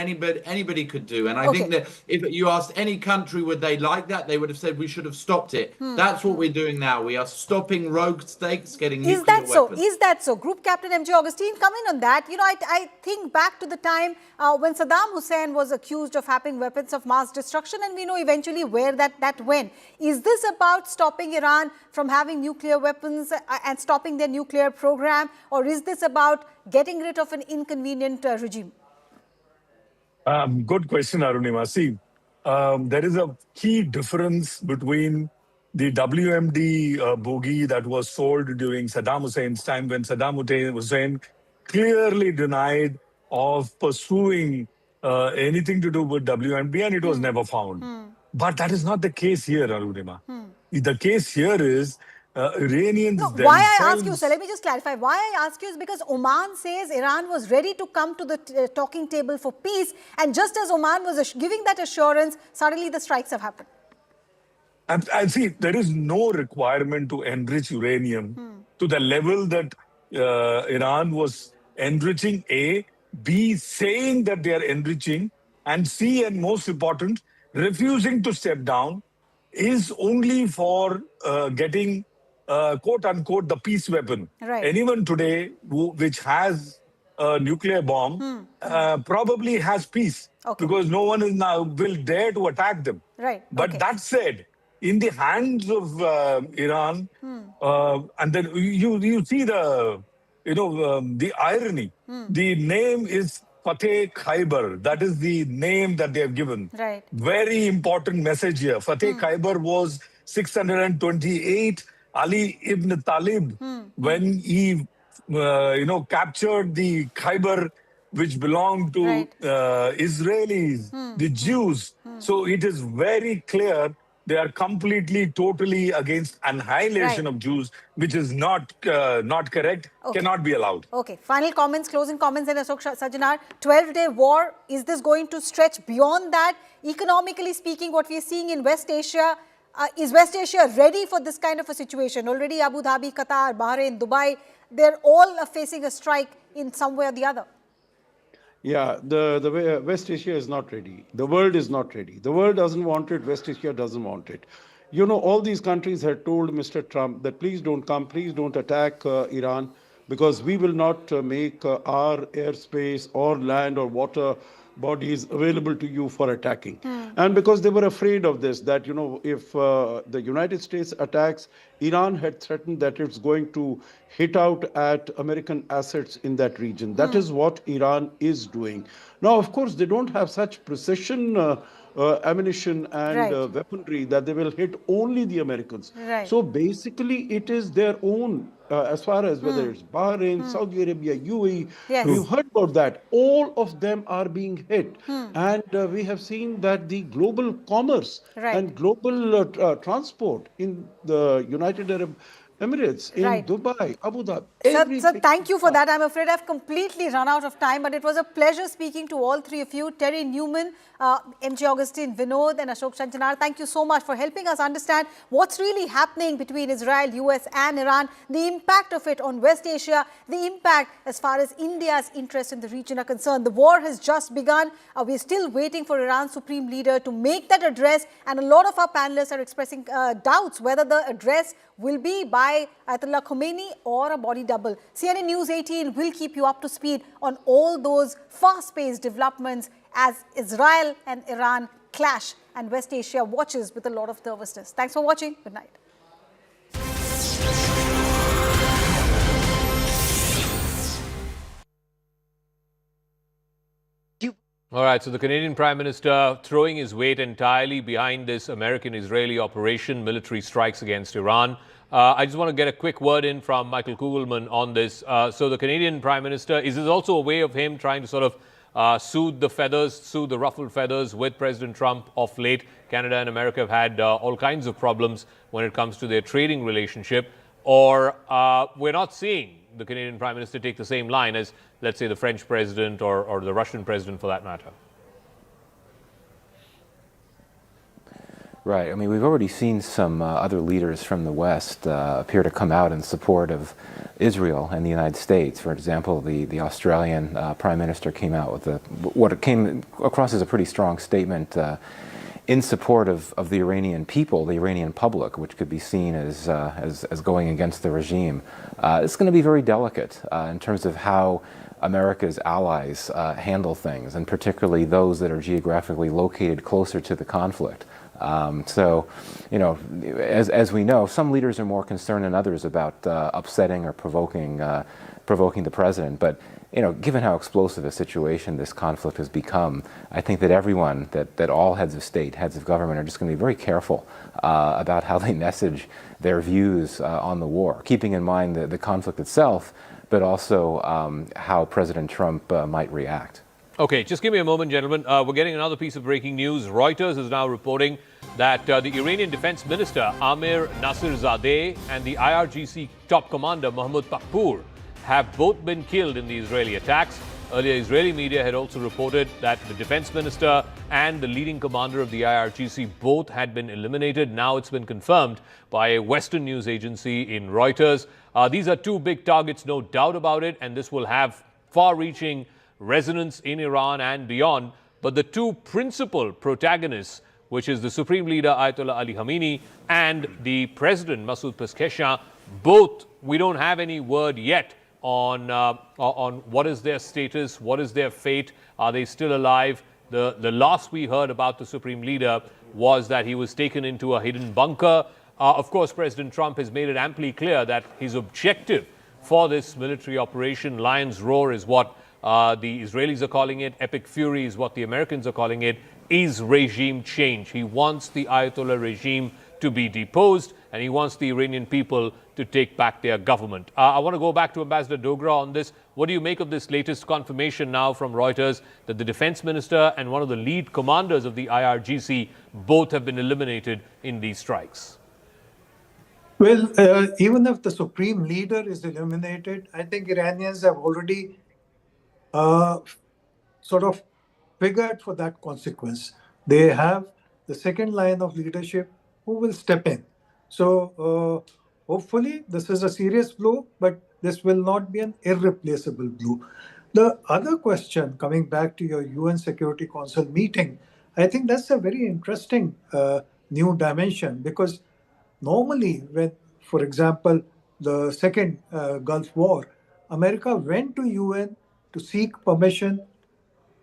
[SPEAKER 20] anybody could do. And I think that if you asked any country would they like that, they would have said we should have stopped it. That's what we're doing now. We are stopping rogue states getting nuclear weapons.
[SPEAKER 18] Is that so? Group Captain M.J. Augustine, come in on that. I think back to the time when Saddam Hussein was accused of having weapons of mass destruction, and we know eventually where that went. Is this about stopping Iran from having nuclear weapons and stopping their nuclear program, or is this about getting rid of an inconvenient regime?
[SPEAKER 21] Good question, Arunima. See, there is a key difference between the WMD bogey that was sold during Saddam Hussein's time, when Saddam Hussein clearly denied of pursuing anything to do with WMD, and it was never found. But that is not the case here, Arunima. The case here is Iranians themselves...
[SPEAKER 18] Why I ask you, sir, let me just clarify. Why I ask you is because Oman says Iran was ready to come to the talking table for peace, and just as Oman was giving that assurance, suddenly the strikes have happened.
[SPEAKER 21] And see, there is no requirement to enrich uranium to the level that Iran was enriching, A, B, saying that they are enriching, and C, and most important, refusing to step down, is only for getting, quote unquote, the peace weapon.
[SPEAKER 18] Right.
[SPEAKER 21] Anyone today which has a nuclear bomb probably has peace, because no one is now will dare to attack them.
[SPEAKER 18] Right.
[SPEAKER 21] But that said, in the hands of Iran, and then you see the irony. The name is Fateh Khyber. That is the name that they have given.
[SPEAKER 18] Right.
[SPEAKER 21] Very important message here. Fateh Khyber was 628 Ali ibn Talib when he captured the Khyber, which belonged to Israelis, the Jews. So it is very clear they are completely, totally against annihilation of Jews, which is not correct, cannot be allowed.
[SPEAKER 18] Okay, final comments, closing comments, and Ashok Sajjanar. 12-day war, is this going to stretch beyond that? Economically speaking, what we are seeing in West Asia, is West Asia ready for this kind of a situation? Already Abu Dhabi, Qatar, Bahrain, Dubai, they're all facing a strike in some way or the other.
[SPEAKER 3] Yeah, West Asia is not ready. The world is not ready. The world doesn't want it. West Asia doesn't want it. You know, all these countries had told Mr. Trump that please don't come, please don't attack Iran, because we will not make our airspace or land or water bodies available to you for attacking. And because they were afraid of this, that, you know, if the United States attacks, Iran had threatened that it's going to hit out at American assets in that region. That is what Iran is doing. Now, of course, they don't have such precision ammunition and
[SPEAKER 18] Right.
[SPEAKER 3] weaponry that they will hit only the Americans.
[SPEAKER 18] Right.
[SPEAKER 3] So basically, it is their own, as far as whether it's Bahrain, Saudi Arabia, UAE,
[SPEAKER 18] Yes.
[SPEAKER 3] we've heard about that. All of them are being hit.
[SPEAKER 18] Hmm.
[SPEAKER 3] And we have seen that the global commerce
[SPEAKER 18] Right.
[SPEAKER 3] and global transport in the United Arab Emirates, in
[SPEAKER 18] Right.
[SPEAKER 3] Dubai, Abu Dhabi,
[SPEAKER 18] Sir,
[SPEAKER 3] every
[SPEAKER 18] thank you for that. I'm afraid I've completely run out of time, but it was a pleasure speaking to all three of you. Terry Newman, MJ Augustine, Vinod and Ashok Chanchanar, thank you so much for helping us understand what's really happening between Israel, US and Iran, the impact of it on West Asia, the impact as far as India's interest in the region are concerned. The war has just begun. We're still waiting for Iran's supreme leader to make that address, and a lot of our panelists are expressing doubts whether the address will be by Ayatollah Khamenei or a body double. CNN News 18 will keep you up to speed on all those fast-paced developments as Israel and Iran clash and West Asia watches with a lot of nervousness. Thanks for watching. Good night.
[SPEAKER 1] All right, so the Canadian Prime Minister throwing his weight entirely behind this American-Israeli operation, military strikes against Iran. I just want to get a quick word in from Michael Kugelman on this. So the Canadian Prime Minister, is this also a way of him trying to sort of soothe the ruffled feathers with President Trump of late? Canada and America have had all kinds of problems when it comes to their trading relationship. Or we're not seeing the Canadian Prime Minister take the same line as, let's say, the French president or the Russian president for that matter?
[SPEAKER 7] Right. I mean, we've already seen some other leaders from the West appear to come out in support of Israel and the United States. For example, the Australian Prime Minister came out with what came across as a pretty strong statement in support of the Iranian people, the Iranian public, which could be seen as going against the regime. It's going to be very delicate in terms of how America's allies handle things, and particularly those that are geographically located closer to the conflict. So, you know, as we know, some leaders are more concerned than others about upsetting or provoking the president. But, you know, given how explosive a situation this conflict has become, I think that everyone, that all heads of state, heads of government, are just going to be very careful about how they message their views on the war, keeping in mind the conflict itself, but also how President Trump might react.
[SPEAKER 1] Okay, just give me a moment, gentlemen. We're getting another piece of breaking news. Reuters is now reporting that the Iranian Defense Minister Amir Nasirzadeh and the IRGC top commander Mahmoud Pakpour have both been killed in the Israeli attacks. Earlier, Israeli media had also reported that the defense minister and the leading commander of the IRGC both had been eliminated. Now it's been confirmed by a Western news agency in Reuters. These are two big targets, no doubt about it, and this will have far-reaching resonance in Iran and beyond. But the two principal protagonists, which is the Supreme Leader Ayatollah Ali Khamenei and the President Masoud Pezeshkian, both, we don't have any word yet on what is their status, what is their fate, are they still alive? The last we heard about the Supreme Leader was that he was taken into a hidden bunker. Of course, President Trump has made it amply clear that his objective for this military operation, Lion's Roar, is what the Israelis are calling it, Epic Fury is what the Americans are calling it, is regime change. He wants the Ayatollah regime to be deposed, and he wants the Iranian people to take back their government. I want to go back to Ambassador Dogra on this. What do you make of this latest confirmation now from Reuters that the defense minister and one of the lead commanders of the IRGC both have been eliminated in these strikes?
[SPEAKER 5] Well, even if the supreme leader is eliminated, I think Iranians have already sort of figured for that consequence. They have the second line of leadership who will step in. So hopefully this is a serious blow, but this will not be an irreplaceable blow. The other question, coming back to your UN Security Council meeting, I think that's a very interesting new dimension, because normally when, for example, the second Gulf War, America went to UN to seek permission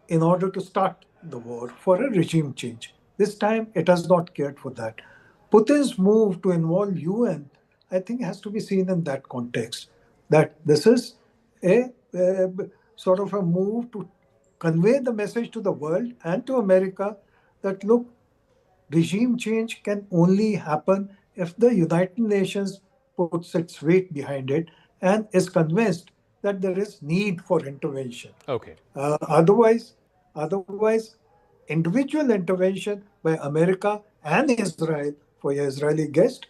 [SPEAKER 5] in order to start the war for a regime change. This time it has not cared for that. Putin's move to involve UN, I think, has to be seen in that context, that this is a sort of a move to convey the message to the world and to America that, look, regime change can only happen if the United Nations puts its weight behind it and is convinced that there is need for intervention.
[SPEAKER 1] Okay.
[SPEAKER 5] Otherwise, individual intervention by America and Israel, for your Israeli guest,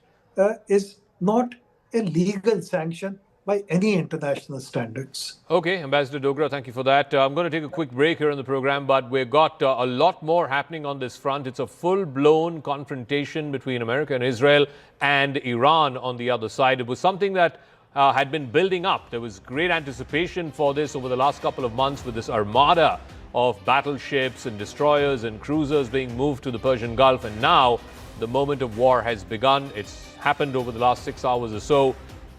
[SPEAKER 5] is not a legal sanction by any international standards.
[SPEAKER 1] Okay, Ambassador Dogra, thank you for that. I'm going to take a quick break here on the program, but we've got a lot more happening on this front. It's a full-blown confrontation between America and Israel and Iran on the other side. It was something that had been building up. There was great anticipation for this over the last couple of months, with this armada of battleships and destroyers and cruisers being moved to the Persian Gulf. And now the moment of war has begun. It's happened over the last 6 hours or so.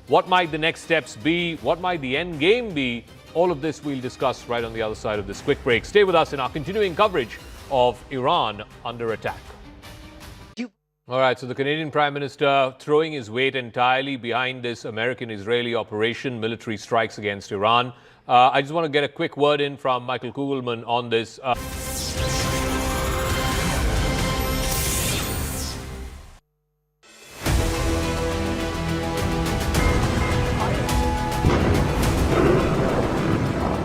[SPEAKER 1] What might the next steps be? What might the end game be? All of this we'll discuss right on the other side of this quick break. Stay with us in our continuing coverage of Iran under attack. All right, so the Canadian Prime Minister throwing his weight entirely behind this American-Israeli operation, military strikes against Iran. I just want to get a quick word in from Michael Kugelman on this.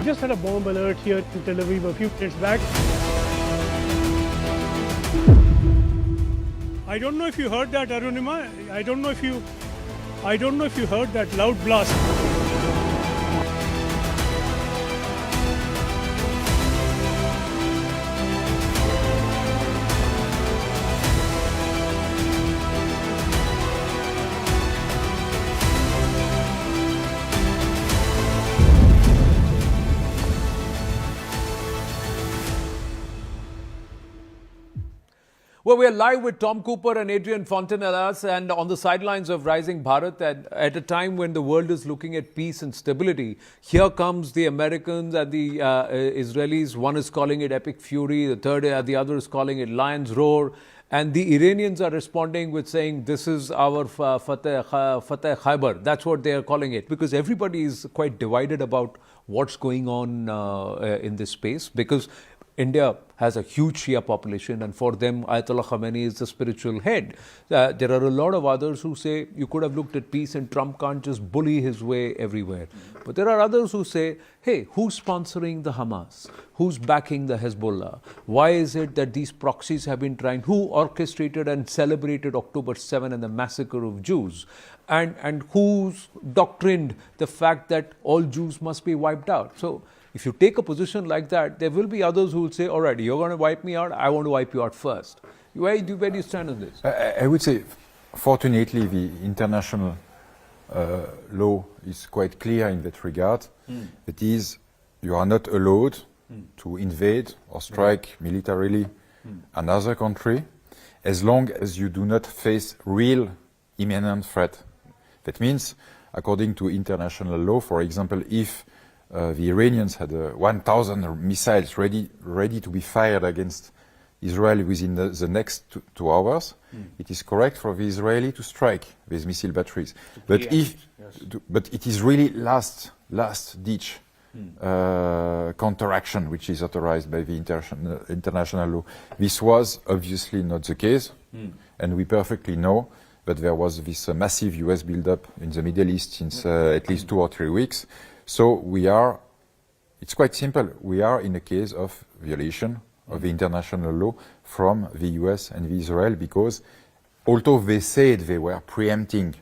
[SPEAKER 2] Just had a bomb alert here in Tel Aviv a few minutes back. I don't know if you heard that, Arunima. I don't know if you heard that loud blast.
[SPEAKER 4] Well, we are live with Tom Cooper and Adrian Fontanellas, and on the sidelines of Rising Bharat, at a time when the world is looking at peace and stability, here comes the Americans and the Israelis. One is calling it epic fury, the other is calling it lion's roar, and the Iranians are responding with saying this is our Fateh Khyber. That's what they are calling it, because everybody is quite divided about what's going on in this space, because India has a huge Shia population, and for them, Ayatollah Khamenei is the spiritual head. There are a lot of others who say you could have looked at peace and Trump can't just bully his way everywhere. But there are others who say, hey, who's sponsoring the Hamas? Who's backing the Hezbollah? Why is it that these proxies have been trying? Who orchestrated and celebrated October 7 and the massacre of Jews? And who's doctrined the fact that all Jews must be wiped out? So if you take a position like that, there will be others who will say, all right, you're going to wipe me out, I want to wipe you out first. Where do you stand on this?
[SPEAKER 7] I would say, fortunately, the international law is quite clear in that regard. That is, you are not allowed to invade or strike militarily another country as long as you do not face real imminent threat. That means, according to international law, for example, if the Iranians had 1,000 missiles ready to be fired against Israel within the next 2 hours, it is correct for the Israeli to strike with missile batteries. But it is really last ditch counteraction which is authorized by the international law. This was obviously not the case, and we perfectly know that there was this massive US buildup in the Middle East since at least 2 or 3 weeks. So it's quite simple. We are in a case of violation of the international law from the US and Israel, because although they said they were preempting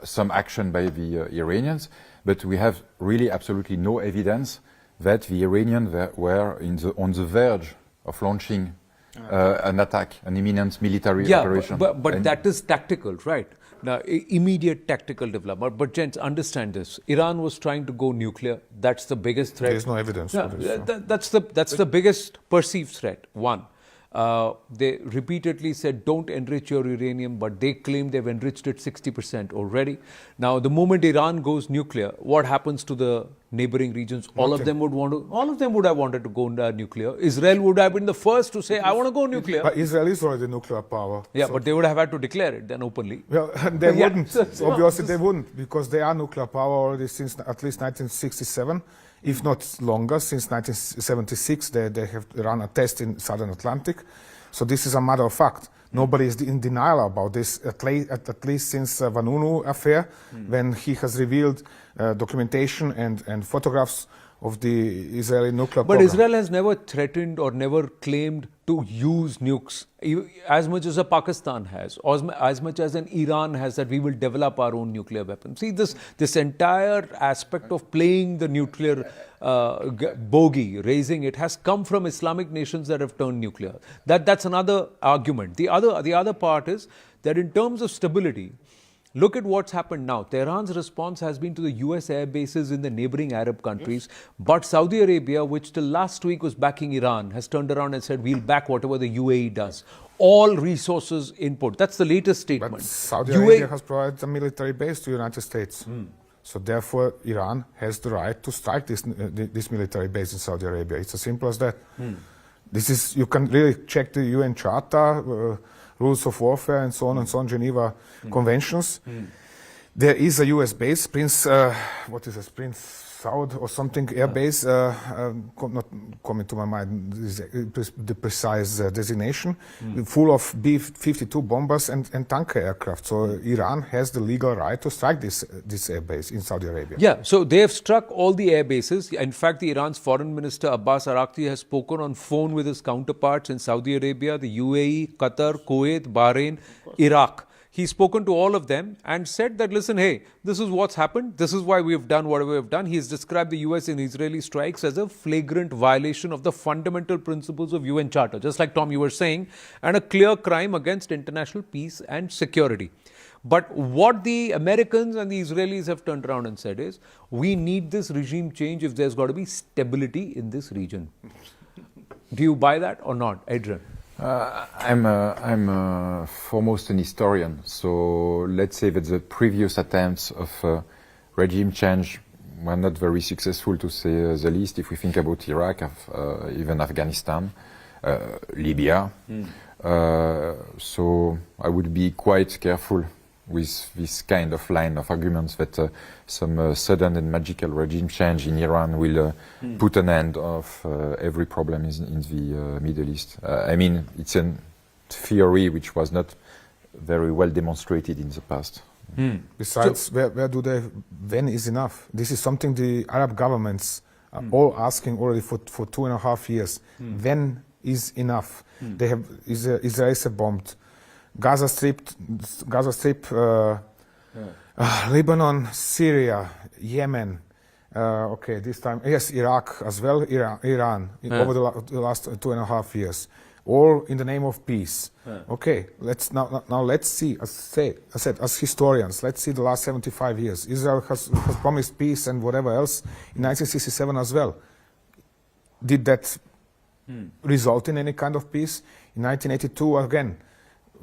[SPEAKER 7] some action by the Iranians, but we have really absolutely no evidence that the Iranians were on the verge of launching
[SPEAKER 6] an attack, an imminent military operation.
[SPEAKER 4] But that is tactical, right? Now, immediate tactical development. But gents, understand this. Iran was trying to go nuclear. That's the biggest threat.
[SPEAKER 22] There's no evidence for this.
[SPEAKER 4] That's the biggest perceived threat. One. They repeatedly said, don't enrich your uranium, but they claim they've enriched it 60% already. Now, the moment Iran goes nuclear, what happens to the neighboring regions? All of them would have wanted to go nuclear. Israel would have been the first to say, I want to go nuclear.
[SPEAKER 22] But Israel is already nuclear power.
[SPEAKER 4] Yeah, so but they would have had to declare it then openly.
[SPEAKER 22] Well, they wouldn't. Obviously, they wouldn't, because they are nuclear power already since at least 1967. If not longer, since 1976, they have run a test in Southern Atlantic. So this is a matter of fact. Nobody is in denial about this, at least since Vanunu affair, when he has revealed documentation and photographs of the Israeli nuclear program.
[SPEAKER 4] But Israel has never threatened or never claimed to use nukes as much as a Pakistan has, or as much as an Iran has, that we will develop our own nuclear weapons. See, this entire aspect of playing the nuclear bogey, raising it, has come from Islamic nations that have turned nuclear. That's another argument. The other part is that in terms of stability, look at what's happened now. Tehran's response has been to the US air bases in the neighboring Arab countries. But Saudi Arabia, which till last week was backing Iran, has turned around and said, we'll back whatever the UAE does. All resources input. That's the latest statement.
[SPEAKER 22] But Saudi Arabia has provided a military base to the United States. So therefore, Iran has the right to strike this military base in Saudi Arabia. It's as simple as that. This is, you can really check the UN Charter, rules of warfare, and so on, Geneva Conventions. There is a US base, Prince Saud or something, air base, not coming to my mind the precise designation, full of B-52 bombers and tanker aircraft. So Iran has the legal right to strike this air base in Saudi Arabia.
[SPEAKER 4] Yeah, so they have struck all the air bases. In fact, Iran's foreign minister Abbas Araghchi has spoken on phone with his counterparts in Saudi Arabia, the UAE, Qatar, Kuwait, Bahrain, Iraq. He's spoken to all of them and said that, listen, hey, this is what's happened. This is why we have done whatever we have done. He's described the US and Israeli strikes as a flagrant violation of the fundamental principles of UN Charter, just like Tom, you were saying, and a clear crime against international peace and security. But what the Americans and the Israelis have turned around and said is, we need this regime change if there's got to be stability in this region. Do you buy that or not, Adrian?
[SPEAKER 6] I'm foremost an historian, so let's say that the previous attempts of regime change were not very successful, to say the least, if we think about Iraq, even Afghanistan, Libya. So I would be quite careful with this kind of line of arguments that some sudden and magical regime change in Iran will put an end of every problem in the Middle East. I mean, it's a theory which was not very well demonstrated in the past.
[SPEAKER 22] Besides, where do they, when is enough? This is something the Arab governments are all asking already for 2.5 years. When is enough? They have, Israel is bombed. Gaza Strip, Lebanon, Syria, Yemen. Okay, this time, yes, Iraq as well, Iran, over the last 2.5 years, all in the name of peace. Okay, let's now let's see. As I said, as historians, let's see the last 75 years. Israel has promised peace and whatever else in 1967 as well. Did that result in any kind of peace? In 1982 again,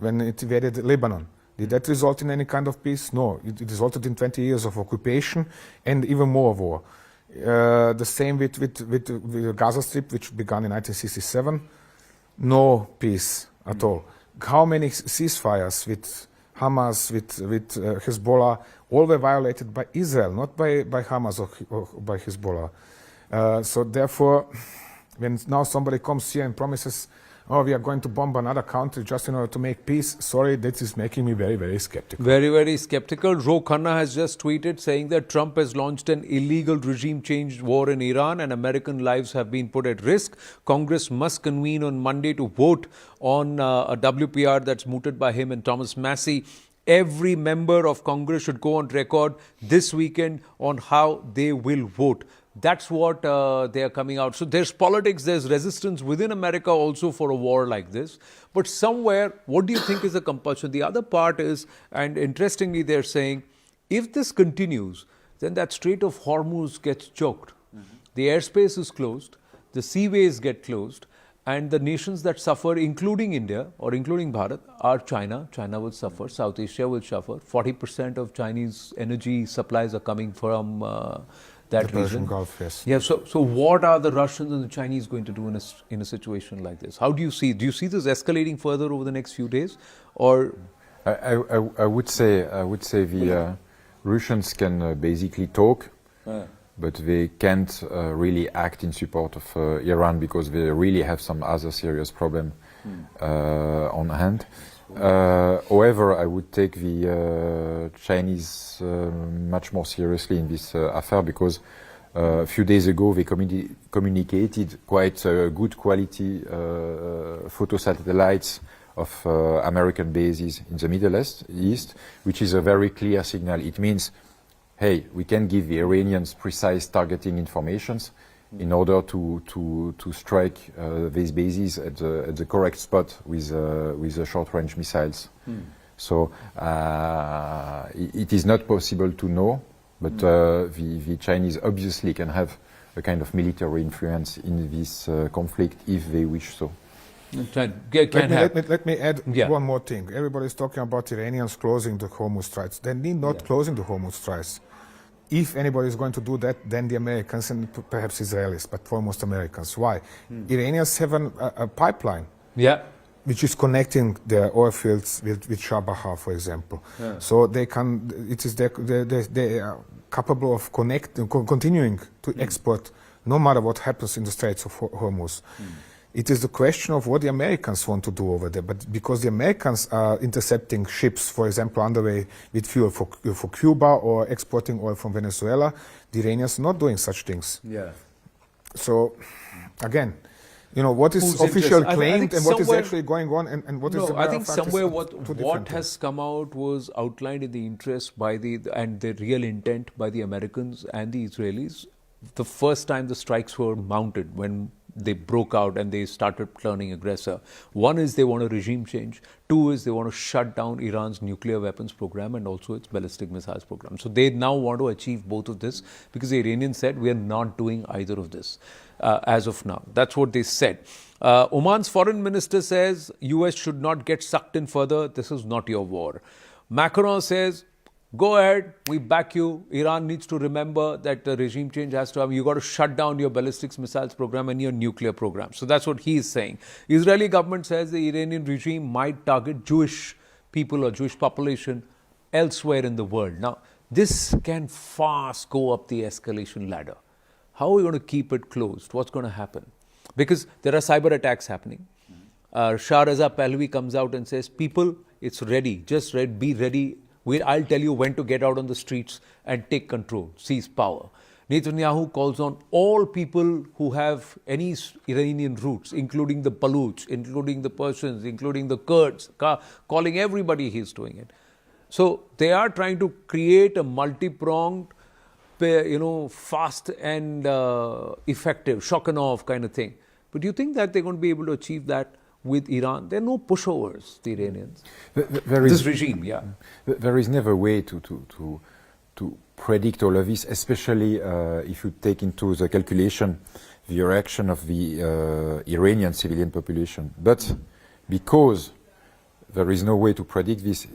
[SPEAKER 22] when it invaded Lebanon. Did that result in any kind of peace? No. It resulted in 20 years of occupation and even more war. The same with the Gaza Strip, which began in 1967. No peace at all. How many ceasefires with Hamas, with Hezbollah, all were violated by Israel, not by Hamas or by Hezbollah. So therefore, when now somebody comes here and promises, oh, we are going to bomb another country just in order to make peace. Sorry, that is making me very, very skeptical.
[SPEAKER 4] Very, very skeptical. Ro Khanna has just tweeted saying that Trump has launched an illegal regime change war in Iran and American lives have been put at risk. Congress must convene on Monday to vote on a WPR that's mooted by him and Thomas Massie. Every member of Congress should go on record this weekend on how they will vote. That's what they are coming out. So there's politics, there's resistance within America also for a war like this. But somewhere, what do you think is the compulsion? The other part is, and interestingly, they're saying, if this continues, then that Strait of Hormuz gets choked. The airspace is closed, the seaways get closed, and the nations that suffer, including India or including Bharat, are China. China will suffer, South Asia will suffer. 40% of Chinese energy supplies are coming from that
[SPEAKER 22] the
[SPEAKER 4] region.
[SPEAKER 22] Gulf, yes.
[SPEAKER 4] Yeah. So what are the Russians and the Chinese going to do in a situation like this? How do you see? Do you see this escalating further over the next few days, or?
[SPEAKER 6] I would say the Russians can basically talk, but they can't really act in support of Iran because they really have some other serious problem on hand. However, I would take the Chinese much more seriously in this affair because a few days ago they communicated quite good quality photo satellites of American bases in the Middle East, which is a very clear signal. It means, hey, we can give the Iranians precise targeting informations in order to strike these bases at the correct spot with the short-range missiles. So it is not possible to know, but the Chinese obviously can have a kind of military influence in this conflict if they wish so.
[SPEAKER 22] Let me add one more thing. Everybody's talking about Iranians closing the Hormuz Straits. They need not closing the Hormuz Straits. If anybody is going to do that, then the Americans and perhaps Israelis, but foremost Americans. Why? Iranians have a pipeline, which is connecting the oil fields with Chabahar, for example. So they can. They are capable of continuing to export, no matter what happens in the Straits of Hormuz. It is the question of what the Americans want to do over there. But because the Americans are intercepting ships, for example, underway with fuel for Cuba or exporting oil from Venezuela, the Iranians are not doing such things. So, again, what is officially claimed and what is actually going on and what is the
[SPEAKER 4] I think somewhere what has come out was outlined in the interest by and the real intent by the Americans and the Israelis. The first time the strikes were mounted, when they broke out and they started turning aggressor. One is they want a regime change. Two is they want to shut down Iran's nuclear weapons program and also its ballistic missiles program. So they now want to achieve both of this because the Iranians said we are not doing either of this as of now. That's what they said. Oman's foreign minister says US should not get sucked in further. This is not your war. Macron says, go ahead, we back you. Iran needs to remember that the regime change has to happen. You got to shut down your ballistic missiles program and your nuclear program. So that's what he is saying. Israeli government says the Iranian regime might target Jewish people or Jewish population elsewhere in the world. Now, this can fast go up the escalation ladder. How are we going to keep it closed? What's going to happen? Because there are cyber attacks happening. Shah Reza Pahlavi comes out and says, people, it's ready. Just be ready. I'll tell you when to get out on the streets and take control, seize power. Netanyahu calls on all people who have any Iranian roots, including the Baluch, including the Persians, including the Kurds, calling everybody he's doing it. So they are trying to create a multi-pronged, fast and effective, shock and awe kind of thing. But do you think that they're going to be able to achieve that with Iran? There are no pushovers, the Iranians. This regime,
[SPEAKER 6] There is never a way to predict all of this, especially if you take into the calculation the reaction of the Iranian civilian population. But because there is no way to predict this,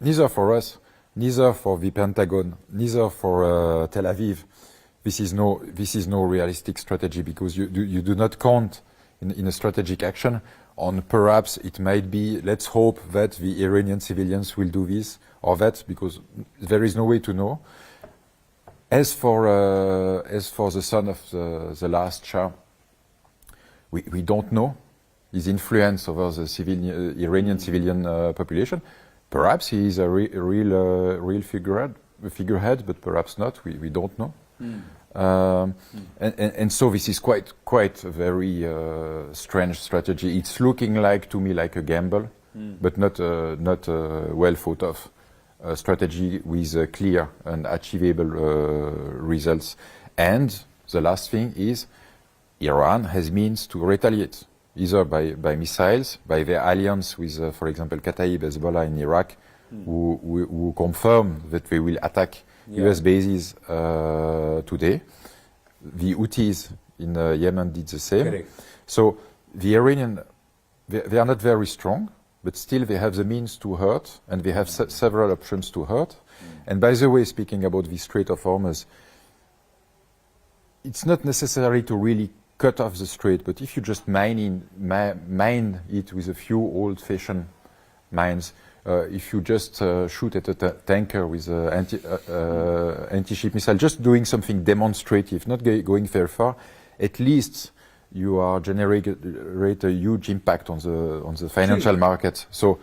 [SPEAKER 6] neither for us, neither for the Pentagon, neither for Tel Aviv, this is no realistic strategy because you do not count in a strategic action on perhaps it might be, let's hope that the Iranian civilians will do this or that, because there is no way to know. As for the son of the last Shah, we don't know his influence over the Iranian civilian population. Perhaps he is a real figurehead, but perhaps not. We don't know. And so this is quite a very strange strategy. It's looking to me like a gamble, but not a well thought of strategy with clear and achievable results. And the last thing is Iran has means to retaliate, either by missiles, by their alliance with, for example, Kataib, Hezbollah in Iraq, who confirm that they will attack US bases today. The Houthis in Yemen did the same.
[SPEAKER 4] Correct.
[SPEAKER 6] So the Iranian, they are not very strong, but still they have the means to hurt, and they have several options to hurt. And by the way, speaking about the Strait of Hormuz, it's not necessary to really cut off the strait, but if you just mine it with a few old-fashioned mines, if you just shoot at a tanker with anti-ship missile, just doing something demonstrative, not going very far, at least you are generate a huge impact on the financial market. So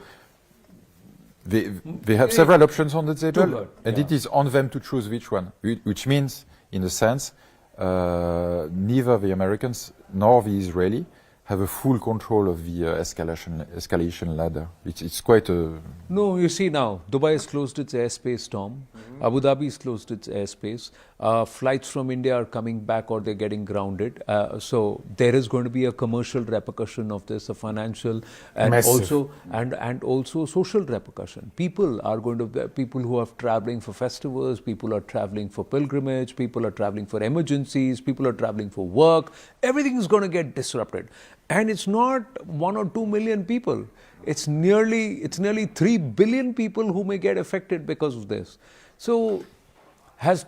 [SPEAKER 6] they have several options on the table, and it is on them to choose which one, which means, in a sense, neither the Americans nor the Israeli have a full control of the escalation ladder. It's quite a...
[SPEAKER 4] No, you see now, Dubai has closed its airspace, Tom. Abu Dhabi has closed its airspace. Flights from India are coming back or they're getting grounded. So there is going to be a commercial repercussion of this, a financial and also social repercussion. People are going to people who are traveling for festivals, people are traveling for pilgrimage, people are traveling for emergencies, people are traveling for work. Everything is going to get disrupted. And it's not 1 or 2 million people. It's nearly 3 billion people who may get affected because of this. So has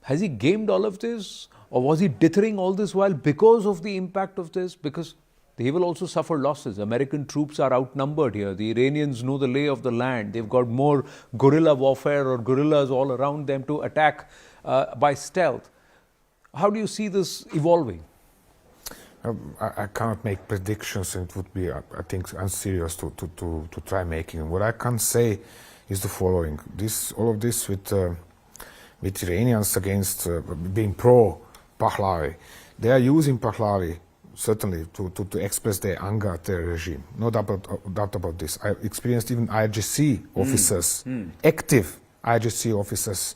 [SPEAKER 4] he gamed all of this? Or was he dithering all this while because of the impact of this? Because they will also suffer losses. American troops are outnumbered here. The Iranians know the lay of the land. They've got more guerrilla warfare or guerrillas all around them to attack by stealth. How do you see this evolving?
[SPEAKER 22] I cannot make predictions, and it would be, I think, unserious to try making them. What I can say is the following: all of this with Iranians against being pro Pahlavi, they are using Pahlavi certainly to express their anger at their regime. No doubt about this. I experienced even IGC officers, active IGC officers,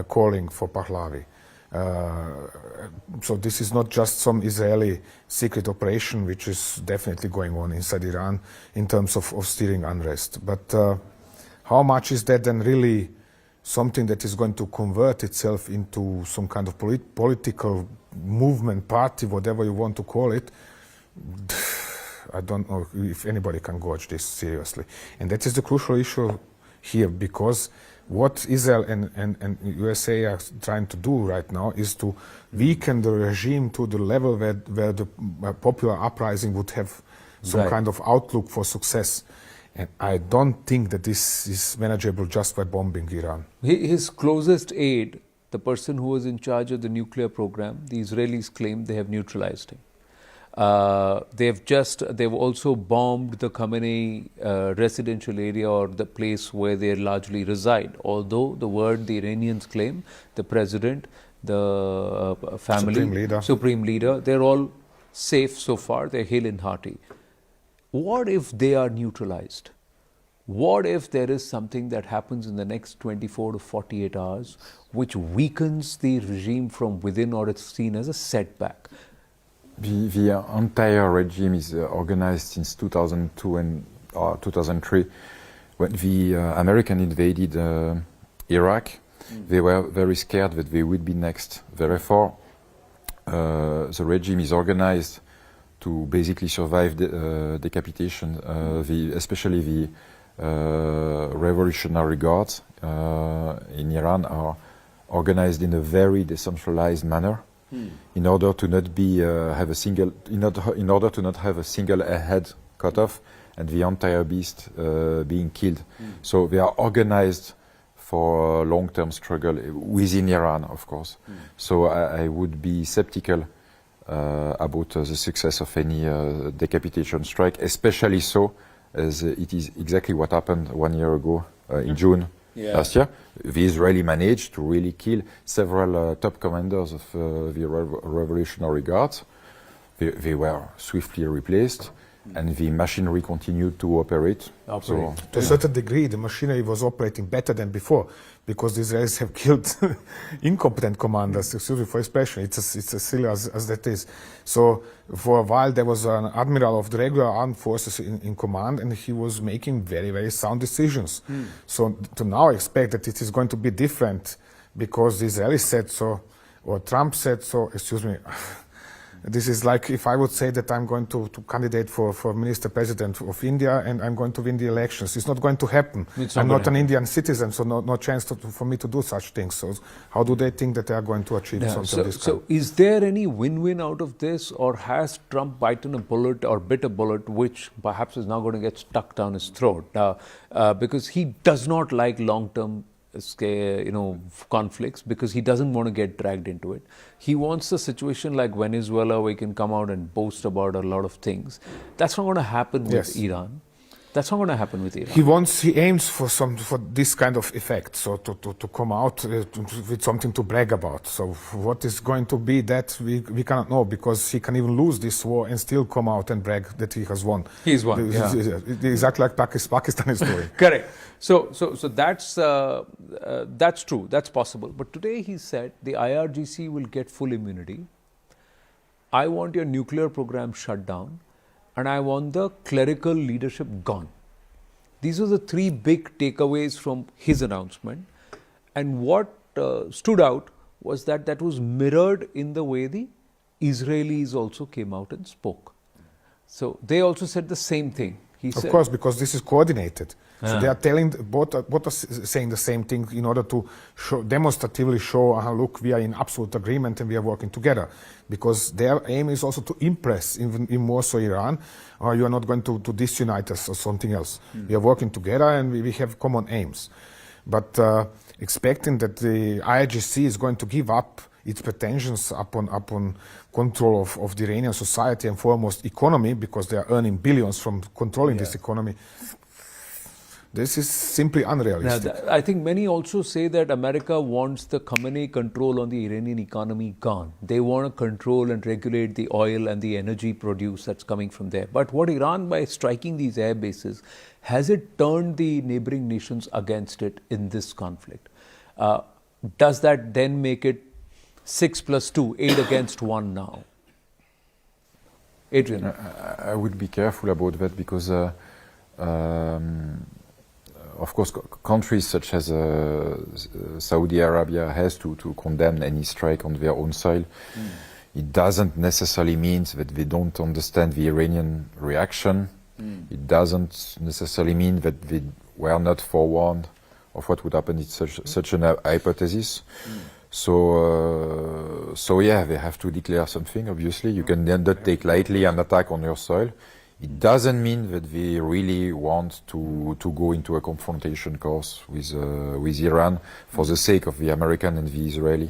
[SPEAKER 22] calling for Pahlavi. So this is not just some Israeli secret operation, which is definitely going on inside Iran in terms of steering unrest. But how much is that then really something that is going to convert itself into some kind of political movement, party, whatever you want to call it? I don't know if anybody can gauge this seriously. And that is the crucial issue here, because what Israel and USA are trying to do right now is to weaken the regime to the level where the popular uprising would have some kind of outlook for success. And I don't think that this is manageable just by bombing Iran.
[SPEAKER 4] His closest aide, the person who was in charge of the nuclear program, the Israelis claim they have neutralized him. They've also bombed the Khamenei residential area, or the place where they largely reside. Although the Iranians claim, the president, the family, supreme leader, they're all safe so far. They're hale and hearty. What if they are neutralized? What if there is something that happens in the next 24 to 48 hours which weakens the regime from within, or it's seen as a setback?
[SPEAKER 6] The entire regime is organized since 2002 and 2003. When the American invaded Iraq, they were very scared that they would be next. Therefore, the regime is organized to basically survive decapitation, especially the Revolutionary Guards in Iran are organized in a very decentralized manner. In order to not have a single head cut off and the entire beast being killed. So they are organized for a long-term struggle within Iran, of course. So I would be skeptical about the success of any decapitation strike, especially so as it is exactly what happened 1 year ago in June. Last year, the Israeli managed to really kill several top commanders of the Revolutionary Guards. They were swiftly replaced, and the machinery continued to operate. So,
[SPEAKER 22] to a certain degree, the machinery was operating better than before, because the Israelis have killed incompetent commanders, excuse me for expression, it's as silly as that is. So for a while there was an admiral of the regular armed forces in command, and he was making very, very sound decisions. So to now expect that it is going to be different because the Israelis said so, or Trump said so, excuse me, this is like if I would say that I'm going to candidate for Minister President of India and I'm going to win the elections. It's not going to happen. I'm not an Indian citizen, so no chance for me to do such things. So how do they think that they are going to achieve something like this?
[SPEAKER 4] So is there any win-win out of this, or has Trump bitten a bullet or bit a bullet which perhaps is now going to get stuck down his throat? Because he does not like long-term conflicts, because he doesn't want to get dragged into it. He wants a situation like Venezuela where he can come out and boast about a lot of things. That's not going to happen with Iran. That's not going to happen with Iran.
[SPEAKER 22] He aims for this kind of effect, so to come out with something to brag about. So what is going to be that we cannot know, because he can even lose this war and still come out and brag that he has won.
[SPEAKER 4] He's won.
[SPEAKER 22] Exactly like Pakistan is doing.
[SPEAKER 4] Correct. So that's true. That's possible. But today he said the IRGC will get full immunity. I want your nuclear program shut down, and I want the clerical leadership gone. These are the three big takeaways from his announcement. And what stood out was that was mirrored in the way the Israelis also came out and spoke. So they also said the same thing.
[SPEAKER 22] Of course, because this is coordinated. So they are telling, both are saying the same thing in order to demonstratively show, look, we are in absolute agreement and we are working together. Because their aim is also to impress, even more so Iran, or you are not going to disunite us or something else. We are working together and we have common aims. But expecting that the IRGC is going to give up its pretensions upon control of the Iranian society and foremost economy, because they are earning billions from controlling this economy, this is simply unrealistic.
[SPEAKER 4] Now, I think many also say that America wants the Khamenei control on the Iranian economy gone. They want to control and regulate the oil and the energy produce that's coming from there. But what Iran, by striking these air bases, has it turned the neighboring nations against it in this conflict? Does that then make it 6 + 2, 8 against 1 now? Adrian?
[SPEAKER 6] I would be careful about that, because of course, countries such as Saudi Arabia has to condemn any strike on their own soil. It doesn't necessarily mean that they don't understand the Iranian reaction. It doesn't necessarily mean that they were not forewarned of what would happen in such an hypothesis. So yeah, they have to declare something, obviously. You can then not take lightly an attack on your soil. It doesn't mean that they really want to go into a confrontation course with Iran for the sake of the American and the Israeli.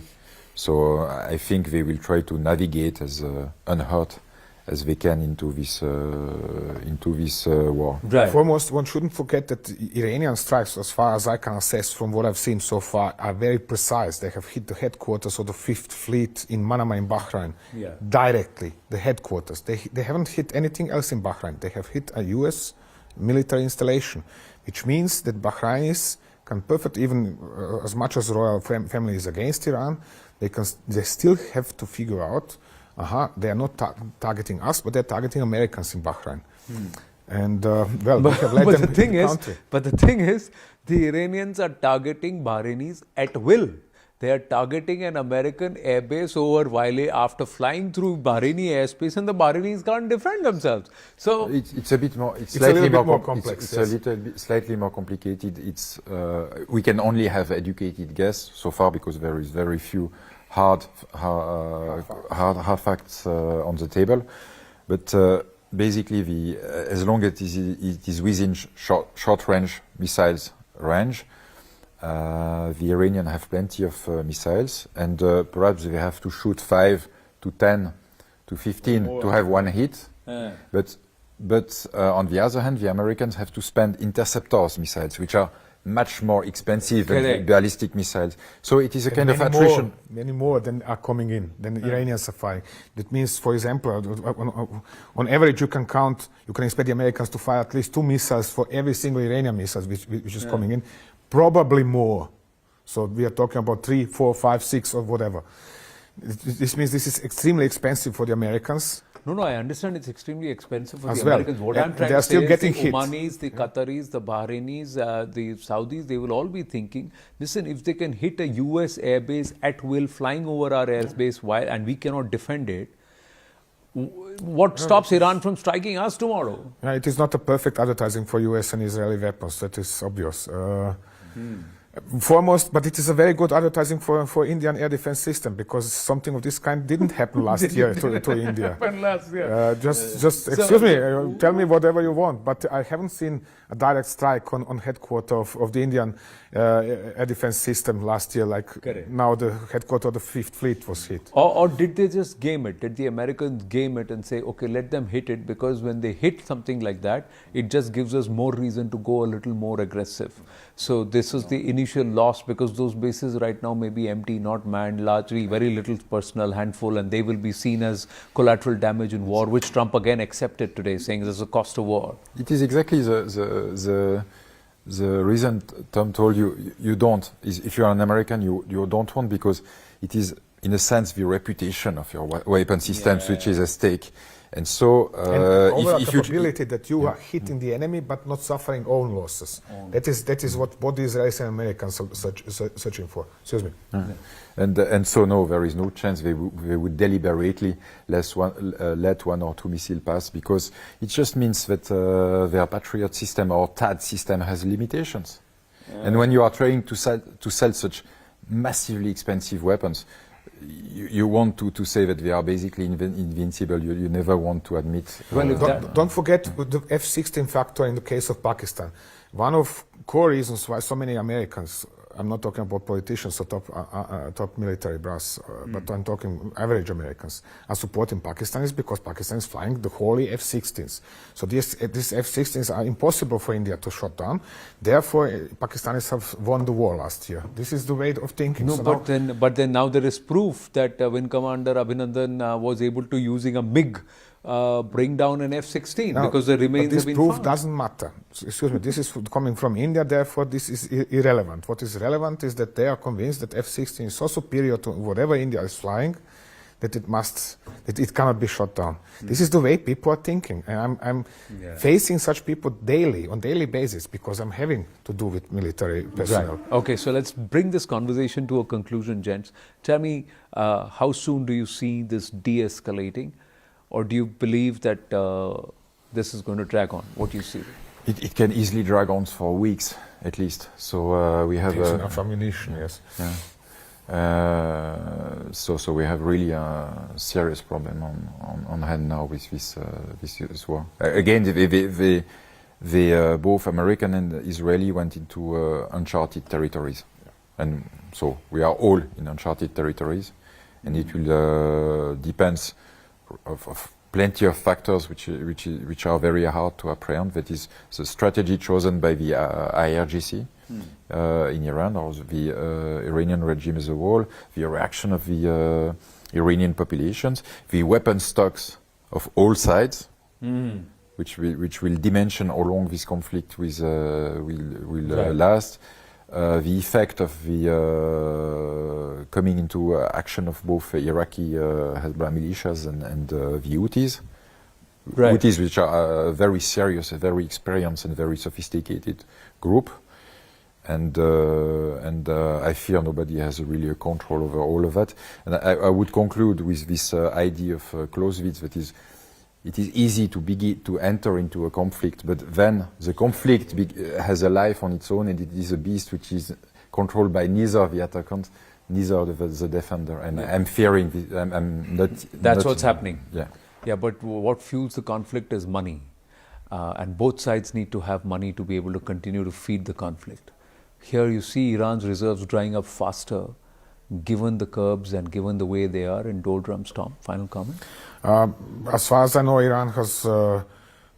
[SPEAKER 6] So I think they will try to navigate as unhurt as they can into this war.
[SPEAKER 22] Right. Foremost, one shouldn't forget that the Iranian strikes, as far as I can assess from what I've seen so far, are very precise. They have hit the headquarters of the 5th Fleet in Manama in Bahrain directly, the headquarters. They haven't hit anything else in Bahrain. They have hit a US military installation, which means that Bahrainis can perfectly, even as much as the royal family is against Iran, they still have to figure out they are not targeting us, but they're targeting Americans in Bahrain. And well, we have let them in the country.
[SPEAKER 4] But the thing is, the Iranians are targeting Bahrainis at will. They are targeting an American airbase over Wiley after flying through Bahraini airspace, and the Bahrainis can't defend themselves. So
[SPEAKER 6] it's a bit more. It's
[SPEAKER 22] slightly more complex.
[SPEAKER 6] It's a little bit slightly more complicated. It's we can only have educated guess so far, because there is very few hard facts on the table, but basically, as long as it is within short range missiles range, the Iranians have plenty of missiles, and perhaps they have to shoot 5 to 10 to 15 to have one hit. But on the other hand, the Americans have to spend interceptors missiles, which are much more expensive than ballistic missiles. So it is a kind of attrition.
[SPEAKER 22] Many more than are coming in, than the Iranians are firing. That means, for example, on average you can expect the Americans to fire at least 2 missiles for every single Iranian missile which is coming in. Probably more. So we are talking about 3, 4, 5, 6 or whatever. This means this is extremely expensive for the Americans.
[SPEAKER 4] No, I understand it's extremely expensive for
[SPEAKER 22] As
[SPEAKER 4] the
[SPEAKER 22] well.
[SPEAKER 4] Americans. What I'm trying
[SPEAKER 22] They are
[SPEAKER 4] to
[SPEAKER 22] still
[SPEAKER 4] say
[SPEAKER 22] getting
[SPEAKER 4] is the
[SPEAKER 22] hit.
[SPEAKER 4] Omanis, the Qataris, the Bahrainis, the Saudis, they will all be thinking, listen, if they can hit a US airbase at will, flying over our airspace and we cannot defend it, what stops Iran from striking us tomorrow?
[SPEAKER 22] It is not a perfect advertising for US and Israeli weapons, that is obvious. Foremost, but it is a very good advertising for Indian air defense system, because something of this kind didn't happen last year to India. Excuse me, tell me whatever you want, but I haven't seen a direct strike on headquarters of the Indian air defense system last year, like now the headquarters of the 5th Fleet was hit.
[SPEAKER 4] Or did they just game it? Did the Americans game it and say, okay, let them hit it, because when they hit something like that, it just gives us more reason to go a little more aggressive. So this is the initial loss, because those bases right now may be empty, not manned, largely very little personnel, handful, and they will be seen as collateral damage in war, which Trump again accepted today, saying there's a cost of war.
[SPEAKER 6] It is exactly the reason Tom told you don't. If you are an American, you don't want, because it is, in a sense, the reputation of your weapon systems which is at stake. And so,
[SPEAKER 22] if capability that you are hitting the enemy but not suffering own losses. That is what both the Israelis and Americans are searching for. Excuse me.
[SPEAKER 6] And so no, there is no chance they would deliberately let 1 or 2 missiles pass, because it just means that their Patriot system or THAAD system has limitations. And when you are trying to sell such massively expensive weapons, you want to say that they are basically invincible. You never want to admit.
[SPEAKER 22] Don't forget the F-16 factor in the case of Pakistan. One of core reasons why so many Americans, I'm not talking about politicians or top military brass, but I'm talking average Americans, are supporting Pakistan, is because Pakistan is flying the holy F-16s. So these F-16s are impossible for India to shut down. Therefore, Pakistanis have won the war last year. This is the way of thinking.
[SPEAKER 4] No,
[SPEAKER 22] so
[SPEAKER 4] but then now there is proof that Wing Commander Abhinandan was able to, using a MiG, bring down an F-16 because the remains have been
[SPEAKER 22] found. This proof
[SPEAKER 4] found.
[SPEAKER 22] doesn't matter. Excuse me, this is coming from India, therefore this is irrelevant. What is relevant is that they are convinced that F-16 is so superior to whatever India is flying that it cannot be shot down. This is the way people are thinking. And I'm facing such people on daily basis, because I'm having to do with military personnel.
[SPEAKER 4] Right. Okay, so let's bring this conversation to a conclusion, gents. Tell me, how soon do you see this de-escalating? Or do you believe that this is going to drag on? What do you see?
[SPEAKER 6] It can easily drag on for weeks, at least. So we have
[SPEAKER 22] enough ammunition, yes.
[SPEAKER 6] Yeah. So we have really a serious problem on hand now with this war. Again, both American and Israeli went into uncharted territories, and so we are all in uncharted territories, and it will depends of plenty of factors which are very hard to apprehend. That is the strategy chosen by the IRGC in Iran, or the Iranian regime as a whole, the reaction of the Iranian populations, the weapon stocks of all sides, which will dimension how long this conflict will last. The effect of the coming into action of both Iraqi Hezbollah militias and the Houthis.
[SPEAKER 4] Right.
[SPEAKER 6] Houthis, which are a very serious, a very experienced and very sophisticated group. And I fear nobody has really a control over all of that. And I would conclude with this idea of Clausewitz, that is, it is easy to enter into a conflict, but then the conflict has a life on its own, and it is a beast which is controlled by neither the attackant, neither the defender. And I'm fearing, I'm not.
[SPEAKER 4] That's what's happening.
[SPEAKER 6] Yeah.
[SPEAKER 4] Yeah, but what fuels the conflict is money. And both sides need to have money to be able to continue to feed the conflict. Here you see Iran's reserves drying up faster, given the curbs and given the way they are in doldrums. Tom, final comment?
[SPEAKER 22] As far as I know, Iran has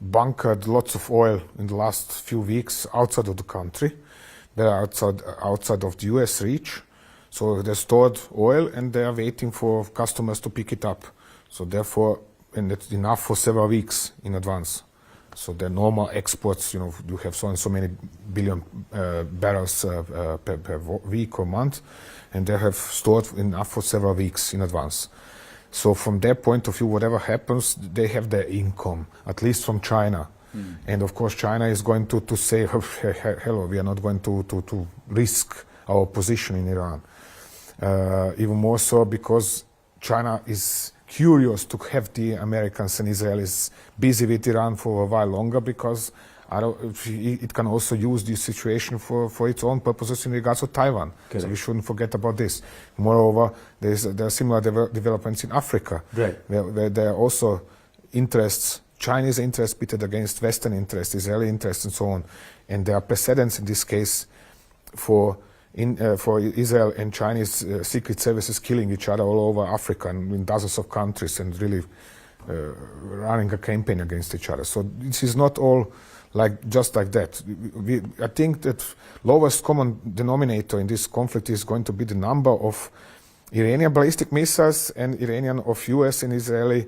[SPEAKER 22] bunkered lots of oil in the last few weeks outside of the country. They're outside of the US reach. So they stored oil and they are waiting for customers to pick it up. So therefore, and it's enough for several weeks in advance. So the normal exports, you have so and so many billion barrels per week or month, and they have stored enough for several weeks in advance. So from their point of view, whatever happens, they have their income, at least from China. And of course, China is going to say, hello, we are not going to risk our position in Iran. Even more so because China is curious to have the Americans and Israelis busy with Iran for a while longer, because it can also use this situation for its own purposes in regards to Taiwan. Correct. So we shouldn't forget about this. Moreover, there are similar developments in Africa, right, where there are also interests, Chinese interests pitted against Western interests, Israeli interests, and so on. And there are precedents in this case for Israel and Chinese secret services killing each other all over Africa and in dozens of countries, and really running a campaign against each other. So this is not all just like that. I think that lowest common denominator in this conflict is going to be the number of Iranian ballistic missiles and Iranian of US and Israeli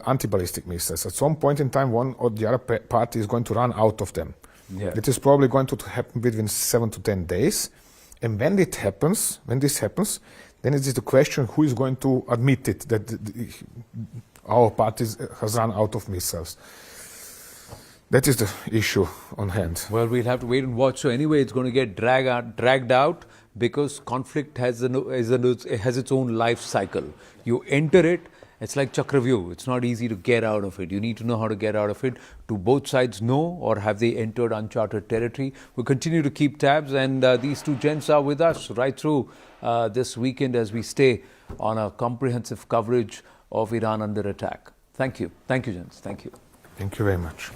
[SPEAKER 22] anti-ballistic missiles. At some point in time, one or the other party is going to run out of them. Yeah. It is probably going to happen within 7 to 10 days. And when this happens, then it is the question who is going to admit it, that our party has run out of missiles. That is the issue on hand.
[SPEAKER 4] Well, we'll have to wait and watch. So anyway, it's going to get dragged out because conflict has its own life cycle. You enter it, it's like Chakravyuh. It's not easy to get out of it. You need to know how to get out of it. Do both sides know, or have they entered uncharted territory? We'll continue to keep tabs, and these two gents are with us right through this weekend as we stay on a comprehensive coverage of Iran under attack. Thank you. Thank you, gents. Thank you.
[SPEAKER 22] Thank you very much.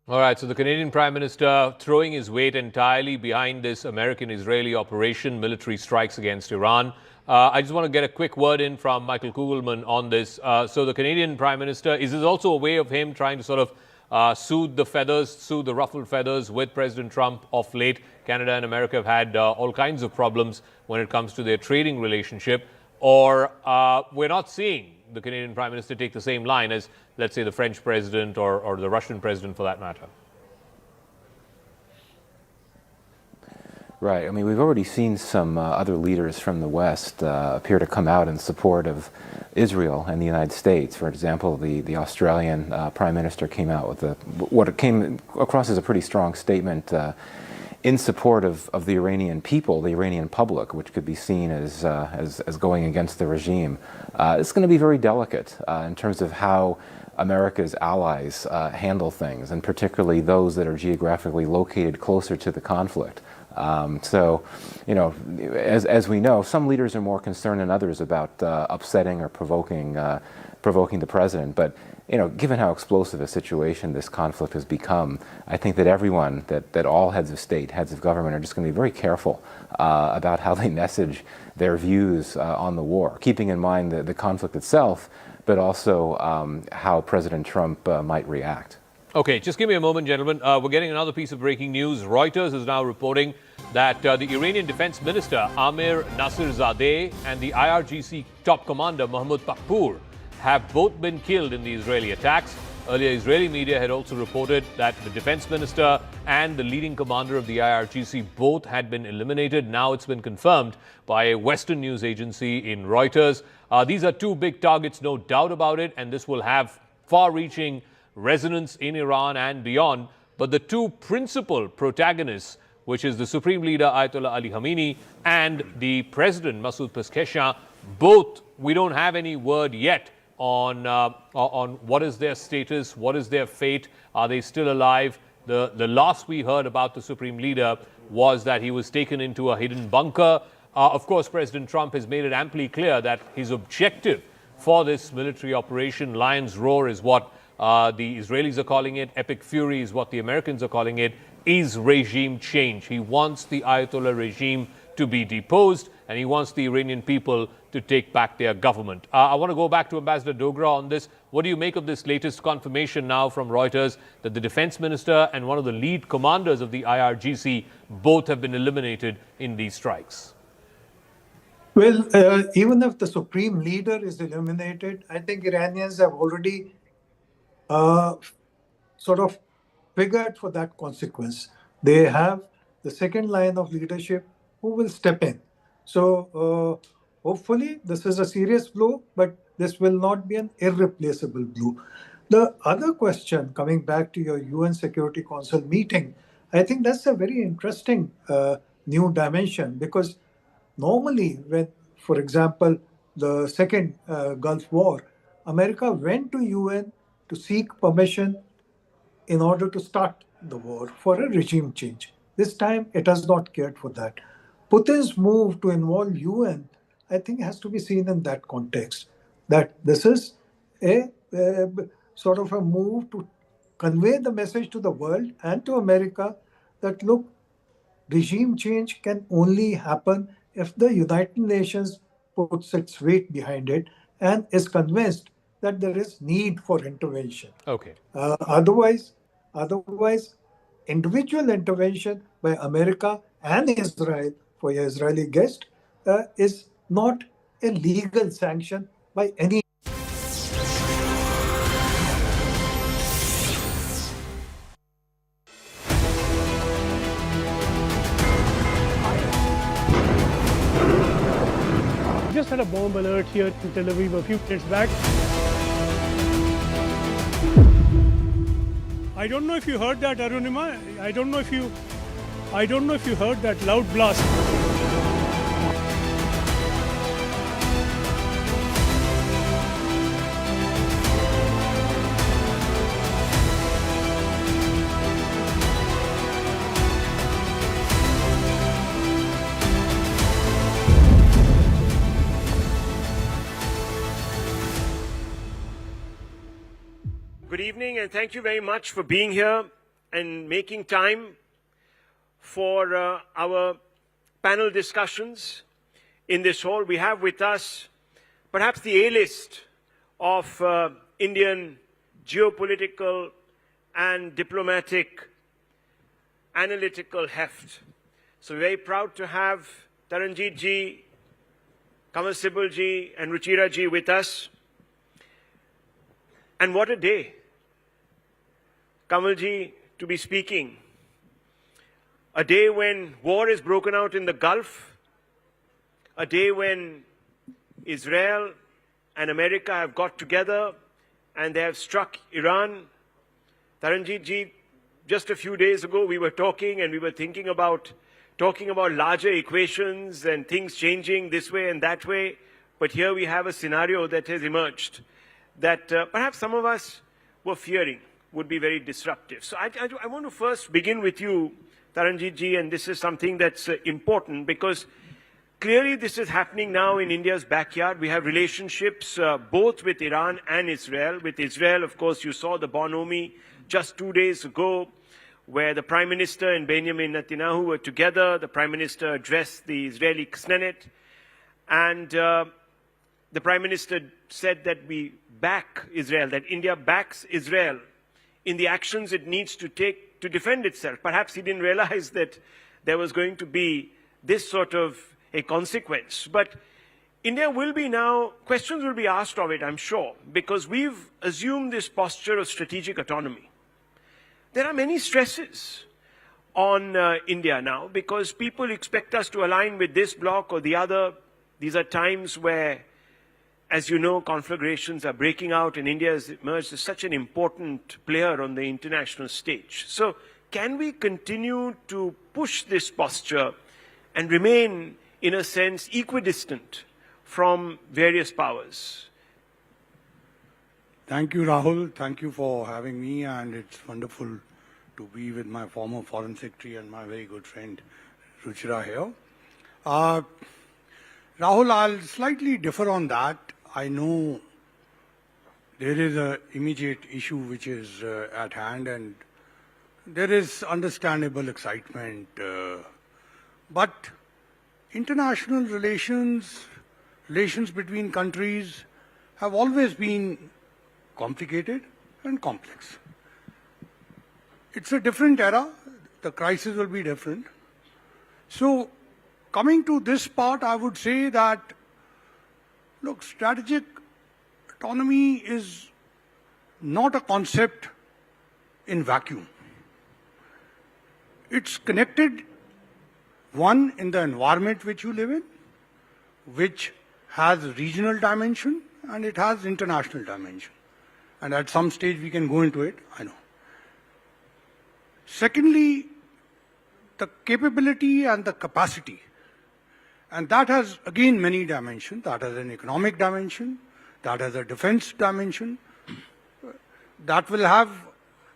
[SPEAKER 1] All right, so the Canadian Prime Minister throwing his weight entirely behind this American-Israeli operation, military strikes against Iran. I just want to get a quick word in from Michael Kugelman on this. So the Canadian Prime Minister, is this also a way of him trying to sort of soothe the ruffled feathers with President Trump of late? Canada and America have had all kinds of problems when it comes to their trading relationship. Or we're not seeing the Canadian Prime Minister take the same line as, let's say, the French president or the Russian president for that matter?
[SPEAKER 7] Right. I mean, we've already seen some other leaders from the West appear to come out in support of Israel and the United States. For example, the Australian Prime Minister came out with what came across as a pretty strong statement in support of the Iranian people, the Iranian public, which could be seen as going against the regime. It's going to be very delicate in terms of how America's allies handle things, and particularly those that are geographically located closer to the conflict. So, as we know, some leaders are more concerned than others about upsetting or provoking the president. But given how explosive a situation this conflict has become, I think that everyone, that all heads of state, heads of government, are just going to be very careful about how they message their views on the war, keeping in mind the conflict itself, but also how President Trump might react.
[SPEAKER 1] Okay, just give me a moment, gentlemen. We're getting another piece of breaking news. Reuters is now reporting that the Iranian Defense Minister Amir Nasirzadeh and the IRGC top commander Mahmoud Pakpour have both been killed in the Israeli attacks. Earlier, Israeli media had also reported that the defense minister and the leading commander of the IRGC both had been eliminated. Now it's been confirmed by a Western news agency in Reuters. These are two big targets, no doubt about it, and this will have far-reaching resonance in Iran and beyond. But the two principal protagonists, which is the Supreme Leader Ayatollah Ali Khamenei and the President Masoud Pezeshkian, both, we don't have any word yet on what is their status, what is their fate, are they still alive? The last we heard about the Supreme Leader was that he was taken into a hidden bunker. Of course, President Trump has made it amply clear that his objective for this military operation, Lion's Roar is what the Israelis are calling it, Epic Fury is what the Americans are calling it, is regime change. He wants the Ayatollah regime to to be deposed, and he wants the Iranian people to take back their government. I want to go back to Ambassador Dogra on this. What do you make of this latest confirmation now from Reuters that the defense minister and one of the lead commanders of the IRGC both have been eliminated in these strikes?
[SPEAKER 5] Well, even if the supreme leader is eliminated, I think Iranians have already sort of figured for that consequence. They have the second line of leadership who will step in. So hopefully this is a serious blow, but this will not be an irreplaceable blow. The other question, coming back to your UN Security Council meeting, I think that's a very interesting new dimension, because normally when, for example, the second Gulf War, America went to UN to seek permission in order to start the war for a regime change. This time, it has not cared for that. Putin's move to involve UN, I think, has to be seen in that context, that this is a sort of a move to convey the message to the world and to America that, look, regime change can only happen if the United Nations puts its weight behind it and is convinced that there is need for intervention.
[SPEAKER 1] Okay.
[SPEAKER 5] Otherwise, individual intervention by America and Israel, for your Israeli guest, is not a legal sanction by any.
[SPEAKER 2] Just had a bomb alert here in Tel Aviv a few minutes back. I don't know if you heard that, Arunima. I don't know if you heard that loud blast.
[SPEAKER 16] Good evening, and thank you very much for being here and making time for our panel discussions in this hall. We have with us perhaps the A-list of Indian geopolitical and diplomatic analytical heft. So we're very proud to have Taranjeet ji, Kamal Sibal ji, and Ruchira ji with us. And what a day, Kamalji, to be speaking. A day when war is broken out in the Gulf. A day when Israel and America have got together and they have struck Iran. Taranjeet ji, just a few days ago we were talking and we were talking about larger equations and things changing this way and that way. But here we have a scenario that has emerged that perhaps some of us were fearing would be very disruptive. So I want to first begin with you, Taranjeet ji, and this is something that's important because clearly this is happening now in India's backyard. We have relationships both with Iran and Israel. With Israel, of course, you saw the bonhomie just 2 days ago where the Prime Minister and Benjamin Netanyahu were together. The Prime Minister addressed the Israeli Knesset, and the Prime Minister said that we back Israel, that India backs Israel in the actions it needs to take to defend itself. Perhaps he didn't realize that there was going to be this sort of a consequence. But India will be now, questions will be asked of it, I'm sure, because we've assumed this posture of strategic autonomy. There are many stresses on India now because people expect us to align with this bloc or the other. These are times where, as you know, conflagrations are breaking out and India has emerged as such an important player on the international stage. So can we continue to push this posture and remain, in a sense, equidistant from various powers?
[SPEAKER 8] Thank you, Rahul. Thank you for having me, and it's wonderful to be with my former Foreign Secretary and my very good friend, Ruchira here. Rahul, I'll slightly differ on that. I know there is an immediate issue which is at hand, and there is understandable excitement. But international relations between countries have always been complicated and complex. It's a different era. The crisis will be different. So, coming to this part, I would say that, look, strategic autonomy is not a concept in vacuum. It's connected, one, in the environment which you live in, which has regional dimension, and it has international dimension. And at some stage we can go into it, I know. Secondly, the capability and the capacity. And that has, again, many dimensions. That has an economic dimension, that has a defense dimension, that will have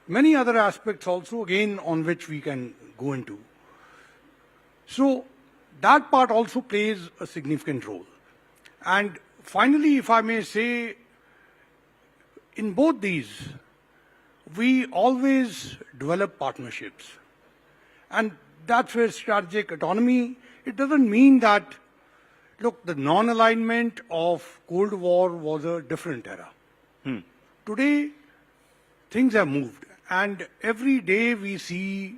[SPEAKER 8] many other aspects also, again, on which we can go into. So that part also plays a significant role. And finally, if I may say, in both these, we always develop partnerships. And that's where strategic autonomy, it doesn't mean that, look, the non-alignment of Cold War was a different era. Today, things have moved. And every day we see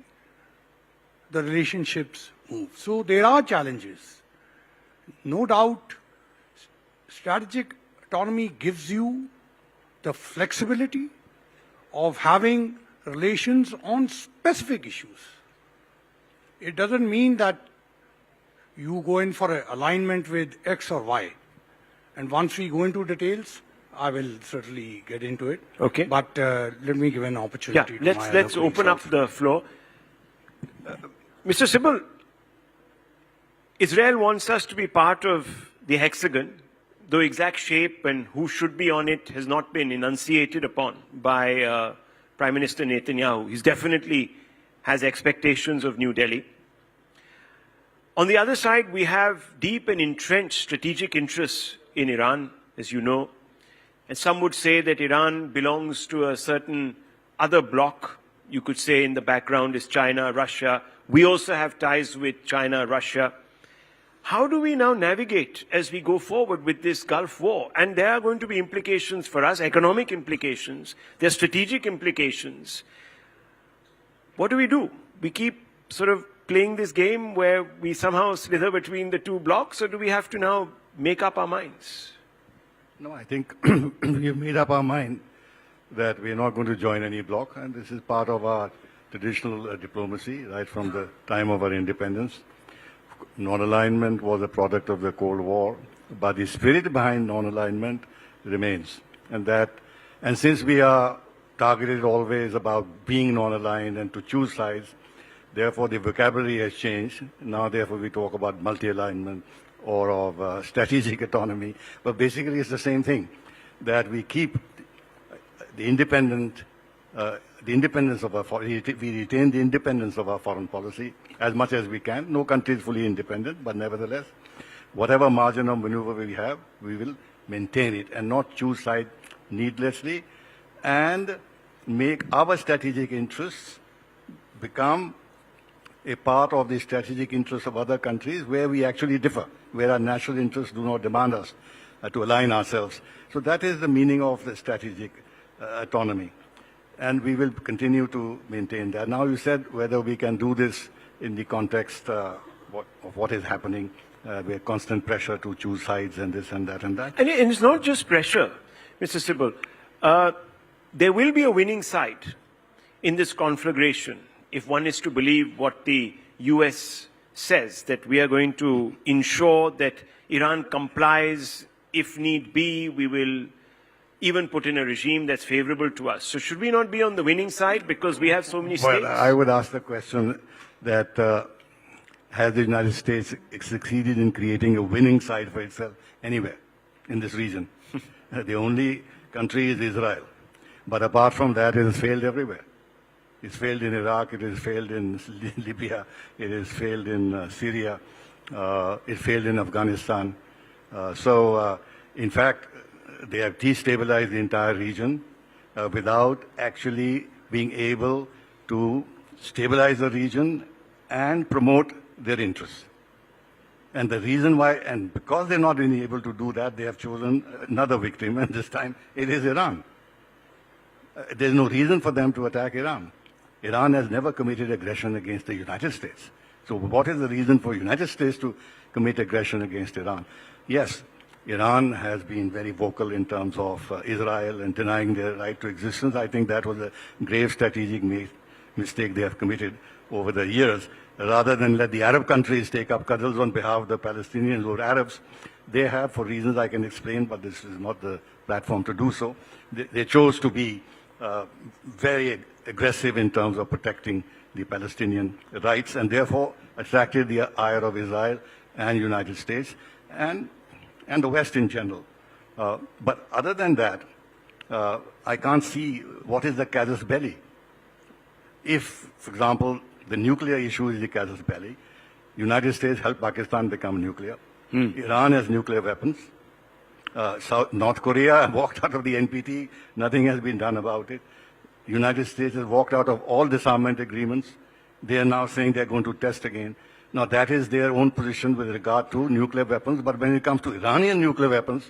[SPEAKER 8] the relationships move. So there are challenges. No doubt, strategic autonomy gives you the flexibility of having relations on specific issues. It doesn't mean that you go in for an alignment with X or Y. And once we go into details, I will certainly get into it.
[SPEAKER 16] Okay.
[SPEAKER 8] But let me give an opportunity to my
[SPEAKER 16] let's open up the floor. Mr. Sybil, Israel wants us to be part of the hexagon, though exact shape and who should be on it has not been enunciated upon by Prime Minister Netanyahu. He definitely has expectations of New Delhi. On the other side, we have deep and entrenched strategic interests in Iran, as you know. And some would say that Iran belongs to a certain other bloc. You could say in the background is China, Russia. We also have ties with China, Russia. How do we now navigate as we go forward with this Gulf War? And there are going to be implications for us, economic implications. There are strategic implications. What do? We keep sort of playing this game where we somehow slither between the two blocks, or do we have to now make up our minds?
[SPEAKER 9] No, I think we've made up our mind that we're not going to join any bloc, and this is part of our traditional diplomacy right from the time of our independence. Non-alignment was a product of the Cold War, but the spirit behind non-alignment remains. And since we are targeted always about being non-aligned and to choose sides, therefore the vocabulary has changed. Now, therefore, we talk about multi-alignment or of strategic autonomy. But basically, it's the same thing, that we keep the independence of our, we retain the independence of our foreign policy as much as we can. No country is fully independent, but nevertheless, whatever margin of maneuver we have, we will maintain it and not choose side needlessly and make our strategic interests become a part of the strategic interests of other countries where we actually differ, where our national interests do not demand us to align ourselves. So that is the meaning of the strategic autonomy. And we will continue to maintain that. Now, you said whether we can do this in the context of what is happening, with constant pressure to choose sides and this and that and that.
[SPEAKER 16] And it's not just pressure, Mr. Sybil. There will be a winning side in this conflagration if one is to believe what the US says, that we are going to ensure that Iran complies. If need be, we will even put in a regime that's favorable to us. So should we not be on the winning side because we have so many states?
[SPEAKER 9] Well, I would ask the question that has the United States succeeded in creating a winning side for itself anywhere in this region? The only country is Israel. But apart from that, it has failed everywhere. It's failed in Iraq, it has failed in Libya, it has failed in Syria, it failed in Afghanistan. In fact, they have destabilized the entire region without actually being able to stabilize the region and promote their interests. And the reason why, and because they're not being able to do that, they have chosen another victim, and this time it is Iran. There's no reason for them to attack Iran. Iran has never committed aggression against the United States. So what is the reason for United States to commit aggression against Iran? Yes, Iran has been very vocal in terms of Israel and denying their right to existence. I think that was a grave strategic mistake they have committed over the years. Rather than let the Arab countries take up cudgels on behalf of the Palestinians or Arabs, they have, for reasons I can explain, but this is not the platform to do so, they chose to be very aggressive in terms of protecting the Palestinian rights, and therefore attracted the ire of Israel and United States and the West in general. But other than that, I can't see what is the casus belli. If, for example, the nuclear issue is the casus belli, United States helped Pakistan become nuclear. Iran has nuclear weapons. North Korea walked out of the NPT. Nothing has been done about it. United States has walked out of all disarmament agreements. They are now saying they're going to test again. Now that is their own position with regard to nuclear weapons, but when it comes to Iranian nuclear weapons,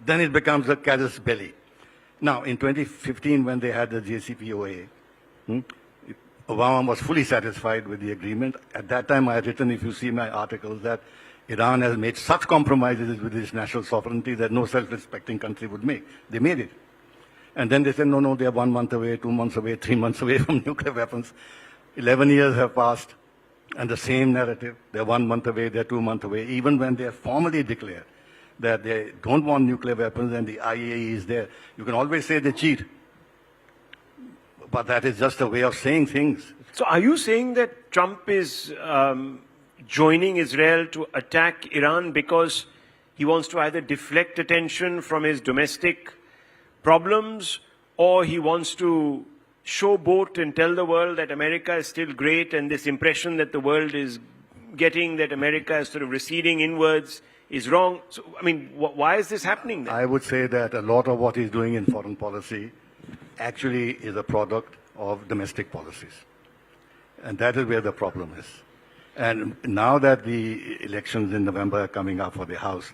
[SPEAKER 9] then it becomes a casus belli. Now in 2015 when they had the JCPOA, Obama was fully satisfied with the agreement. At that time I had written, if you see my articles, that Iran has made such compromises with its national sovereignty that no self-respecting country would make. They made it. And then they said, no, they are 1 month away, 2 months away, 3 months away from nuclear weapons. 11 years have passed, and the same narrative. They're 1 month away, they're 2 months away, even when they have formally declared that they don't want nuclear weapons and the IAEA is there. You can always say they cheat, but that is just a way of saying things.
[SPEAKER 16] So are you saying that Trump is joining Israel to attack Iran because he wants to either deflect attention from his domestic problems, or he wants to showboat and tell the world that America is still great, and this impression that the world is getting that America is sort of receding inwards is wrong? So, I mean, why is this happening then?
[SPEAKER 9] I would say that a lot of what he's doing in foreign policy actually is a product of domestic policies. And that is where the problem is. And now that the elections in November are coming up for the House,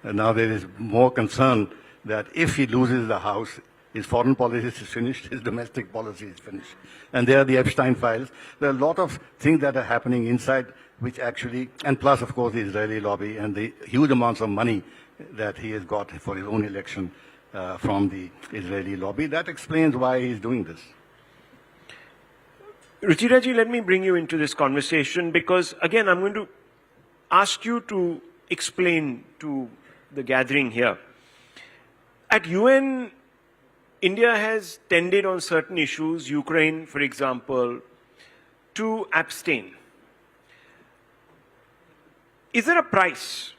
[SPEAKER 9] now there is more concern that if he loses the House, his foreign policy is finished, his domestic policy is finished. And there are the Epstein files. There are a lot of things that are happening inside which actually, and plus of course the Israeli lobby and the huge amounts of money that he has got for his own election from the Israeli lobby. That explains why he's doing this.
[SPEAKER 16] Ruchiraji, let me bring you into this conversation because, again, I'm going to ask you to explain to the gathering here. At UN, India has tended on certain issues, Ukraine, for example, to abstain. Is there a price?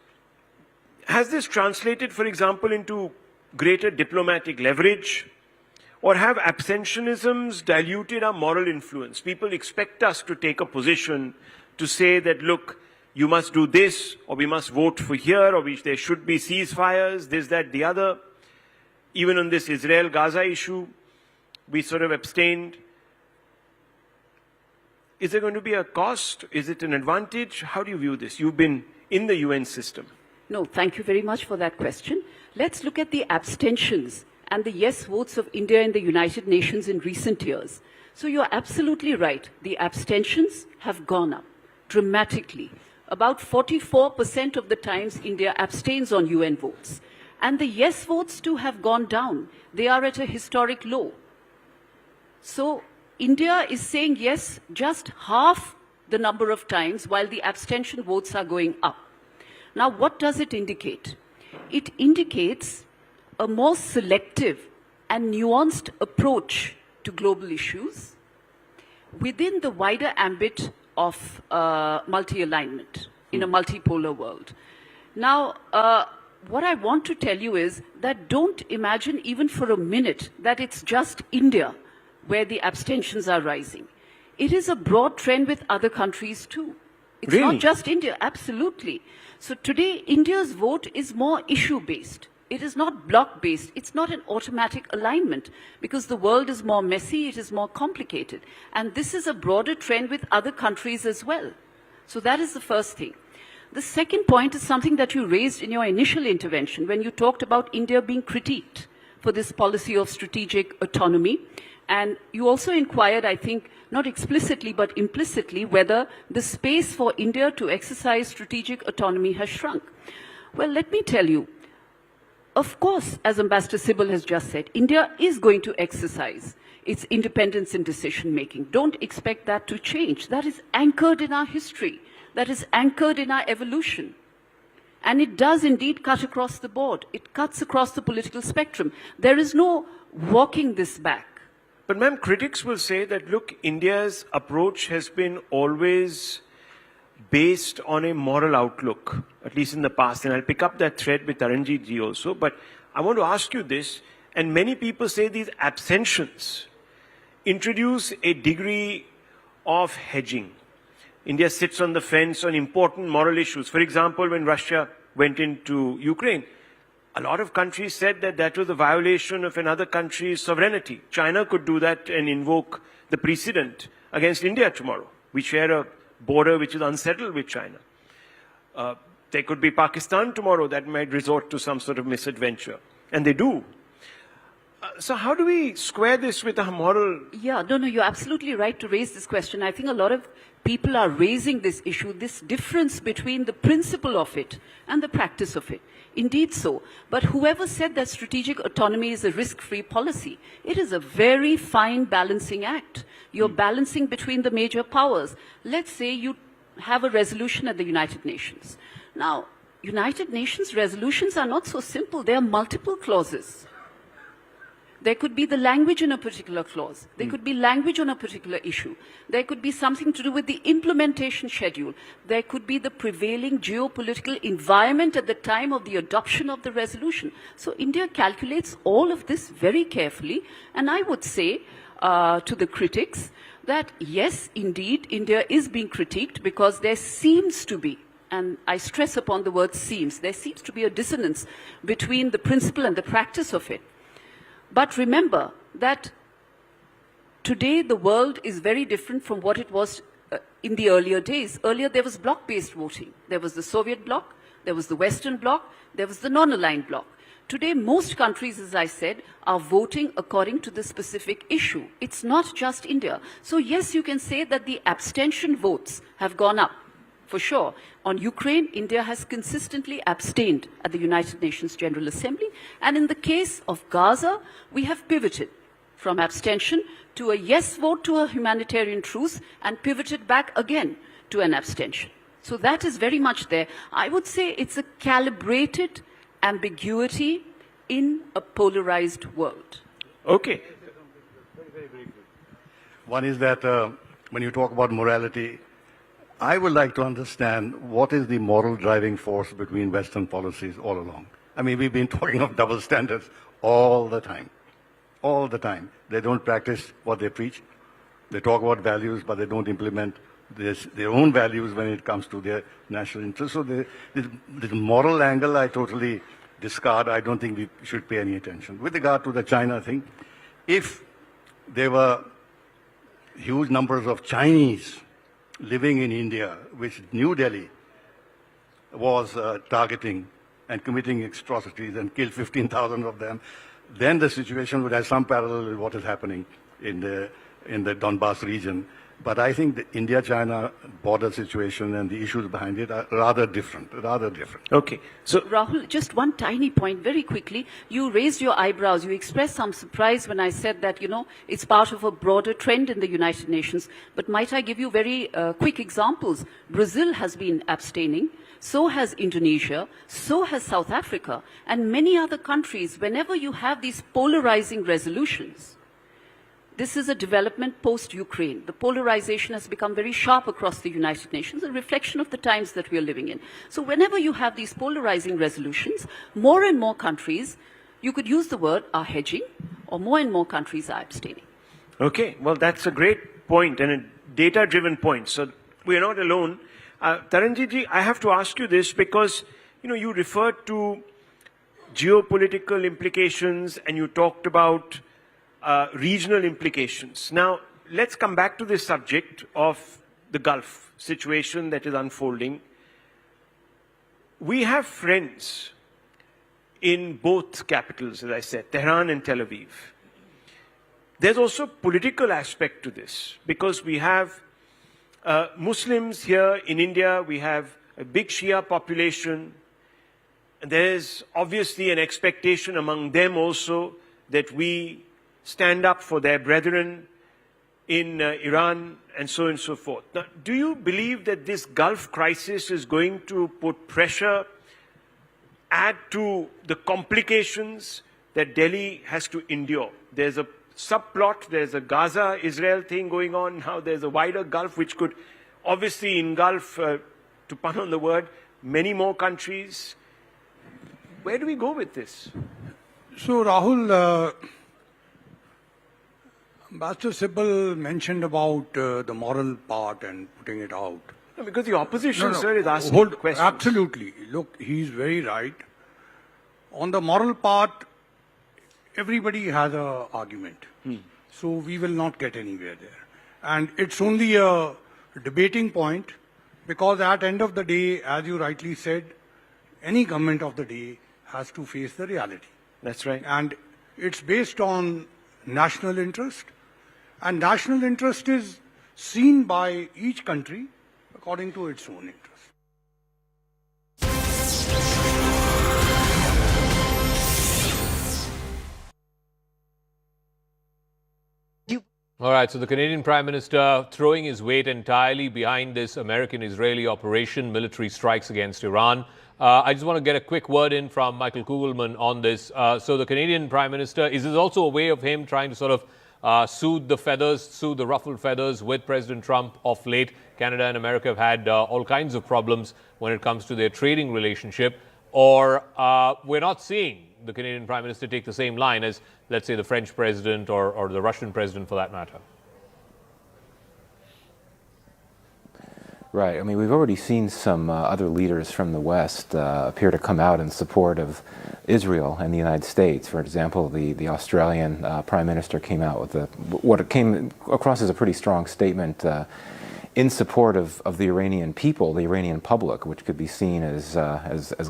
[SPEAKER 16] Has this translated, for example, into greater diplomatic leverage? Or have abstentionisms diluted our moral influence? People expect us to take a position to say that, look, you must do this, or we must vote for here, or there should be ceasefires, this, that, the other. Even on this Israel-Gaza issue, we sort of abstained. Is there going to be a cost? Is it an advantage? How do you view this? You've been in the UN system.
[SPEAKER 13] No, thank you very much for that question. Let's look at the abstentions and the yes votes of India in the United Nations in recent years. So you're absolutely right. The abstentions have gone up dramatically. About 44% of the times India abstains on UN votes. And the yes votes too have gone down. They are at a historic low. So India is saying yes just half the number of times while the abstention votes are going up. Now what does it indicate? It indicates a more selective and nuanced approach to global issues within the wider ambit of multi-alignment in a multipolar world. Now, what I want to tell you is that don't imagine even for a minute that it's just India where the abstentions are rising. It is a broad trend with other countries too. It's
[SPEAKER 16] Really?
[SPEAKER 13] not just India, absolutely. So today, India's vote is more issue-based. It is not block-based. It's not an automatic alignment because the world is more messy, it is more complicated. And this is a broader trend with other countries as well. So that is the first thing. The second point is something that you raised in your initial intervention when you talked about India being critiqued for this policy of strategic autonomy. And you also inquired, I think, not explicitly but implicitly, whether the space for India to exercise strategic autonomy has shrunk. Well, let me tell you, of course, as Ambassador Sybil has just said, India is going to exercise its independence in decision-making. Don't expect that to change. That is anchored in our history. That is anchored in our evolution. And it does indeed cut across the board. It cuts across the political spectrum. There is no walking this back.
[SPEAKER 16] But ma'am, critics will say that, look, India's approach has been always based on a moral outlook, at least in the past. And I'll pick up that thread with Taranjit-ji also. But I want to ask you this, and many people say these abstentions introduce a degree of hedging. India sits on the fence on important moral issues. For example, when Russia went into Ukraine, a lot of countries said that that was a violation of another country's sovereignty. China could do that and invoke the precedent against India tomorrow. We share a border which is unsettled with China. There could be Pakistan tomorrow that might resort to some sort of misadventure. And they do. So how do we square this with a moral...
[SPEAKER 13] Yeah, no, you're absolutely right to raise this question. I think a lot of people are raising this issue, this difference between the principle of it and the practice of it. Indeed so. But whoever said that strategic autonomy is a risk-free policy, it is a very fine balancing act. You're balancing between the major powers. Let's say you have a resolution at the United Nations. Now, United Nations resolutions are not so simple. There are multiple clauses. There could be the language in a particular clause. There could be language on a particular issue. There could be something to do with the implementation schedule. There could be the prevailing geopolitical environment at the time of the adoption of the resolution. So India calculates all of this very carefully. And I would say to the critics that yes, indeed, India is being critiqued because there seems to be, and I stress upon the word seems, there seems to be a dissonance between the principle and the practice of it. But remember that today the world is very different from what it was in the earlier days. Earlier there was bloc-based voting. There was the Soviet bloc, there was the Western bloc, there was the non-aligned bloc. Today most countries, as I said, are voting according to the specific issue. It's not just India. So yes, you can say that the abstention votes have gone up. For sure. On Ukraine, India has consistently abstained at the United Nations General Assembly. And in the case of Gaza, we have pivoted from abstention to a yes vote to a humanitarian truce and pivoted back again to an abstention. So that is very much there. I would say it's a calibrated ambiguity in a polarized world.
[SPEAKER 16] Okay.
[SPEAKER 9] Very briefly. One is that when you talk about morality, I would like to understand what is the moral driving force between Western policies all along. I mean, we've been talking of double standards all the time. All the time. They don't practice what they preach. They talk about values, but they don't implement their own values when it comes to their national interests. So the moral angle I totally discard. I don't think we should pay any attention. With regard to the China thing, if there were huge numbers of Chinese living in India, which New Delhi was targeting and committing atrocities and killed 15,000 of them, then the situation would have some parallel with what is happening in the Donbass region. But I think the India-China border situation and the issues behind it are rather different,
[SPEAKER 16] Okay.
[SPEAKER 13] So Rahul, just one tiny point very quickly. You raised your eyebrows. You expressed some surprise when I said that, it's part of a broader trend in the United Nations. But might I give you very quick examples? Brazil has been abstaining. So has Indonesia. So has South Africa. And many other countries, whenever you have these polarizing resolutions, this is a development post-Ukraine. The polarization has become very sharp across the United Nations, a reflection of the times that we are living in. So whenever you have these polarizing resolutions, more and more countries, you could use the word, are hedging, or more and more countries are abstaining.
[SPEAKER 16] Okay, well, that's a great point and a data-driven point. So we're not alone. Taranjit-ji, I have to ask you this because, you referred to geopolitical implications and you talked about regional implications. Now, let's come back to this subject of the Gulf situation that is unfolding. we have friends in both capitals, as I said, Tehran and Tel Aviv. There's also a political aspect to this, because we have Muslims here in India, we have a big Shia population. There's obviously an expectation among them also that we stand up for their brethren in Iran and so on and so forth. Now, do you believe that this Gulf crisis is going to put pressure, add to the complications that Delhi has to endure? There's a subplot, there's a Gaza-Israel thing going on, now there's a wider Gulf which could obviously engulf, to pun on the word, many more countries. Where do we go with this?
[SPEAKER 8] So, Rahul, Ambassador Sibbal mentioned about the moral part and putting it out.
[SPEAKER 16] No, because the opposition, sir, is asking questions.
[SPEAKER 8] Absolutely. Look, he's very right. On the moral part, everybody has an argument. So we will not get anywhere there. And it's only a debating point, because at the end of the day, as you rightly said, any government of the day has to face the reality.
[SPEAKER 16] That's right.
[SPEAKER 8] And it's based on national interest. And national interest is seen by each country according to its own interest.
[SPEAKER 1] All right, so the Canadian Prime Minister throwing his weight entirely behind this American-Israeli operation, military strikes against Iran. I just want to get a quick word in from Michael Kugelman on this. So the Canadian Prime Minister, is this also a way of him trying to sort of soothe the ruffled feathers with President Trump of late? Canada and America have had all kinds of problems when it comes to their trading relationship. Or we're not seeing the Canadian Prime Minister take the same line as, let's say, the French President or the Russian President for that matter?
[SPEAKER 7] Right. I mean, we've already seen some other leaders from the West appear to come out in support of Israel and the United States. For example, the Australian Prime Minister came out with what came across as a pretty strong statement in support of the Iranian people, the Iranian public, which could be seen as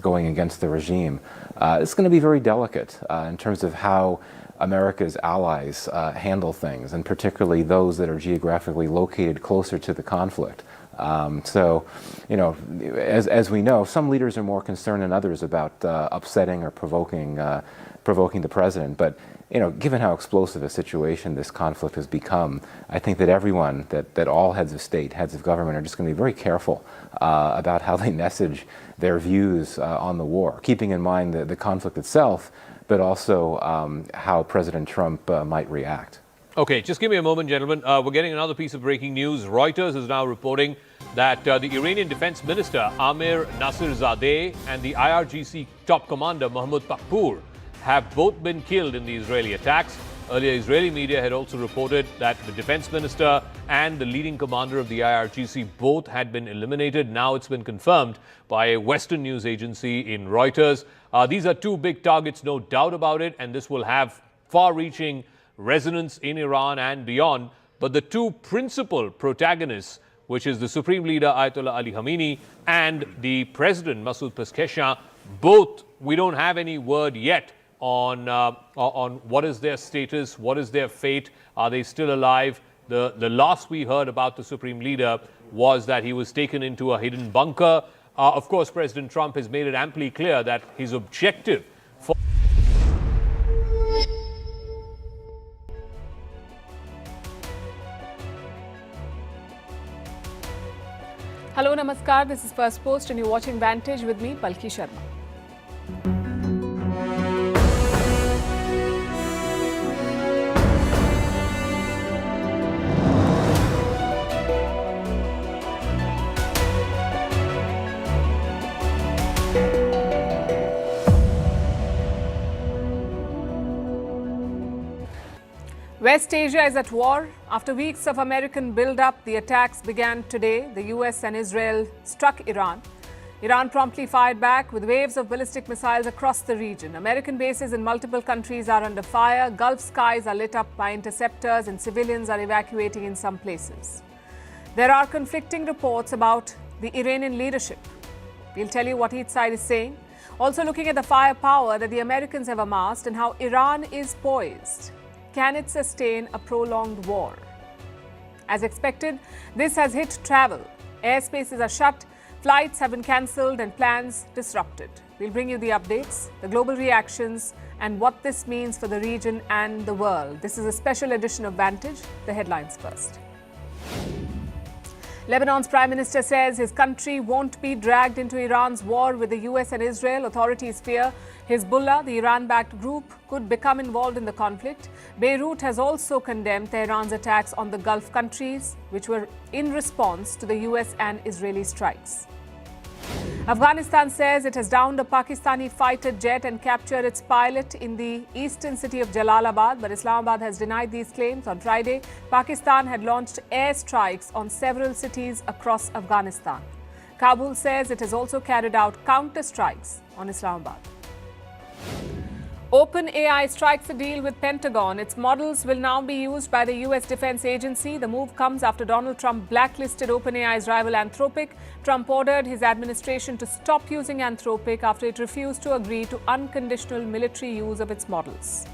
[SPEAKER 7] going against the regime. It's going to be very delicate in terms of how America's allies handle things, and particularly those that are geographically located closer to the conflict. So, you know, as we know, some leaders are more concerned than others about upsetting or provoking the president. But, you know, given how explosive a situation this conflict has become, I think that everyone, that all heads of state, heads of government, are just going to be very careful about how they message their views on the war, keeping in mind the conflict itself, but also how President Trump might react.
[SPEAKER 1] Okay, just give me a moment, gentlemen. We're getting another piece of breaking news. Reuters is now reporting that the Iranian Defense Minister Amir Nasirzadeh and the IRGC top commander Mahmoud Pakpour have both been killed in the Israeli attacks. Earlier, Israeli media had also reported that the defense minister and the leading commander of the IRGC both had been eliminated. Now it's been confirmed by a Western news agency in Reuters. These are two big targets, no doubt about it, and this will have far-reaching resonance in Iran and beyond. But the two principal protagonists, which is the Supreme Leader Ayatollah Ali Khamenei and the President Masoud Pezeshkian, both, we don't have any word yet on what is their status, what is their fate, are they still alive? The last we heard about the Supreme Leader was that he was taken into a hidden bunker. Of course, President Trump has made it amply clear that his objective for
[SPEAKER 14] Hello, Namaskar. This is First Post and you're watching Vantage with me, Palki Sharma. West Asia is at war. After weeks of American build-up, the attacks began today. The US and Israel struck Iran. Iran promptly fired back with waves of ballistic missiles across the region. American bases in multiple countries are under fire. Gulf skies are lit up by interceptors and civilians are evacuating in some places. There are conflicting reports about the Iranian leadership. We'll tell you what each side is saying. Also looking at the firepower that the Americans have amassed and how Iran is poised. Can it sustain a prolonged war? As expected, this has hit travel. Airspaces are shut, flights have been cancelled and plans disrupted. We'll bring you the updates, the global reactions, and what this means for the region and the world. This is a special edition of Vantage. The headlines first. Lebanon's Prime Minister says his country won't be dragged into Iran's war with the US and Israel. Authorities fear Hezbollah, the Iran-backed group, could become involved in the conflict. Beirut has also condemned Tehran's attacks on the Gulf countries, which were in response to the US and Israeli strikes. Afghanistan says it has downed a Pakistani fighter jet and captured its pilot in the eastern city of Jalalabad, but Islamabad has denied these claims. On Friday, Pakistan had launched airstrikes on several cities across Afghanistan. Kabul says it has also carried out counter-strikes on Islamabad. OpenAI strikes a deal with Pentagon. Its models will now be used by the US Defense Agency. The move comes after Donald Trump blacklisted OpenAI's rival Anthropic. Trump ordered his administration to stop using Anthropic after it refused to agree to unconditional military use of its models.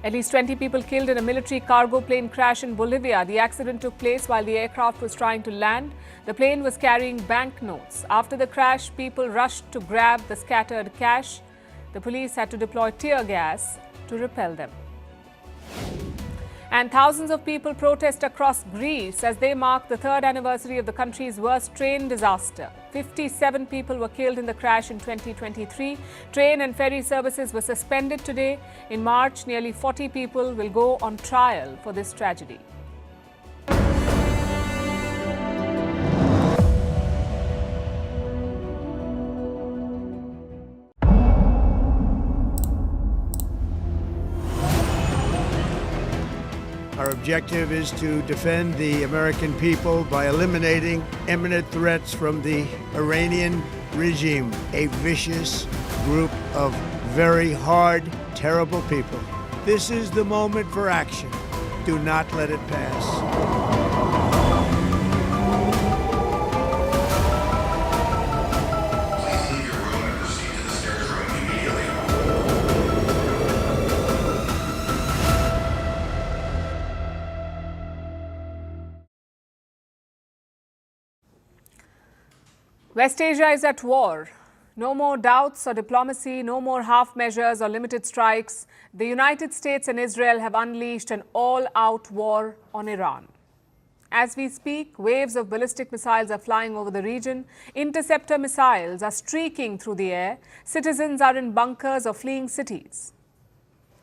[SPEAKER 14] At least 20 people killed in a military cargo plane crash in Bolivia. The accident took place while the aircraft was trying to land. The plane was carrying banknotes. After the crash, people rushed to grab the scattered cash. The police had to deploy tear gas to repel them. And thousands of people protest across Greece as they mark the third anniversary of the country's worst train disaster. 57 people were killed in the crash in 2023. Train and ferry services were suspended today. In March, nearly 40 people will go on trial for this tragedy.
[SPEAKER 19] Our objective is to defend the American people by eliminating imminent threats from the Iranian regime, a vicious group of very hard, terrible people. This is the moment for action. Do not let it pass.
[SPEAKER 14] West Asia is at war. No more doubts or diplomacy, no more half measures or limited strikes. The United States and Israel have unleashed an all-out war on Iran. As we speak, waves of ballistic missiles are flying over the region. Interceptor missiles are streaking through the air. Citizens are in bunkers or fleeing cities.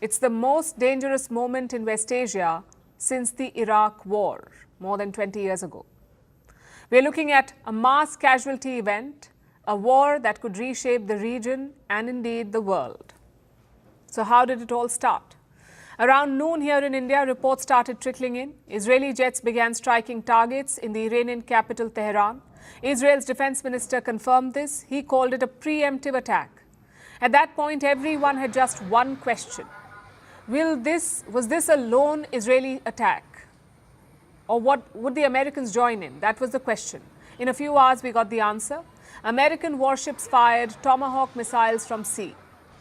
[SPEAKER 14] It's the most dangerous moment in West Asia since the Iraq War, more than 20 years ago. We're looking at a mass casualty event, a war that could reshape the region and indeed the world. So how did it all start? Around noon here in India, reports started trickling in. Israeli jets began striking targets in the Iranian capital, Tehran. Israel's defense minister confirmed this. He called it a preemptive attack. At that point, everyone had just one question. Was this a lone Israeli attack? Or would the Americans join in? That was the question. In a few hours, we got the answer. American warships fired Tomahawk missiles from sea.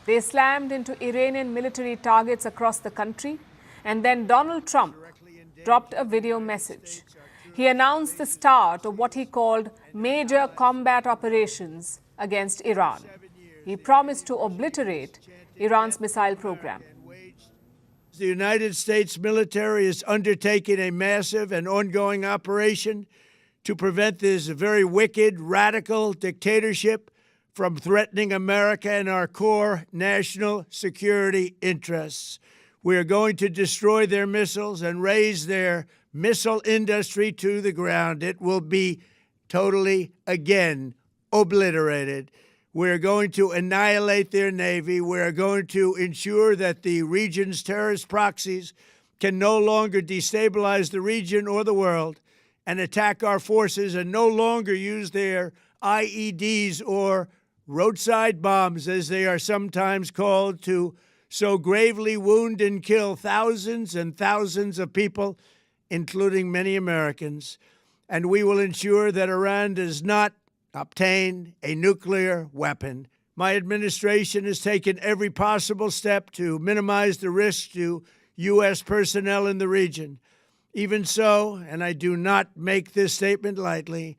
[SPEAKER 14] They slammed into Iranian military targets across the country. And then Donald Trump dropped a video message. He announced the start of what he called major combat operations against Iran. He promised to obliterate Iran's missile program.
[SPEAKER 19] The United States military is undertaking a massive and ongoing operation to prevent this very wicked, radical dictatorship from threatening America and our core national security interests. We are going to destroy their missiles and raise their missile industry to the ground. It will be totally, again, obliterated. We're going to annihilate their Navy. We're going to ensure that the region's terrorist proxies can no longer destabilize the region or the world and attack our forces and no longer use their IEDs or roadside bombs, as they are sometimes called, to so gravely wound and kill thousands and thousands of people, including many Americans. And we will ensure that Iran does not obtain a nuclear weapon. My administration has taken every possible step to minimize the risk to U.S. personnel in the region. Even so, and I do not make this statement lightly,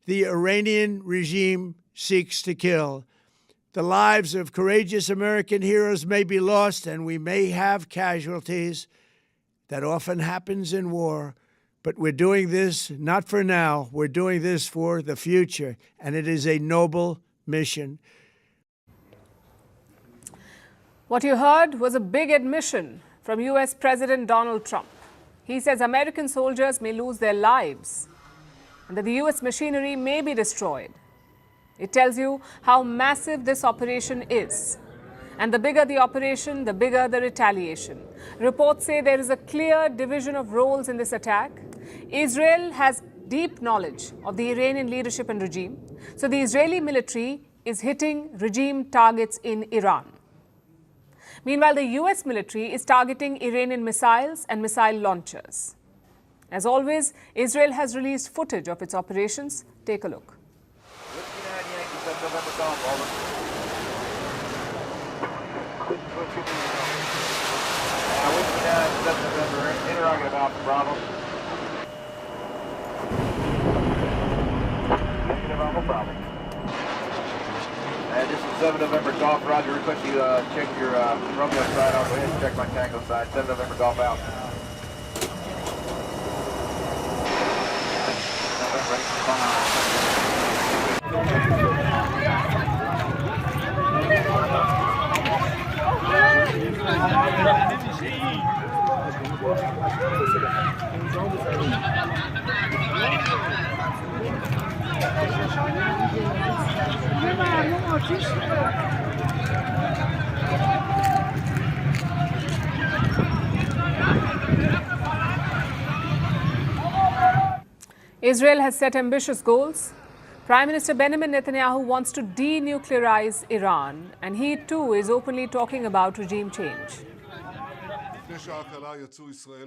[SPEAKER 19] the Iranian regime seeks to kill. The lives of courageous American heroes may be lost, and we may have casualties. That often happens in war. But we're doing this not for now. We're doing this for the future, and it is a noble mission.
[SPEAKER 14] What you heard was a big admission from U.S. President Donald Trump. He says American soldiers may lose their lives and that the U.S. machinery may be destroyed. It tells you how massive this operation is. And the bigger the operation, the bigger the retaliation. Reports say there is a clear division of roles in this attack. Israel has deep knowledge of the Iranian leadership and regime. So the Israeli military is hitting regime targets in Iran. Meanwhile, the US military is targeting Iranian missiles and missile launchers. As always, Israel has released footage of its operations. Take a look.
[SPEAKER 15] This is 7 November Golf, Roger. Request you check your Romeo side. I'll go ahead and check my Tango side. 7 November Golf out.
[SPEAKER 14] Israel has set ambitious goals. Prime Minister Benjamin Netanyahu wants to denuclearize Iran, and he too is openly talking about regime change.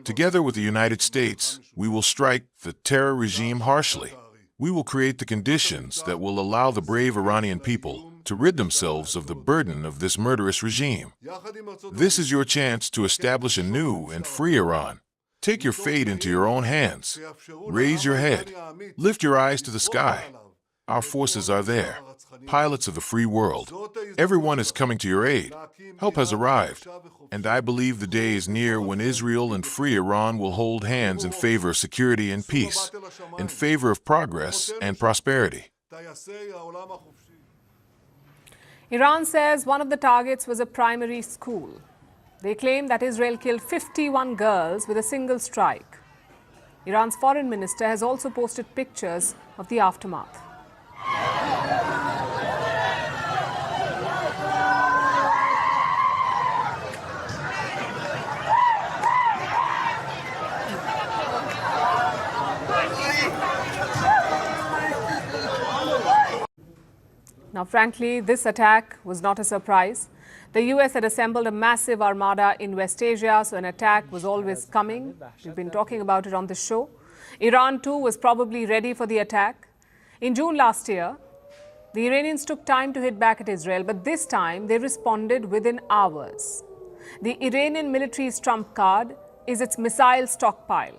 [SPEAKER 17] Together with the United States, we will strike the terror regime harshly. We will create the conditions that will allow the brave Iranian people to rid themselves of the burden of this murderous regime. This is your chance to establish a new and free Iran. Take your fate into your own hands. Raise your head. Lift your eyes to the sky. Our forces are there, pilots of the free world. Everyone is coming to your aid. Help has arrived, and I believe the day is near when Israel and free Iran will hold hands in favor of security and peace, in favor of progress and prosperity.
[SPEAKER 14] Iran says one of the targets was a primary school. They claim that Israel killed 51 girls with a single strike. Iran's foreign minister has also posted pictures of the aftermath. Now, frankly, this attack was not a surprise. The US had assembled a massive armada in West Asia, so an attack was always coming. We've been talking about it on the show. Iran, too, was probably ready for the attack. In June last year, the Iranians took time to hit back at Israel, but this time they responded within hours. The Iranian military's trump card is its missile stockpile.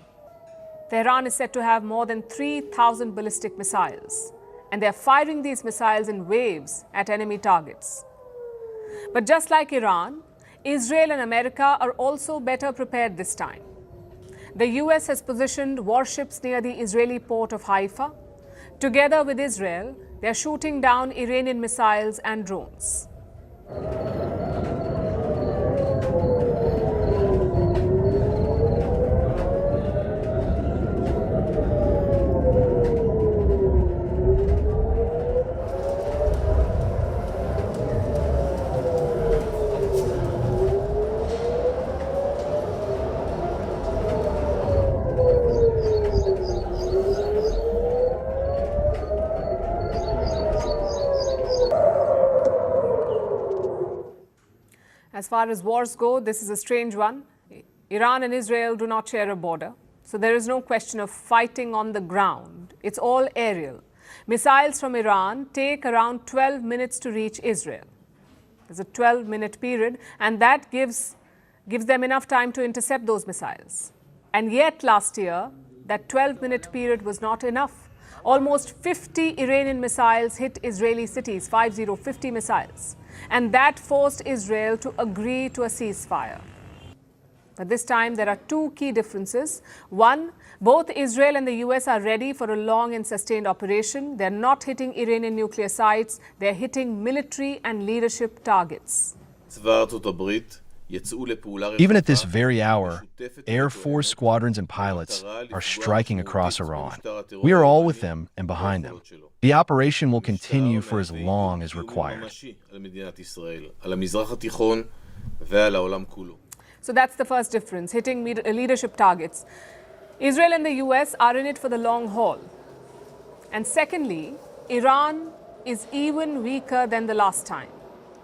[SPEAKER 14] Tehran is said to have more than 3,000 ballistic missiles, and they're firing these missiles in waves at enemy targets. But just like Iran, Israel and America are also better prepared this time. The US has positioned warships near the Israeli port of Haifa. Together with Israel, they're shooting down Iranian missiles and drones. As far as wars go, this is a strange one. Iran and Israel do not share a border, so there is no question of fighting on the ground. It's all aerial. Missiles from Iran take around 12 minutes to reach Israel. There's a 12-minute period, and that gives them enough time to intercept those missiles. And yet last year, that 12-minute period was not enough. Almost 50 Iranian missiles hit Israeli cities, 50 missiles. And that forced Israel to agree to a ceasefire. But this time, there are two key differences. One, both Israel and the US are ready for a long and sustained operation. They're not hitting Iranian nuclear sites. They're hitting military and leadership targets.
[SPEAKER 10] Even at this very hour, Air Force squadrons and pilots are striking across Iran. We are all with them and behind them. The operation will continue for as long as required.
[SPEAKER 14] So that's the first difference, hitting leadership targets. Israel and the US are in it for the long haul. And secondly, Iran is even weaker than the last time.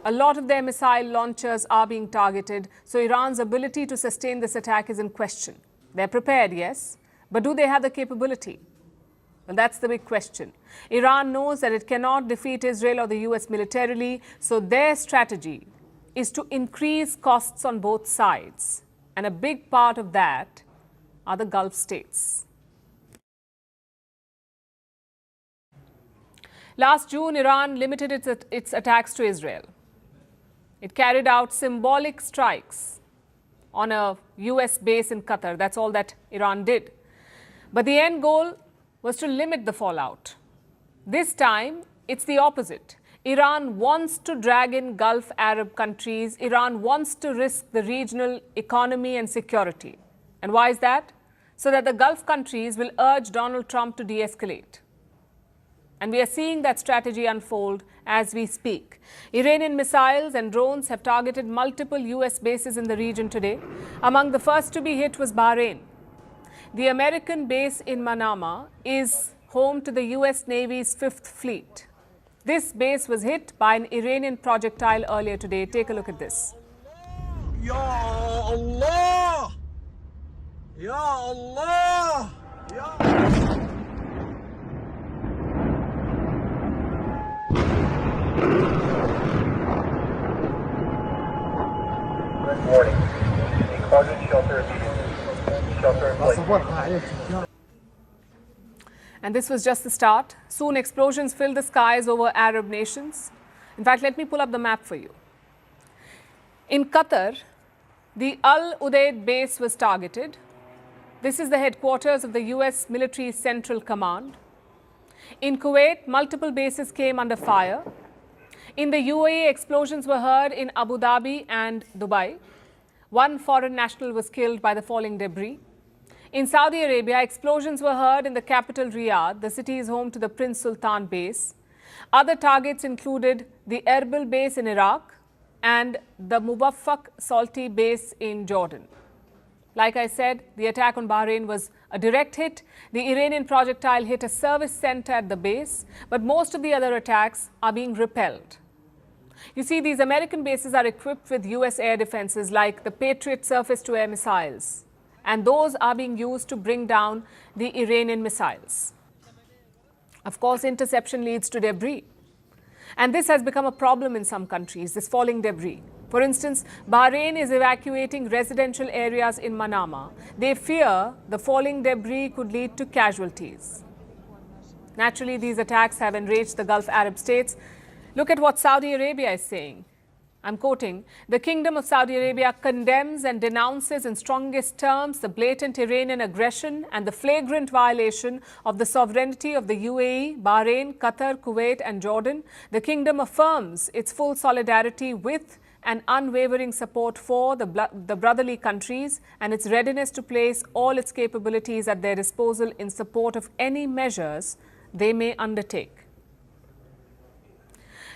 [SPEAKER 14] A lot of their missile launchers are being targeted, so Iran's ability to sustain this attack is in question. They're prepared, yes, but do they have the capability? Well, that's the big question. Iran knows that it cannot defeat Israel or the US militarily, so their strategy is to increase costs on both sides. And a big part of that are the Gulf states. Last June, Iran limited its attacks to Israel. It carried out symbolic strikes on a US base in Qatar. That's all that Iran did. But the end goal was to limit the fallout. This time, it's the opposite. Iran wants to drag in Gulf Arab countries. Iran wants to risk the regional economy and security. And why is that? So that the Gulf countries will urge Donald Trump to de-escalate. And we are seeing that strategy unfold as we speak. Iranian missiles and drones have targeted multiple US bases in the region today. Among the first to be hit was Bahrain. The American base in Manama is home to the US Navy's 5th Fleet. This base was hit by an Iranian projectile earlier today. Take a look at this.
[SPEAKER 11] Ya Allah! Ya Allah!
[SPEAKER 23] Good morning. A closet shelter immediately. Shelter in place.
[SPEAKER 14] And this was just the start. Soon explosions filled the skies over Arab nations. In fact, let me pull up the map for you. In Qatar, the Al Udeid base was targeted. This is the headquarters of the US Military Central Command. In Kuwait, multiple bases came under fire. In the UAE, explosions were heard in Abu Dhabi and Dubai. One foreign national was killed by the falling debris. In Saudi Arabia, explosions were heard in the capital Riyadh. The city is home to the Prince Sultan base. Other targets included the Erbil base in Iraq and the Mubaffaq Salti base in Jordan. Like I said, the attack on Bahrain was a direct hit. The Iranian projectile hit a service center at the base, but most of the other attacks are being repelled. You see, these American bases are equipped with US air defenses like the Patriot surface-to-air missiles, and those are being used to bring down the Iranian missiles. Of course, interception leads to debris. And this has become a problem in some countries, this falling debris. For instance, Bahrain is evacuating residential areas in Manama. They fear the falling debris could lead to casualties. Naturally, these attacks have enraged the Gulf Arab states. Look at what Saudi Arabia is saying. I'm quoting, "The Kingdom of Saudi Arabia condemns and denounces in strongest terms the blatant Iranian aggression and the flagrant violation of the sovereignty of the UAE, Bahrain, Qatar, Kuwait, and Jordan. The Kingdom affirms its full solidarity with and unwavering support for the brotherly countries and its readiness to place all its capabilities at their disposal in support of any measures they may undertake."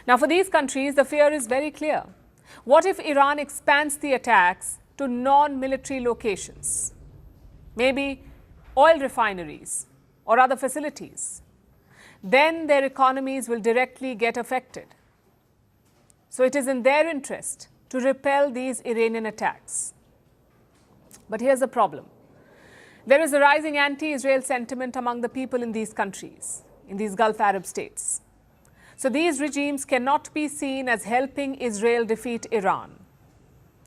[SPEAKER 14] Now, for these countries, the fear is very clear. What if Iran expands the attacks to non-military locations? Maybe oil refineries or other facilities. Then their economies will directly get affected. So it is in their interest to repel these Iranian attacks. But here's the problem. There is a rising anti-Israel sentiment among the people in these countries. in these Gulf Arab states. So these regimes cannot be seen as helping Israel defeat Iran.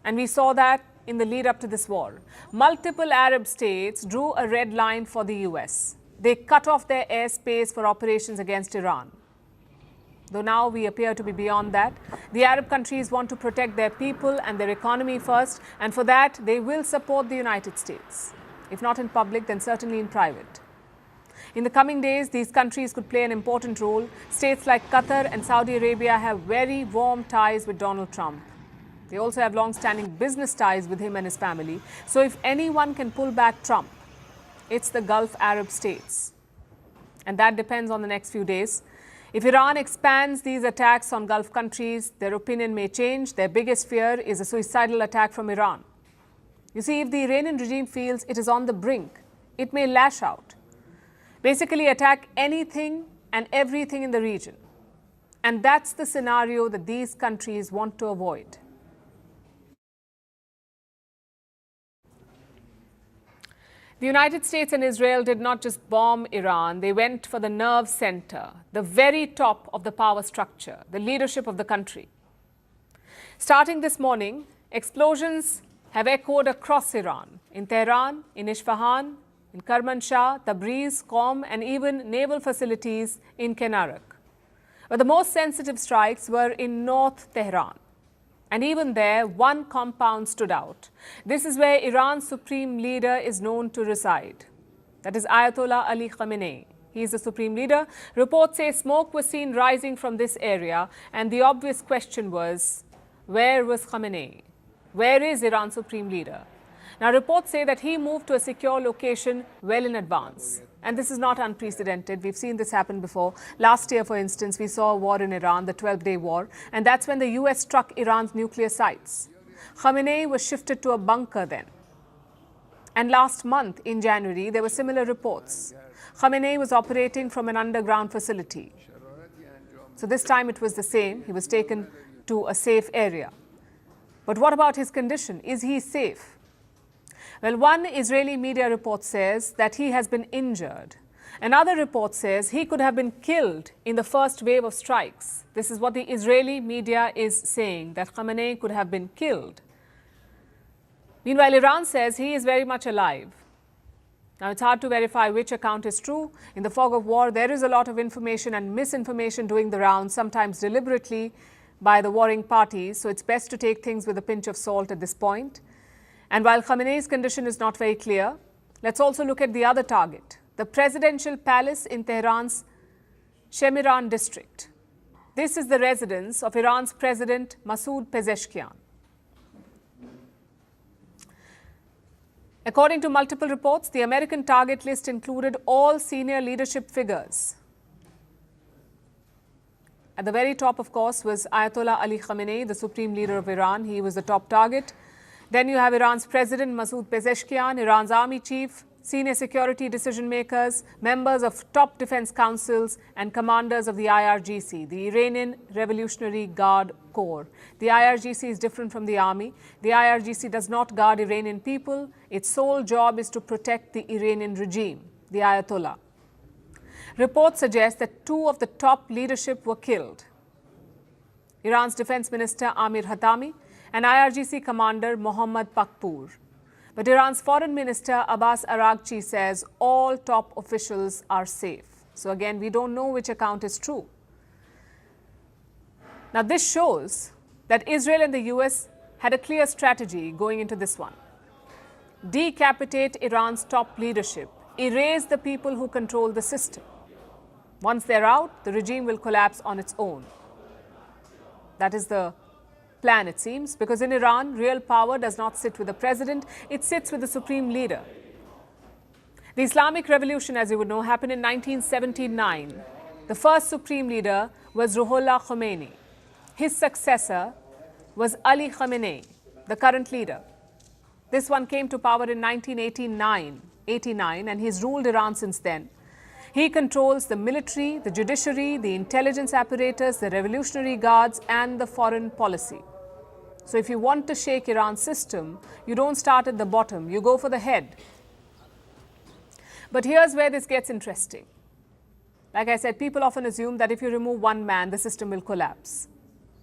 [SPEAKER 14] And we saw that in the lead up to this war. Multiple Arab states drew a red line for the US. They cut off their airspace for operations against Iran. Though now we appear to be beyond that, the Arab countries want to protect their people and their economy first, and for that they will support the United States. If not in public, then certainly in private. In the coming days, these countries could play an important role. States like Qatar and Saudi Arabia have very warm ties with Donald Trump. They also have long-standing business ties with him and his family. So if anyone can pull back Trump, it's the Gulf Arab states. And that depends on the next few days. If Iran expands these attacks on Gulf countries, their opinion may change. Their biggest fear is a suicidal attack from Iran. You see, if the Iranian regime feels it is on the brink, it may lash out. Basically attack anything and everything in the region. And that's the scenario that these countries want to avoid. The United States and Israel did not just bomb Iran, they went for the nerve center, the very top of the power structure, the leadership of the country. Starting this morning, explosions have echoed across Iran, in Tehran, in Isfahan, in Kermanshah, Tabriz, Qom, and even naval facilities in Kenaruk. But the most sensitive strikes were in North Tehran. And even there, one compound stood out. This is where Iran's supreme leader is known to reside. That is Ayatollah Ali Khamenei. He is the supreme leader. Reports say smoke was seen rising from this area, and the obvious question was, where was Khamenei? Where is Iran's supreme leader? Now, reports say that he moved to a secure location well in advance. And this is not unprecedented. We've seen this happen before. Last year, for instance, we saw a war in Iran, the 12-day war, and that's when the US struck Iran's nuclear sites. Khamenei was shifted to a bunker then. And last month, in January, there were similar reports. Khamenei was operating from an underground facility. So this time it was the same. He was taken to a safe area. But what about his condition? Is he safe? Well, one Israeli media report says that he has been injured. Another report says he could have been killed in the first wave of strikes. This is what the Israeli media is saying, that Khamenei could have been killed. Meanwhile, Iran says he is very much alive. Now, it's hard to verify which account is true. In the fog of war, there is a lot of information and misinformation doing the rounds, sometimes deliberately by the warring parties. So it's best to take things with a pinch of salt at this point. And while Khamenei's condition is not very clear, let's also look at the other target, the presidential palace in Tehran's Shemiran district. This is the residence of Iran's President Masoud Pezeshkian. According to multiple reports, the American target list included all senior leadership figures. At the very top, of course, was Ayatollah Ali Khamenei, the supreme leader of Iran. He was the top target. Then you have Iran's President Masoud Pezeshkian, Iran's army chief, senior security decision makers, members of top defense councils, and commanders of the IRGC, the Iranian Revolutionary Guard Corps. The IRGC is different from the army. The IRGC does not guard Iranian people. Its sole job is to protect the Iranian regime, the Ayatollah. Reports suggest that two of the top leadership were killed. Iran's Defense Minister Amir Hatami and IRGC commander Mohammad Pakpour. But Iran's Foreign Minister Abbas Araghchi says all top officials are safe. So again, we don't know which account is true. Now this shows that Israel and the US had a clear strategy going into this one. Decapitate Iran's top leadership, erase the people who control the system. Once they're out, the regime will collapse on its own. That is the plan, it seems, because in Iran, real power does not sit with the president, it sits with the supreme leader. The Islamic Revolution, as you would know, happened in 1979. The first supreme leader was Ruhollah Khomeini. His successor was Ali Khamenei, the current leader. This one came to power in 1989, and he's ruled Iran since then. He controls the military, the judiciary, the intelligence apparatus, the Revolutionary Guards, and the foreign policy. So if you want to shake Iran's system, you don't start at the bottom, you go for the head. But here's where this gets interesting. Like I said, people often assume that if you remove one man, the system will collapse.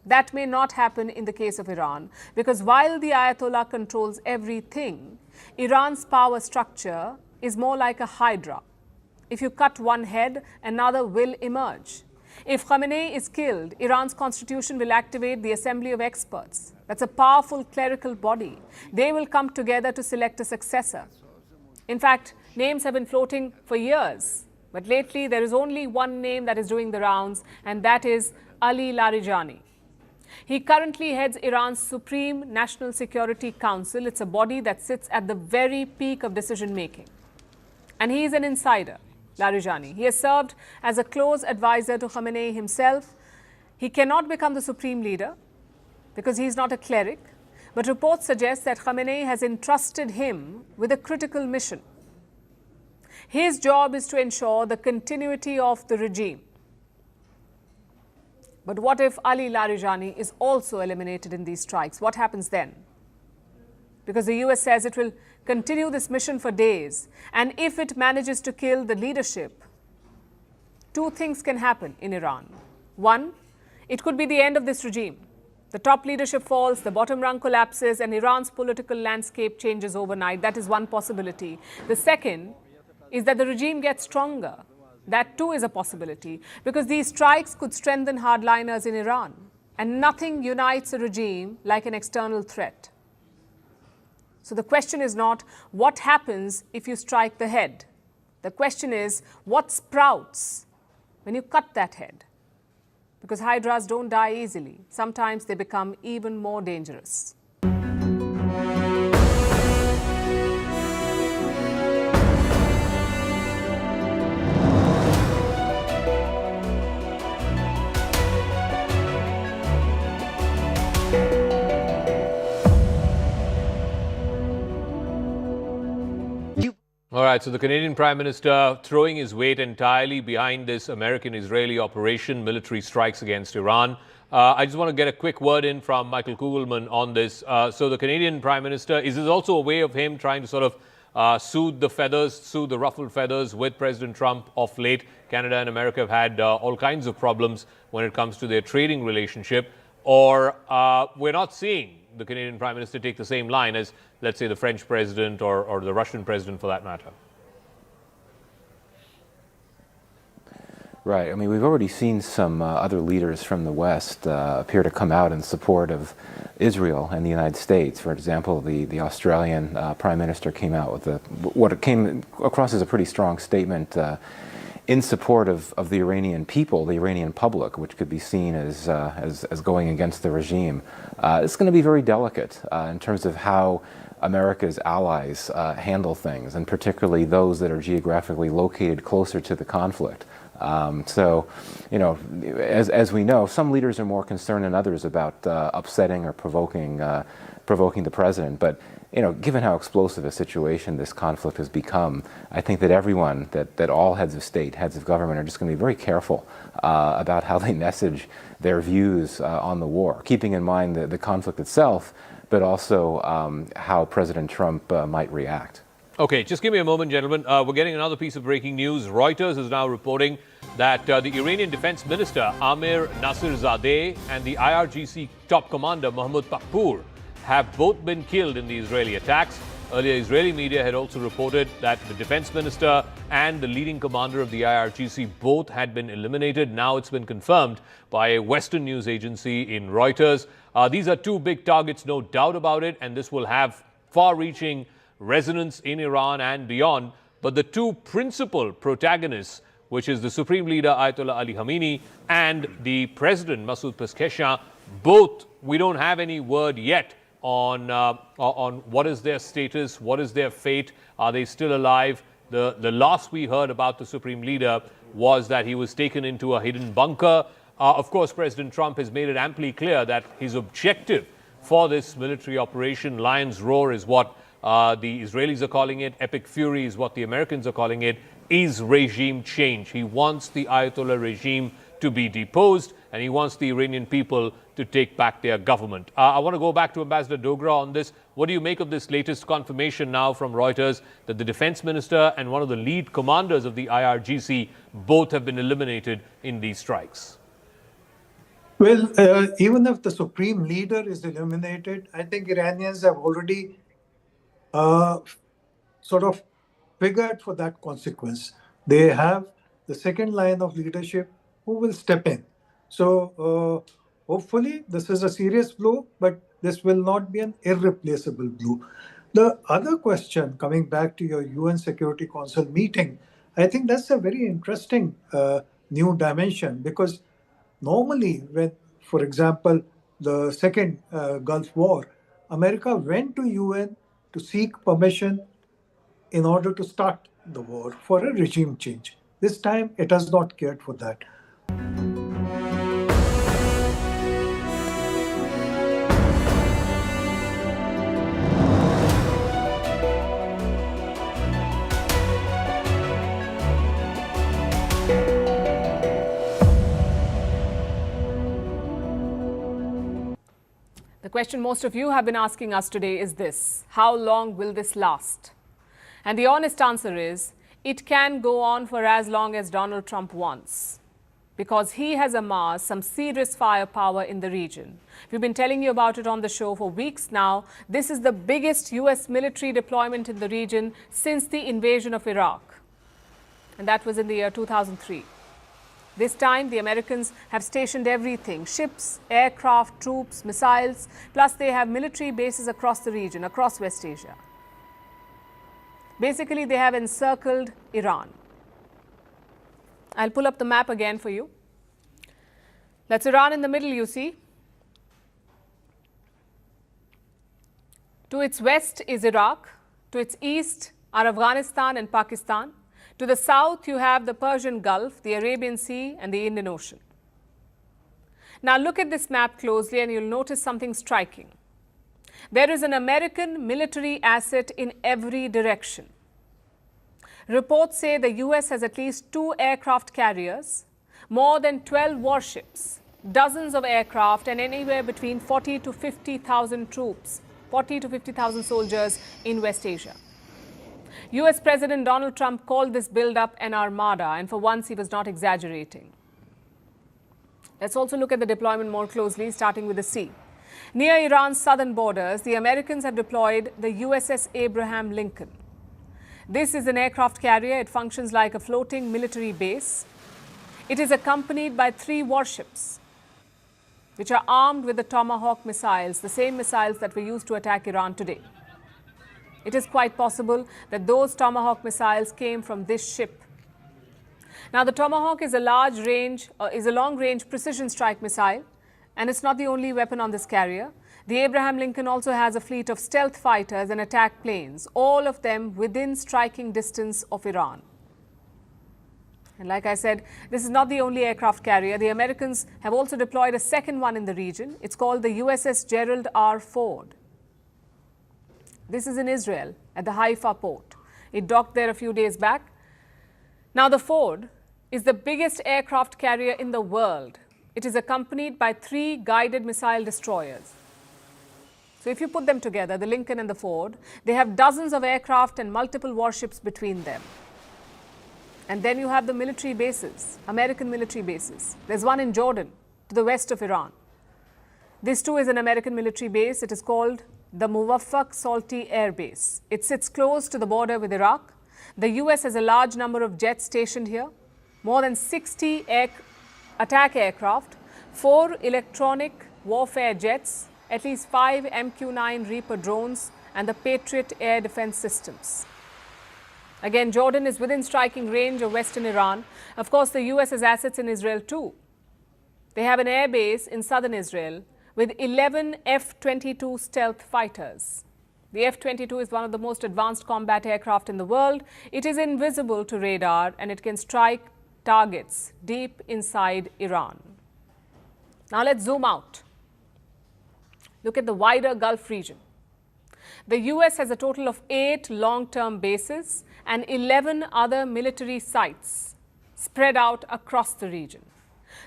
[SPEAKER 14] That may not happen in the case of Iran, because while the Ayatollah controls everything, Iran's power structure is more like a hydra. If you cut one head, another will emerge. If Khamenei is killed, Iran's constitution will activate the Assembly of Experts. That's a powerful clerical body. They will come together to select a successor. In fact, names have been floating for years. But lately, there is only one name that is doing the rounds, and that is Ali Larijani. He currently heads Iran's Supreme National Security Council. It's a body that sits at the very peak of decision-making. And he is an insider, Larijani. He has served as a close advisor to Khamenei himself. He cannot become the supreme leader because he is not a cleric. But reports suggest that Khamenei has entrusted him with a critical mission. His job is to ensure the continuity of the regime. But what if Ali Larijani is also eliminated in these strikes? What happens then? Because the US says it will continue this mission for days. And if it manages to kill the leadership, two things can happen in Iran. One, it could be the end of this regime. The top leadership falls, the bottom rung collapses, and Iran's political landscape changes overnight. That is one possibility. The second is that the regime gets stronger. That too is a possibility, because these strikes could strengthen hardliners in Iran. And nothing unites a regime like an external threat. So the question is not what happens if you strike the head. The question is what sprouts when you cut that head. Because hydras don't die easily. Sometimes they become even more dangerous.
[SPEAKER 1] All right, so the Canadian Prime Minister throwing his weight entirely behind this American-Israeli operation, military strikes against Iran. I just want to get a quick word in from Michael Kugelman on this. So the Canadian Prime Minister, is this also a way of him trying to sort of soothe the ruffled feathers with President Trump of late? Canada and America have had all kinds of problems when it comes to their trading relationship. Or we're not seeing the Canadian Prime Minister take the same line as, let's say, the French president or the Russian president for that matter?
[SPEAKER 7] Right. I mean, we've already seen some other leaders from the West appear to come out in support of Israel and the United States. For example, the Australian Prime Minister came out with what came across as a pretty strong statement in support of the Iranian people, the Iranian public, which could be seen as going against the regime. It's going to be very delicate in terms of how America's allies handle things, and particularly those that are geographically located closer to the conflict. So, you know, as we know, some leaders are more concerned than others about upsetting or provoking the president. But, you know, given how explosive a situation this conflict has become, I think that everyone, that all heads of state, heads of government are just going to be very careful about how they message their views on the war, keeping in mind the conflict itself, but also how President Trump might react.
[SPEAKER 1] Okay, just give me a moment, gentlemen. We're getting another piece of breaking news. Reuters is now reporting that the Iranian Defense Minister Amir Nasirzadeh and the IRGC top commander Mohammad Pakpour have both been killed in the Israeli attacks. Earlier, Israeli media had also reported that the defense minister and the leading commander of the IRGC both had been eliminated. Now it's been confirmed by a Western news agency in Reuters. These are two big targets, no doubt about it, and this will have far-reaching resonance in Iran and beyond. But the two principal protagonists, which is the Supreme Leader Ayatollah Ali Khamenei and the President Masoud Pezeshkian, both, we don't have any word yet on what is their status, what is their fate, are they still alive? The last we heard about the Supreme Leader was that he was taken into a hidden bunker. Of course, President Trump has made it amply clear that his objective for this military operation, Lion's Roar is what the Israelis are calling it, Epic Fury is what the Americans are calling it, is regime change. He wants the Ayatollah regime to be deposed, and he wants the Iranian people to take back their government. I want to go back to Ambassador Dogra on this. What do you make of this latest confirmation now from Reuters that the defense minister and one of the lead commanders of the IRGC both have been eliminated in these strikes?
[SPEAKER 5] Well, even if the supreme leader is eliminated, I think Iranians have already sort of figured for that consequence. They have the second line of leadership who will step in. So hopefully this is a serious blow, but this will not be an irreplaceable blow. The other question, coming back to your UN Security Council meeting, I think that's a very interesting new dimension, because normally when, for example, the second Gulf War, America went to UN to seek permission in order to start the war for a regime change. This time, it has not cared for that.
[SPEAKER 14] The question most of you have been asking us today is this: how long will this last? And the honest answer is, it can go on for as long as Donald Trump wants, because he has amassed some serious firepower in the region. We've been telling you about it on the show for weeks now. This is the biggest US military deployment in the region since the invasion of Iraq. And that was in the year 2003. This time, the Americans have stationed everything: ships, aircraft, troops, missiles, plus they have military bases across the region, across West Asia. Basically, they have encircled Iran. I'll pull up the map again for you. That's Iran in the middle, you see. To its west is Iraq. To its east are Afghanistan and Pakistan. To the south, you have the Persian Gulf, the Arabian Sea, and the Indian Ocean. Now, look at this map closely and you'll notice something striking. There is an American military asset in every direction. Reports say the US has at least 2 aircraft carriers, more than 12 warships, dozens of aircraft, and anywhere between 40 to 50,000 troops, 40 to 50,000 soldiers in West Asia. US President Donald Trump called this build-up an armada, and for once he was not exaggerating. Let's also look at the deployment more closely, starting with the sea. Near Iran's southern borders, the Americans have deployed the USS Abraham Lincoln. This is an aircraft carrier. It functions like a floating military base. It is accompanied by 3 warships, which are armed with the Tomahawk missiles, the same missiles that were used to attack Iran today. It is quite possible that those Tomahawk missiles came from this ship. Now, the Tomahawk is a long-range precision strike missile, and it's not the only weapon on this carrier. The Abraham Lincoln also has a fleet of stealth fighters and attack planes, all of them within striking distance of Iran. And like I said, this is not the only aircraft carrier. The Americans have also deployed a second one in the region. It's called the USS Gerald R. Ford. This is in Israel at the Haifa port. It docked there a few days back. Now, the Ford is the biggest aircraft carrier in the world. It is accompanied by 3 guided missile destroyers. So if you put them together, the Lincoln and the Ford, they have dozens of aircraft and multiple warships between them. And then you have the military bases, American military bases. There's one in Jordan, to the west of Iran. This too is an American military base. It is called the Muwaffaq Salti Air Base. It sits close to the border with Iraq. The US has a large number of jets stationed here, more than 60 attack aircraft, 4 electronic warfare jets, at least 5 MQ-9 Reaper drones, and the Patriot air defense systems. Again, Jordan is within striking range of western Iran. Of course, the US has assets in Israel too. They have an air base in southern Israel with 11 F-22 stealth fighters. The F-22 is one of the most advanced combat aircraft in the world. It is invisible to radar and it can strike targets deep inside Iran. Now let's zoom out. Look at the wider Gulf region. The US has a total of 8 long-term bases and 11 other military sites spread out across the region.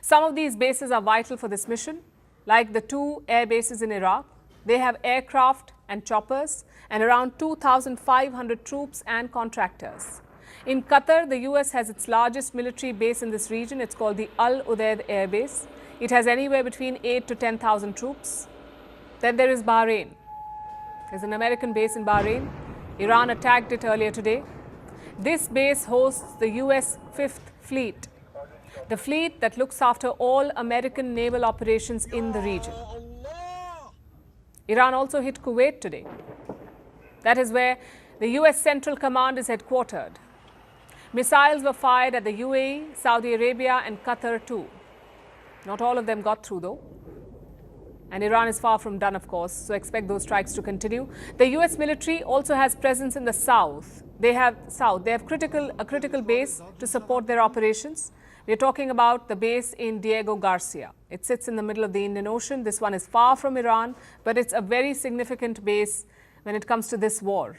[SPEAKER 14] Some of these bases are vital for this mission. like the 2 air bases in Iraq. They have aircraft and choppers and around 2,500 troops and contractors. In Qatar, the US has its largest military base in this region. It's called the Al Udeid Air Base. It has anywhere between 8 to 10,000 troops. Then there is Bahrain. There's an American base in Bahrain. Iran attacked it earlier today. This base hosts the US 5th Fleet, the fleet that looks after all American naval operations in the region. Iran also hit Kuwait today. That is where the US Central Command is headquartered. Missiles were fired at the UAE, Saudi Arabia and Qatar too. Not all of them got through though. And Iran is far from done, of course, so expect those strikes to continue. The US military also has presence in the south. They have a critical base to support their operations. We're talking about the base in Diego Garcia. It sits in the middle of the Indian Ocean. This one is far from Iran, but it's a very significant base when it comes to this war.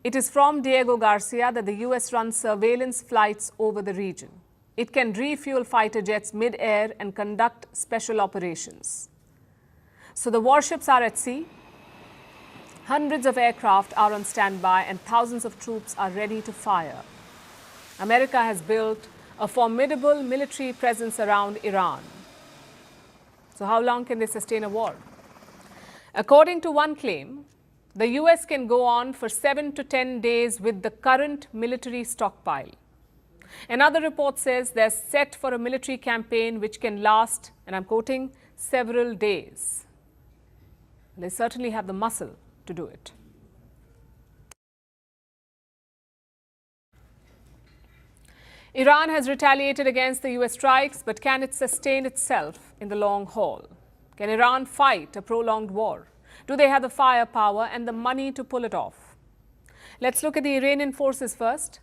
[SPEAKER 14] It is from Diego Garcia that the US runs surveillance flights over the region. It can refuel fighter jets mid-air and conduct special operations. So the warships are at sea. Hundreds of aircraft are on standby and thousands of troops are ready to fire. America has built a formidable military presence around Iran. So how long can they sustain a war? According to one claim, the US can go on for 7 to 10 days with the current military stockpile. Another report says they're set for a military campaign which can last, and I'm quoting, several days. They certainly have the muscle to do it. Iran has retaliated against the US strikes, but can it sustain itself in the long haul? Can Iran fight a prolonged war? Do they have the firepower and the money to pull it off? Let's look at the Iranian forces first.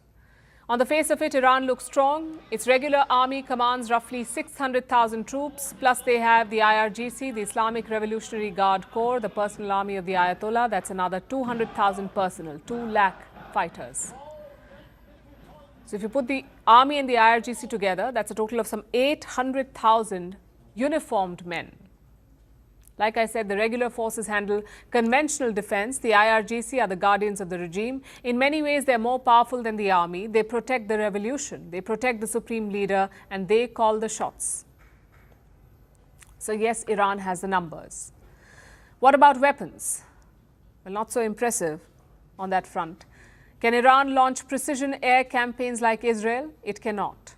[SPEAKER 14] On the face of it, Iran looks strong. Its regular army commands roughly 600,000 troops, plus they have the IRGC, the Islamic Revolutionary Guard Corps, the personal army of the Ayatollah. That's another 200,000 personnel, 2 lakh fighters. So if you put the army and the IRGC together, that's a total of some 800,000 uniformed men. Like I said, the regular forces handle conventional defense. The IRGC are the guardians of the regime. In many ways, they're more powerful than the army. They protect the revolution. They protect the supreme leader, and they call the shots. So yes, Iran has the numbers. What about weapons? Well, not so impressive on that front. Can Iran launch precision air campaigns like Israel? It cannot.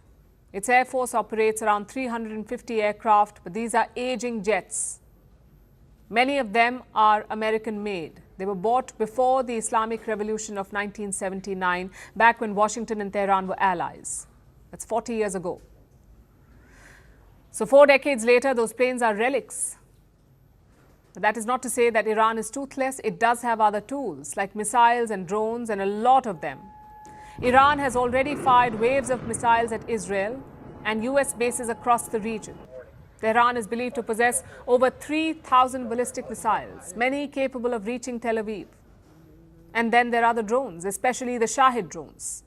[SPEAKER 14] Its air force operates around 350 aircraft, but these are aging jets. Many of them are American-made. They were bought before the Islamic Revolution of 1979, back when Washington and Tehran were allies. That's 40 years ago. So 4 decades later, those planes are relics. But that is not to say that Iran is toothless. It does have other tools, like missiles and drones, and a lot of them. Iran has already fired waves of missiles at Israel and US bases across the region. Tehran is believed to possess over 3,000 ballistic missiles, many capable of reaching Tel Aviv. And then there are the drones, especially the Shahid drones.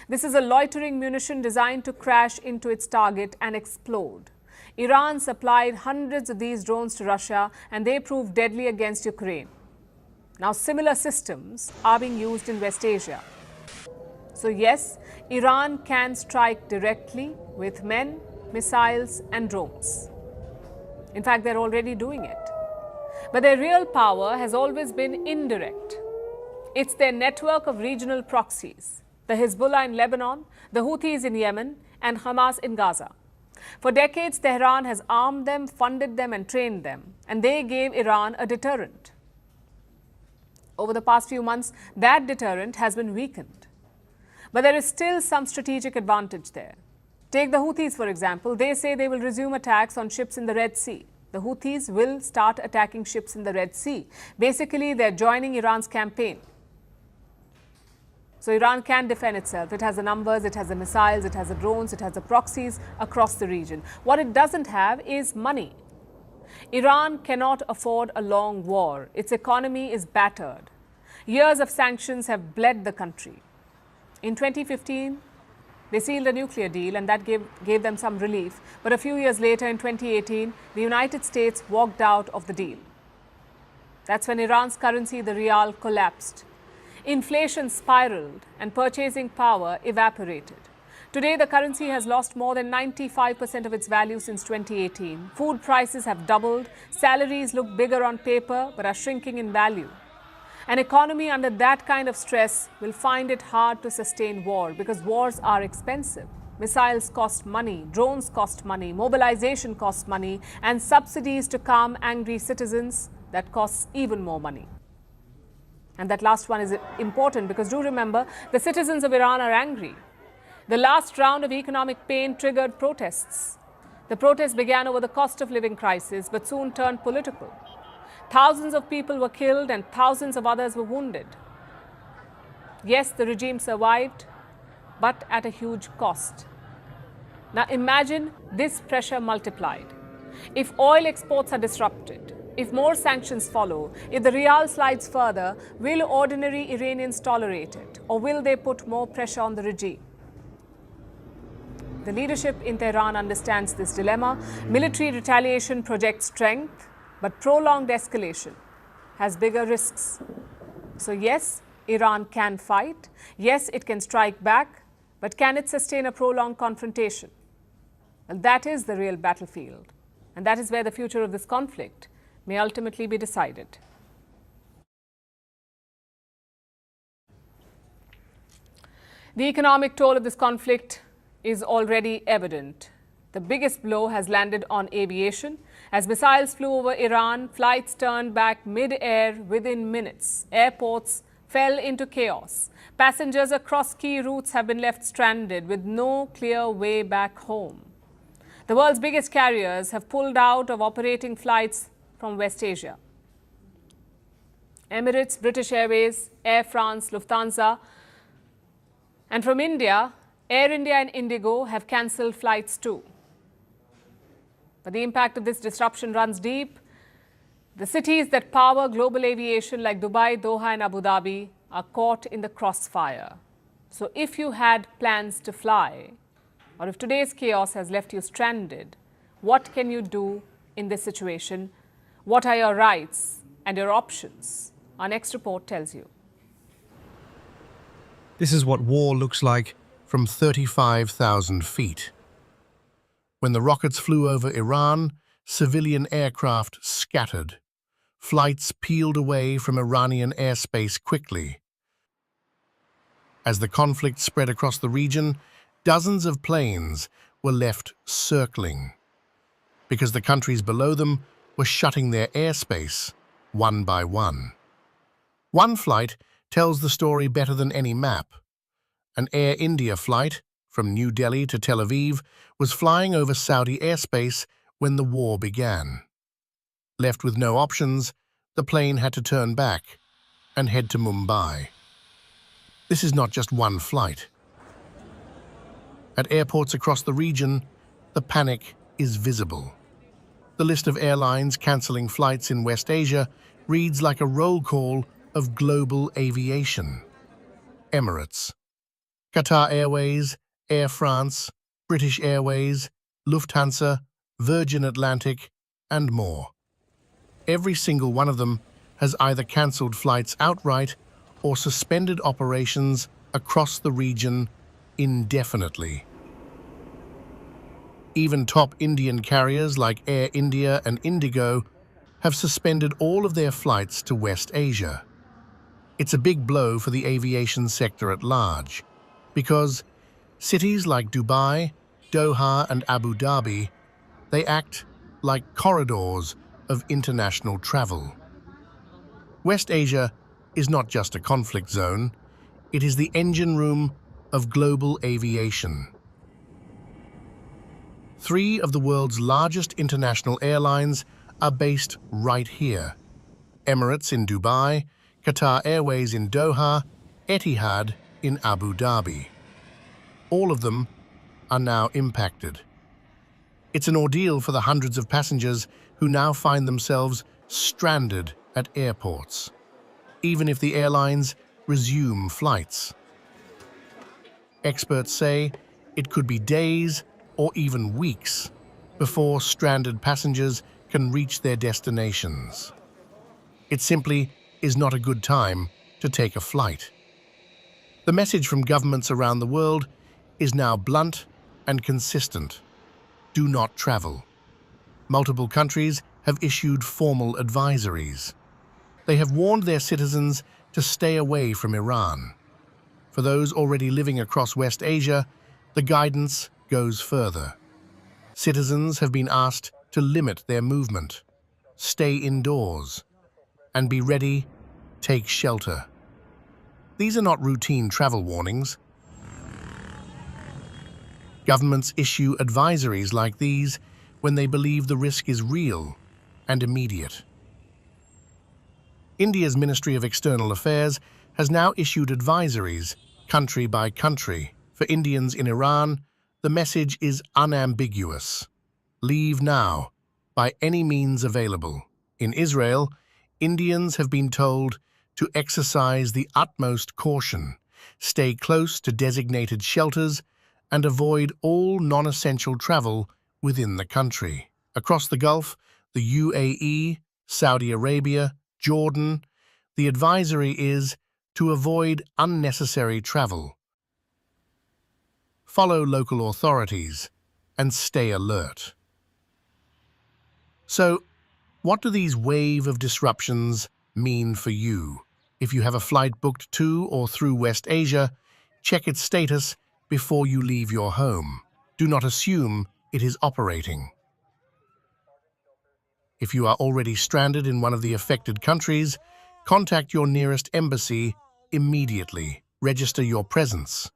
[SPEAKER 14] This is a loitering munition designed to crash into its target and explode. Iran supplied hundreds of these drones to Russia, and they proved deadly against Ukraine. Now, similar systems are being used in West Asia. So yes, Iran can strike directly with men, missiles and drones. In fact, they're already doing it. But their real power has always been indirect. It's their network of regional proxies, the Hezbollah in Lebanon, the Houthis in Yemen, and Hamas in Gaza. For decades, Tehran has armed them, funded them, and trained them, and they gave Iran a deterrent. Over the past few months, that deterrent has been weakened. But there is still some strategic advantage there. Take the Houthis, for example. They say they will resume attacks on ships in the Red Sea. The Houthis will start attacking ships in the Red Sea. Basically, they're joining Iran's campaign. So Iran can defend itself. It has the numbers, it has the missiles, it has the drones, it has the proxies across the region. What it doesn't have is money. Iran cannot afford a long war. Its economy is battered. Years of sanctions have bled the country. In 2015, They sealed a nuclear deal, and that gave them some relief. But a few years later, in 2018, the United States walked out of the deal. That's when Iran's currency, the rial, collapsed. Inflation spiraled and purchasing power evaporated. Today, the currency has lost more than 95% of its value since 2018. Food prices have doubled. Salaries look bigger on paper but are shrinking in value. An economy under that kind of stress will find it hard to sustain war because wars are expensive. Missiles cost money, drones cost money, mobilization costs money, and subsidies to calm angry citizens, that costs even more money. And that last one is important because do remember, the citizens of Iran are angry. The last round of economic pain triggered protests. The protests began over the cost of living crisis but soon turned political. Thousands of people were killed and thousands of others were wounded. Yes, the regime survived, but at a huge cost. Now imagine this pressure multiplied. If oil exports are disrupted, if more sanctions follow, if the rial slides further, will ordinary Iranians tolerate it, or will they put more pressure on the regime? The leadership in Tehran understands this dilemma. Military retaliation projects strength, but prolonged escalation has bigger risks. So yes, Iran can fight. Yes, it can strike back, but can it sustain a prolonged confrontation? Well, that is the real battlefield, and that is where the future of this conflict may ultimately be decided. The economic toll of this conflict is already evident. The biggest blow has landed on aviation. As missiles flew over Iran, flights turned back mid-air within minutes. Airports fell into chaos. Passengers across key routes have been left stranded with no clear way back home. The world's biggest carriers have pulled out of operating flights from West Asia. Emirates, British Airways, Air France, Lufthansa, and from India, Air India and Indigo have cancelled flights too. But the impact of this disruption runs deep. The cities that power global aviation like Dubai, Doha and Abu Dhabi are caught in the crossfire. So if you had plans to fly, or if today's chaos has left you stranded, what can you do in this situation? What are your rights and your options? Our next report tells you.
[SPEAKER 12] This is what war looks like from 35,000 feet. When the rockets flew over Iran, civilian aircraft scattered. Flights peeled away from Iranian airspace quickly. As the conflict spread across the region, dozens of planes were left circling, because the countries below them were shutting their airspace one by one. One flight tells the story better than any map. An Air India flight from New Delhi to Tel Aviv was flying over Saudi airspace when the war began. Left with no options, the plane had to turn back and head to Mumbai. This is not just one flight. At airports across the region, the panic is visible. The list of airlines cancelling flights in West Asia reads like a roll call of global aviation. Emirates, Qatar Airways, Air France, British Airways, Lufthansa, Virgin Atlantic, and more. Every single one of them has either cancelled flights outright or suspended operations across the region indefinitely. Even top Indian carriers like Air India and Indigo have suspended all of their flights to West Asia. It's a big blow for the aviation sector at large, because cities like Dubai, Doha and Abu Dhabi, they act like corridors of international travel. West Asia is not just a conflict zone, it is the engine room of global aviation. 3 of the world's largest international airlines are based right here. Emirates in Dubai, Qatar Airways in Doha, Etihad in Abu Dhabi. All of them are now impacted. It's an ordeal for the hundreds of passengers who now find themselves stranded at airports, even if the airlines resume flights. Experts say It could be days or even weeks before stranded passengers can reach their destinations. It simply is not a good time to take a flight. The message from governments around the world is now blunt and consistent. Do not travel. Multiple countries have issued formal advisories. They have warned their citizens to stay away from Iran. For those already living across West Asia, the guidance goes further. Citizens have been asked to limit their movement, stay indoors, and be ready, take shelter. These are not routine travel warnings. Governments issue advisories like these when they believe the risk is real and immediate. India's Ministry of External Affairs has now issued advisories, country by country. For Indians in Iran, the message is unambiguous. Leave now, by any means available. In Israel, Indians have been told to exercise the utmost caution, stay close to designated shelters, and avoid all non-essential travel within the country. Across the Gulf, the UAE, Saudi Arabia, Jordan, the advisory is to avoid unnecessary travel. Follow local authorities and stay alert. So, what do these wave of disruptions mean for you? If you have a flight booked to or through West Asia, check its status before you leave your home. Do not assume it is operating. If you are already stranded in one of the affected countries, contact your nearest embassy immediately. Register your presence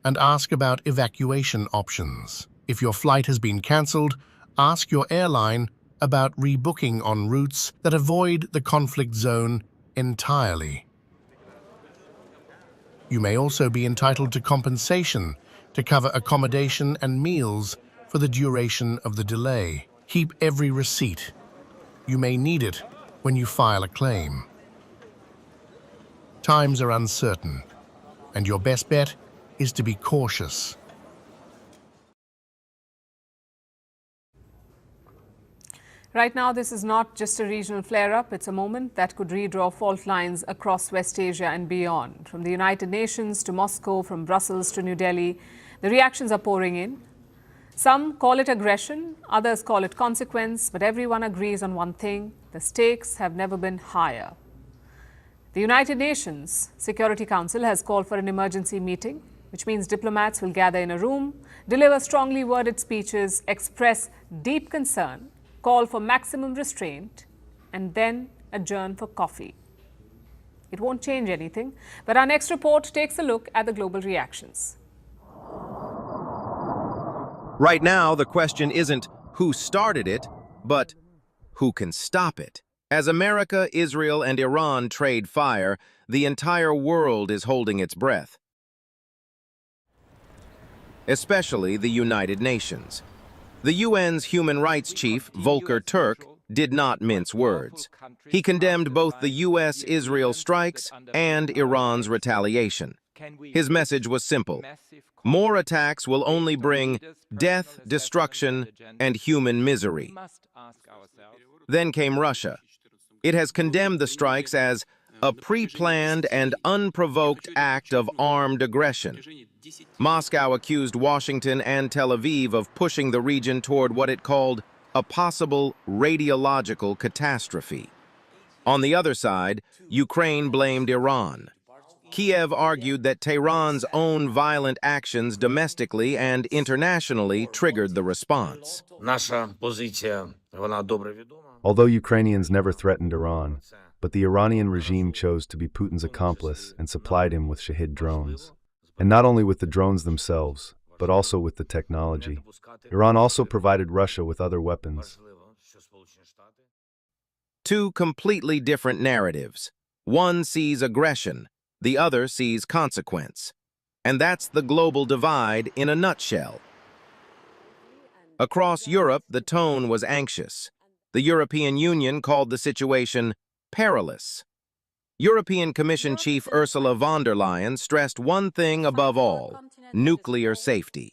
[SPEAKER 12] and ask about evacuation options. If your flight has been cancelled, ask your airline about rebooking on routes that avoid the conflict zone entirely. You may also be entitled to compensation to cover accommodation and meals for the duration of the delay. Keep every receipt. You may need it when you file a claim. Times are uncertain, and your best bet is to be cautious.
[SPEAKER 14] Right now, this is not just a regional flare-up, it's a moment that could redraw fault lines across West Asia and beyond. From the United Nations to Moscow, from Brussels to New Delhi, the reactions are pouring in. Some call it aggression, others call it consequence, but everyone agrees on one thing: the stakes have never been higher. The United Nations Security Council has called for an emergency meeting, which means diplomats will gather in a room, deliver strongly worded speeches, express deep concern, call for maximum restraint, and then adjourn for coffee. It won't change anything, but our next report takes a look at the global reactions.
[SPEAKER 3] Right now, the question isn't who started it, but who can stop it. As America, Israel, and Iran trade fire, the entire world is holding its breath. Especially the United Nations. The UN's human rights chief, Volker Turk, did not mince words. He condemned both the US-Israel strikes and Iran's retaliation. His message was simple: more attacks will only bring death, destruction, and human misery. Then came Russia. It has condemned the strikes as a pre-planned and unprovoked act of armed aggression. Moscow accused Washington and Tel Aviv of pushing the region toward what it called a possible radiological catastrophe. On the other side, Ukraine blamed Iran. Kiev argued that Tehran's own violent actions domestically and internationally triggered the response.
[SPEAKER 20] Although Ukrainians never threatened Iran, but the Iranian regime chose to be Putin's accomplice and supplied him with Shahid drones. And not only with the drones themselves, but also with the technology. Iran also provided Russia with other weapons.
[SPEAKER 3] Two completely different narratives. One sees aggression, the other sees consequence. And that's the global divide in a nutshell. Across Europe, the tone was anxious. The European Union called the situation perilous. European Commission Chief Ursula von der Leyen stressed one thing above all: nuclear safety.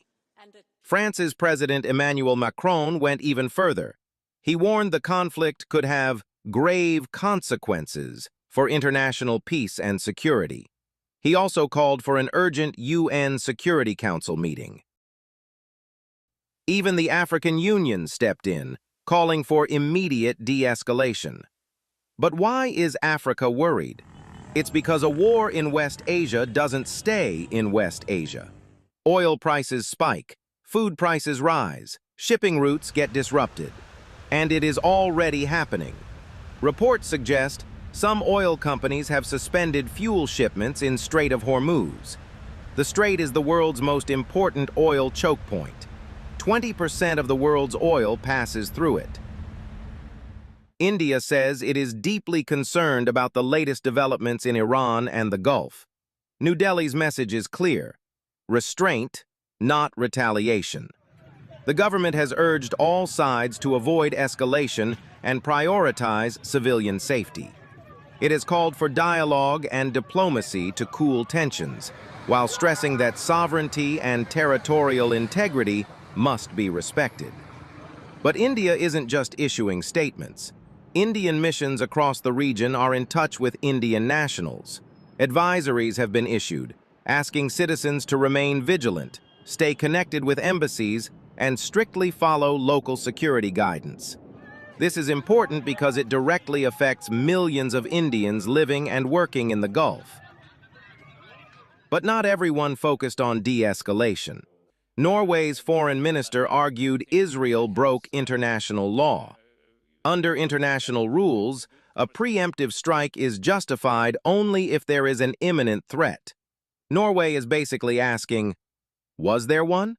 [SPEAKER 3] France's President Emmanuel Macron went even further. He warned the conflict could have grave consequences for international peace and security. He also called for an urgent UN Security Council meeting. Even the African Union stepped in, calling for immediate de-escalation. But why is Africa worried? It's because a war in West Asia doesn't stay in West Asia. Oil prices spike, food prices rise, shipping routes get disrupted. And it is already happening. Reports suggest some oil companies have suspended fuel shipments in Strait of Hormuz. The strait is the world's most important oil choke point. 20% of the world's oil passes through it. India says it is deeply concerned about the latest developments in Iran and the Gulf. New Delhi's message is clear: restraint, not retaliation. The government has urged all sides to avoid escalation and prioritize civilian safety. It has called for dialogue and diplomacy to cool tensions, while stressing that sovereignty and territorial integrity must be respected. But India isn't just issuing statements. Indian missions across the region are in touch with Indian nationals. Advisories have been issued, asking citizens to remain vigilant, stay connected with embassies, and strictly follow local security guidance. This is important because it directly affects millions of Indians living and working in the Gulf. But not everyone focused on de-escalation. Norway's foreign minister argued Israel broke international law. Under international rules, a preemptive strike is justified only if there is an imminent threat. Norway is basically asking, was there one?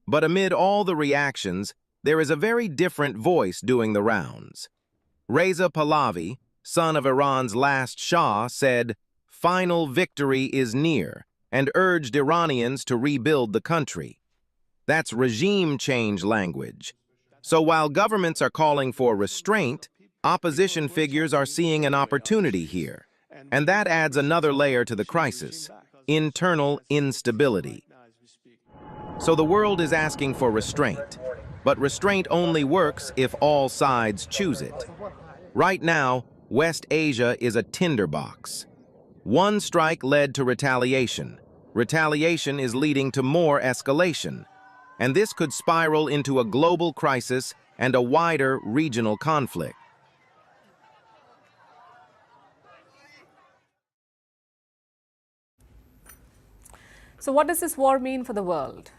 [SPEAKER 3] But amid all the reactions, there is a very different voice doing the rounds. Reza Pahlavi, son of Iran's last Shah, said, "Final victory is near," and urged Iranians to rebuild the country. That's regime change language. So while governments are calling for restraint, opposition figures are seeing an opportunity here. And that adds another layer to the crisis: internal instability. So the world is asking for restraint. But restraint only works if all sides choose it. Right now, West Asia is a tinderbox. One strike led to retaliation. Retaliation is leading to more escalation. And this could spiral into a global crisis and a wider regional conflict.
[SPEAKER 14] So what does this war mean for the world?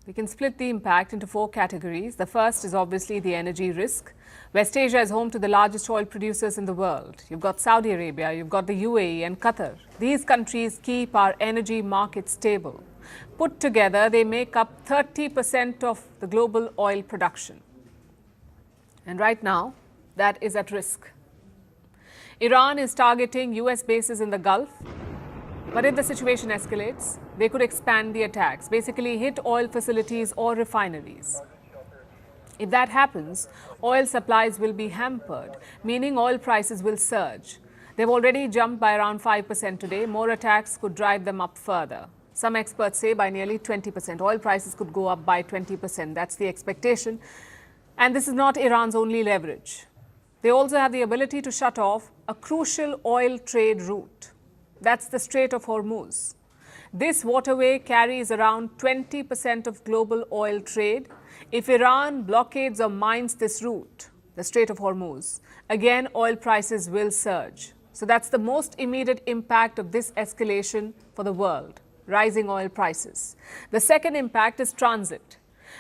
[SPEAKER 14] We can split the impact into 4 categories. The first is obviously the energy risk. West Asia is home to the largest oil producers in the world. You've got Saudi Arabia, you've got the UAE and Qatar. These countries keep our energy market stable. Put together, they make up 30% of the global oil production. And right now, that is at risk. Iran is targeting US bases in the Gulf. But if the situation escalates, they could expand the attacks, basically hit oil facilities or refineries. If that happens, oil supplies will be hampered, meaning oil prices will surge. They've already jumped by around 5% today. More attacks could drive them up further. Some experts say by nearly 20%. Oil prices could go up by 20%. That's the expectation. And this is not Iran's only leverage. They also have the ability to shut off a crucial oil trade route. That's the Strait of Hormuz. This waterway carries around 20% of global oil trade. If Iran blockades or mines this route, the Strait of Hormuz, again, oil prices will surge. So that's the most immediate impact of this escalation for the world: rising oil prices. The second impact is transit.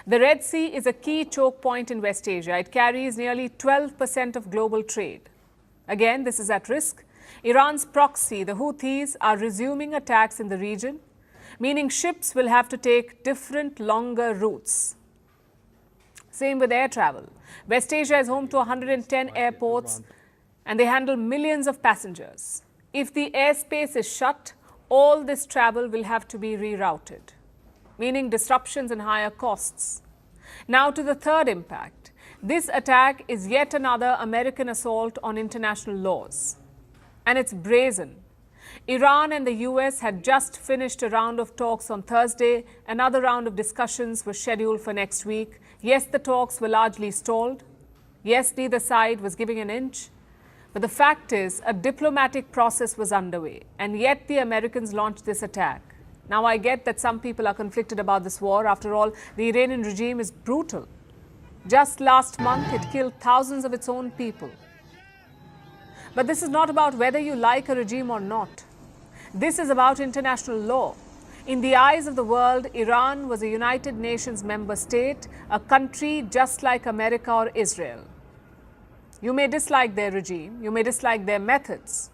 [SPEAKER 14] The Red Sea is a key choke point in West Asia. It carries nearly 12% of global trade. Again, this is at risk. Iran's proxy, the Houthis, are resuming attacks in the region, meaning ships will have to take different, longer routes. Same with air travel. West Asia is home to 110 airports, and they handle millions of passengers. If the airspace is shut, all this travel will have to be rerouted, meaning disruptions and higher costs. Now to the third impact. This attack is yet another American assault on international laws. And it's brazen. Iran and the US had just finished a round of talks on Thursday. Another round of discussions was scheduled for next week. Yes, the talks were largely stalled. Yes, neither side was giving an inch. But the fact is, a diplomatic process was underway, and yet the Americans launched this attack. Now, I get that some people are conflicted about this war. After all, the Iranian regime is brutal. Just last month, it killed thousands of its own people. But this is not about whether you like a regime or not. This is about international law. In the eyes of the world, Iran was a United Nations member state, a country just like America or Israel. You may dislike their regime, you may dislike their methods,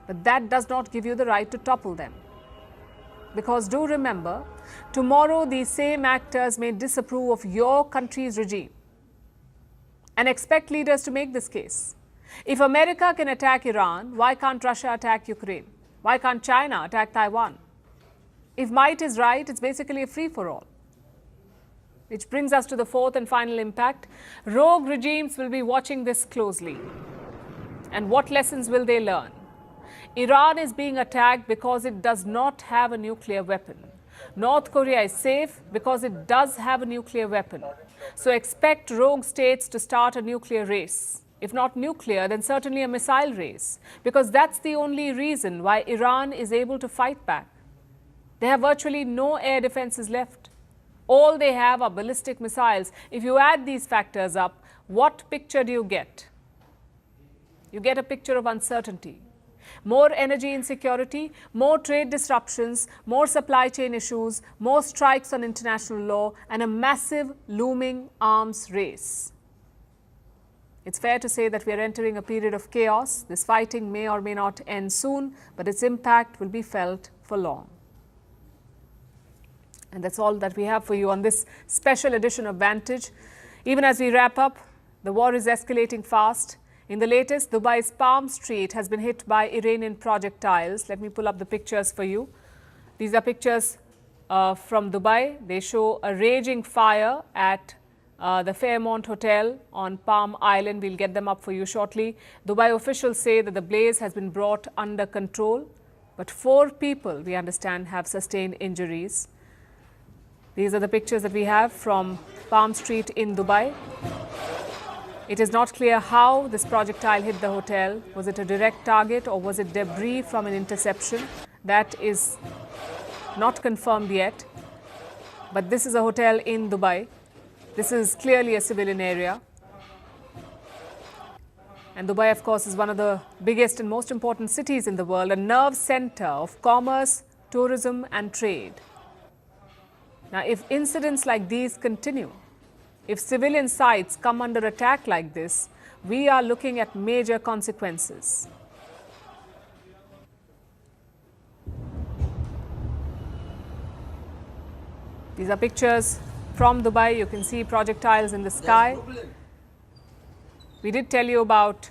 [SPEAKER 14] but that does not give you the right to topple them. Because do remember, tomorrow these same actors may disapprove of your country's regime and expect leaders to make this case. If America can attack Iran, why can't Russia attack Ukraine? Why can't China attack Taiwan? If might is right, it's basically a free-for-all. Which brings us to the fourth and final impact. Rogue regimes will be watching this closely. And what lessons will they learn? Iran is being attacked because it does not have a nuclear weapon. North Korea is safe because it does have a nuclear weapon. So expect rogue states to start a nuclear race. If not nuclear, then certainly a missile race. Because that's the only reason why Iran is able to fight back. They have virtually no air defenses left. All they have are ballistic missiles. If you add these factors up, what picture do you get? You get a picture of uncertainty. More energy insecurity, more trade disruptions, more supply chain issues, more strikes on international law, and a massive looming arms race. It's fair to say that we are entering a period of chaos. This fighting may or may not end soon, but its impact will be felt for long. And that's all that we have for you on this special edition of Vantage. Even as we wrap up, the war is escalating fast. In the latest, Dubai's Palm Street has been hit by Iranian projectiles. Let me pull up the pictures for you. These are pictures from Dubai. They show a raging fire at the Fairmont Hotel on Palm Island. We'll get them up for you shortly. Dubai officials say that the blaze has been brought under control, but 4 people, we understand, have sustained injuries. These are the pictures that we have from Palm Street in Dubai. It is not clear how this projectile hit the hotel. Was it a direct target or was it debris from an interception? That is not confirmed yet. But this is a hotel in Dubai. This is clearly a civilian area. And Dubai, of course, is one of the biggest and most important cities in the world, a nerve center of commerce, tourism, and trade. Now, if incidents like these continue, if civilian sites come under attack like this, we are looking at major consequences. These are pictures from Dubai. You can see projectiles in the sky. We did tell you about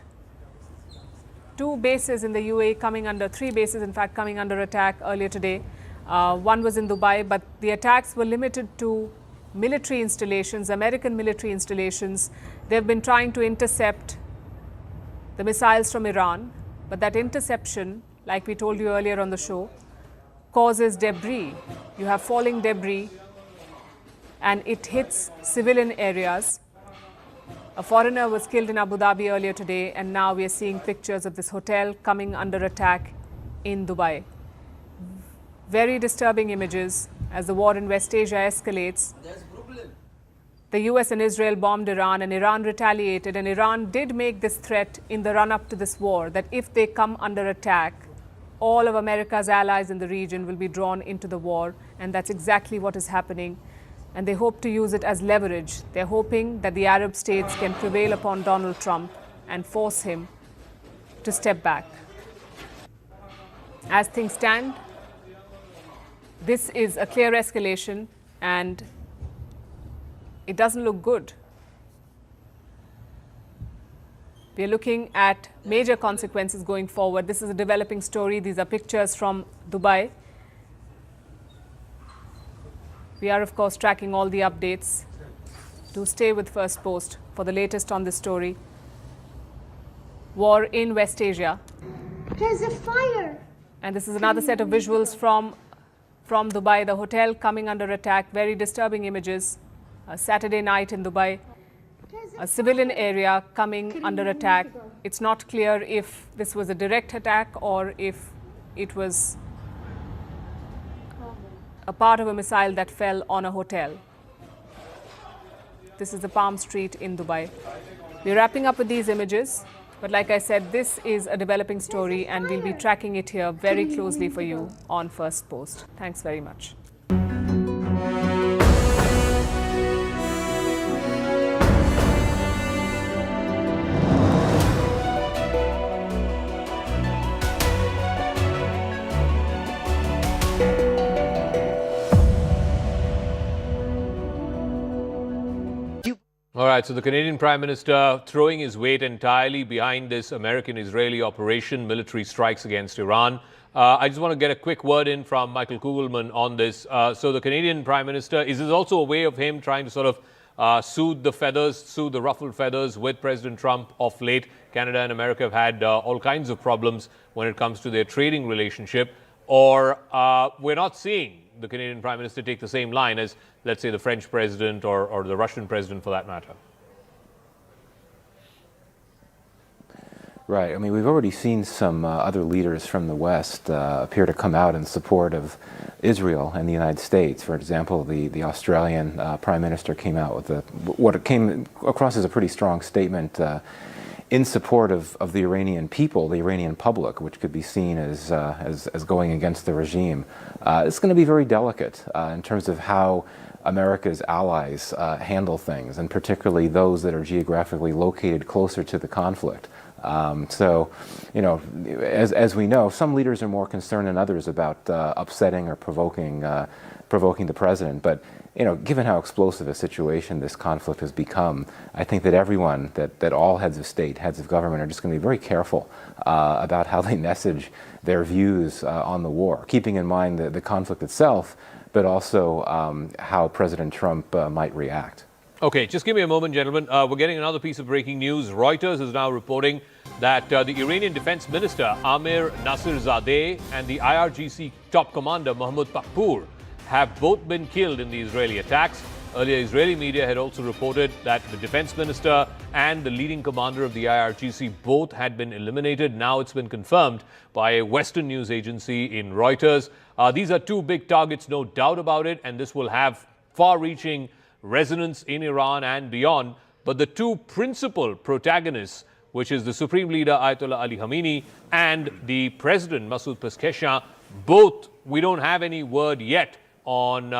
[SPEAKER 14] 2 bases in the UAE coming under, 3 bases in fact coming under attack earlier today. One was in Dubai, but the attacks were limited to military installations, American military installations. They've been trying to intercept the missiles from Iran, but that interception, like we told you earlier on the show, causes debris. You have falling debris and it hits civilian areas. A foreigner was killed in Abu Dhabi earlier today, and now we are seeing pictures of this hotel coming under attack in Dubai. Very disturbing images as the war in West Asia escalates. The US and Israel bombed Iran, and Iran retaliated, and Iran did make this threat in the run-up to this war that if they come under attack, all of America's allies in the region will be drawn into the war, and that's exactly what is happening. And they hope to use it as leverage. They're hoping that the Arab states can prevail upon Donald Trump and force him to step back. As things stand, this is a clear escalation, and it doesn't look good. We are looking at major consequences going forward. This is a developing story. These are pictures from Dubai. We are, of course, tracking all the updates. Do stay with First Post. for the latest on this story. War in West Asia.
[SPEAKER 6] There's a fire.
[SPEAKER 14] And this is another set of visuals from Dubai, the hotel coming under attack. Very disturbing images. A Saturday night in Dubai. A civilian area coming under attack. It's not clear if this was a direct attack or if it was a part of a missile that fell on a hotel. This is the Palm Street in Dubai. We're wrapping up with these images, but like I said, this is a developing story and we'll be tracking it here very closely for you on First Post. Thanks very much.
[SPEAKER 1] All right, so the Canadian Prime Minister throwing his weight entirely behind this American-Israeli operation, military strikes against Iran. I just want to get a quick word in from Michael Kugelman on this. So the Canadian Prime Minister, is this also a way of him trying to sort of soothe the ruffled feathers with President Trump of late? Canada and America have had all kinds of problems when it comes to their trading relationship. Or we're not seeing the Canadian Prime Minister take the same line as, let's say, the French president or the Russian president for that matter?
[SPEAKER 7] Right. I mean, we've already seen some other leaders from the West appear to come out in support of Israel and the United States. For example, the Australian Prime Minister came out with what came across as a pretty strong statement in support of the Iranian people, the Iranian public, which could be seen as going against the regime. It's going to be very delicate in terms of how America's allies handle things, and particularly those that are geographically located closer to the conflict. So, you know, as we know, some leaders are more concerned than others about upsetting or provoking the president. But, you know, given how explosive a situation this conflict has become, I think that everyone, that all heads of state, heads of government are just going to be very careful about how they message their views on the war, keeping in mind the conflict itself, but also how President Trump might react.
[SPEAKER 1] Okay, just give me a moment, gentlemen. We're getting another piece of breaking news. Reuters is now reporting that the Iranian Defense Minister Amir Nasirzadeh and the IRGC top commander Mohammad Pakpour have both been killed in the Israeli attacks. Earlier, Israeli media had also reported that the defense minister and the leading commander of the IRGC both had been eliminated. Now it's been confirmed by a Western news agency in Reuters. These are two big targets, no doubt about it, and this will have far-reaching resonance in Iran and beyond. But the two principal protagonists, which is the Supreme Leader Ayatollah Ali Khamenei and the President Masoud Pezeshkian, both, we don't have any word yet on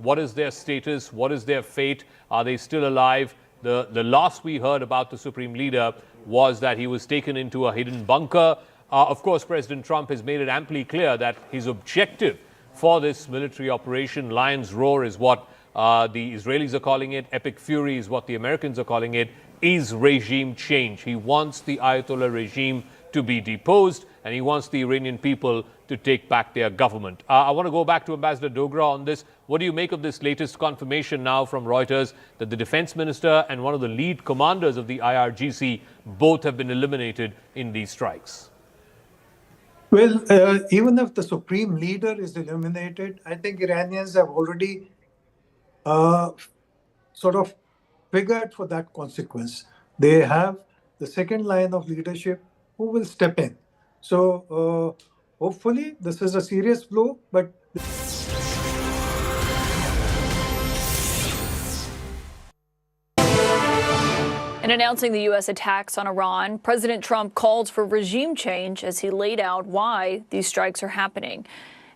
[SPEAKER 1] what is their status, what is their fate, are they still alive? The last we heard about the Supreme Leader was that he was taken into a hidden bunker. Of course, President Trump has made it amply clear that his objective for this military operation, Lion's Roar, is what the Israelis are calling it, Epic Fury is what the Americans are calling it, is regime change. He wants the Ayatollah regime to be deposed, and he wants the Iranian people to take back their government. I want to go back to Ambassador Dogra on this. What do you make of this latest confirmation now from Reuters that the defense minister and one of the lead commanders of the IRGC both have been eliminated in these strikes?
[SPEAKER 5] Well, even if the supreme leader is eliminated, I think Iranians have already sort of figured for that consequence. They have the second line of leadership who will step in. So hopefully this is a serious blow, but
[SPEAKER 18] In announcing the U.S. attacks on Iran, President Trump called for regime change as he laid out why these strikes are happening.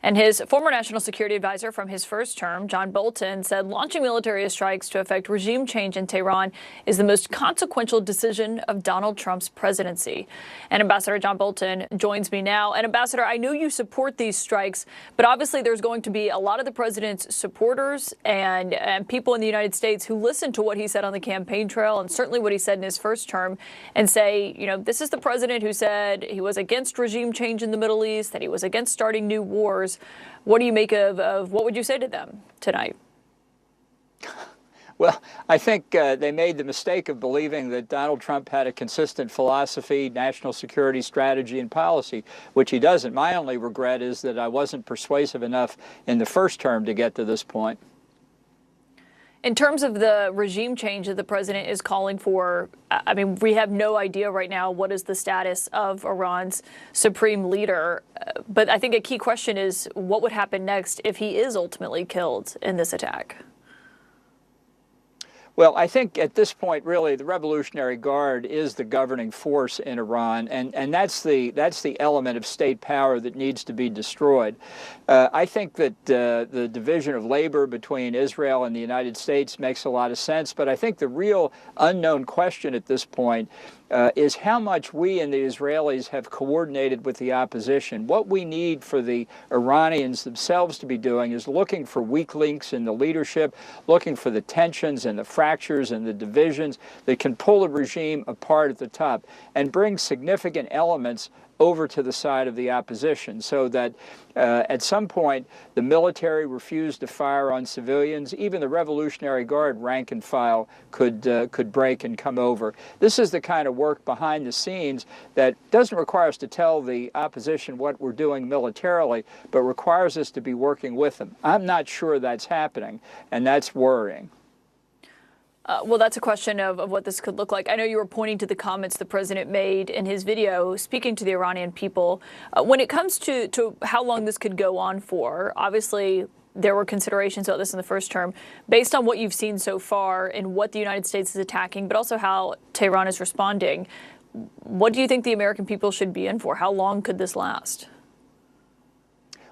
[SPEAKER 18] And his former national security advisor from his first term, John Bolton, said launching military strikes to effect regime change in Tehran is the most consequential decision of Donald Trump's presidency. And Ambassador John Bolton joins me now. And Ambassador, I know you support these strikes, but obviously there's going to be a lot of the president's supporters and people in the United States who listen to what he said on the campaign trail and certainly what he said in his first term and say, you know, this is the president who said he was against regime change in the Middle East, that he was against starting new wars. What do you make of what would you say to them tonight?
[SPEAKER 4] Well, I think they made the mistake of believing that Donald Trump had a consistent philosophy, national security strategy, and policy, which he doesn't. My only regret is that I wasn't persuasive enough in the first term to get to this point.
[SPEAKER 18] In terms of the regime change that the president is calling for, I mean, we have no idea right now what is the status of Iran's supreme leader. But I think a key question is what would happen next if he is ultimately killed in this attack?
[SPEAKER 4] Well, I think at this point, really, the Revolutionary Guard is the governing force in Iran, and that's the element of state power that needs to be destroyed. I think that the division of labor between Israel and the United States makes a lot of sense, but I think the real unknown question at this point is how much we and the Israelis have coordinated with the opposition. What we need for the Iranians themselves to be doing is looking for weak links in the leadership, looking for the tensions and the fractures and the divisions that can pull the regime apart at the top and bring significant elements over to the side of the opposition, so that at some point the military refused to fire on civilians. Even the Revolutionary Guard rank and file could break and come over. This is the kind of work behind the scenes that doesn't require us to tell the opposition what we're doing militarily, but requires us to be working with them. I'm not sure that's happening, and that's worrying.
[SPEAKER 18] Well, that's a question of what this could look like. I know you were pointing to the comments the president made in his video speaking to the Iranian people. When it comes to how long this could go on for, obviously there were considerations about this in the first term. Based on what you've seen so far and what the United States is attacking, but also how Tehran is responding, what do you think the American people should be in for? How long could this last?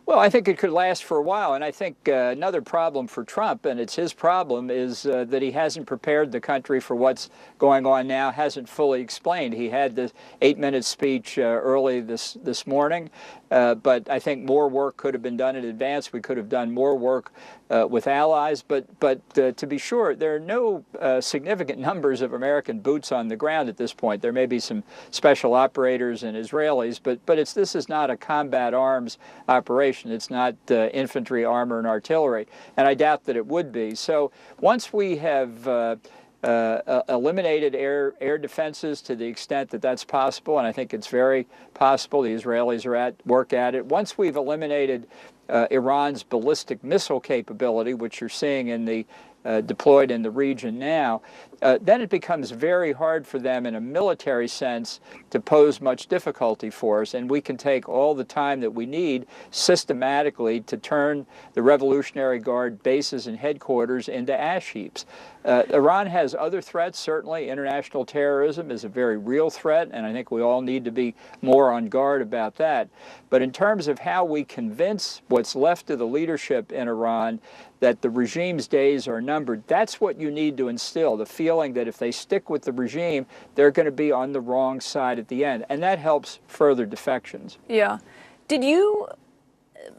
[SPEAKER 4] Well, I think it could last for a while, and I think another problem for Trump, and it's his problem, is that he hasn't prepared the country for what's going on now, hasn't fully explained. He had the 8-minute speech early this morning, but I think more work could have been done in advance. We could have done more work with allies, but to be sure, there are no significant numbers of American boots on the ground at this point. There may be some special operators and Israelis, but this is not a combat arms operation. It's not infantry, armor, and artillery, and I doubt that it would be. So once we have eliminated air defenses to the extent that that's possible, and I think it's very possible, the Israelis are at work at it. Once we've eliminated Iran's ballistic missile capability, which you're seeing in the deployed in the region now, then it becomes very hard for them in a military sense to pose much difficulty for us, and we can take all the time that we need systematically to turn the Revolutionary Guard bases and headquarters into ash heaps. Iran has other threats, certainly. International terrorism is a very real threat, and I think we all need to be more on guard about that. But in terms of how we convince what's left of the leadership in Iran that the regime's days are numbered, that's what you need to instill, the feeling that if they stick with the regime, they're going to be on the wrong side at the end. And that helps further defections.
[SPEAKER 18] Yeah.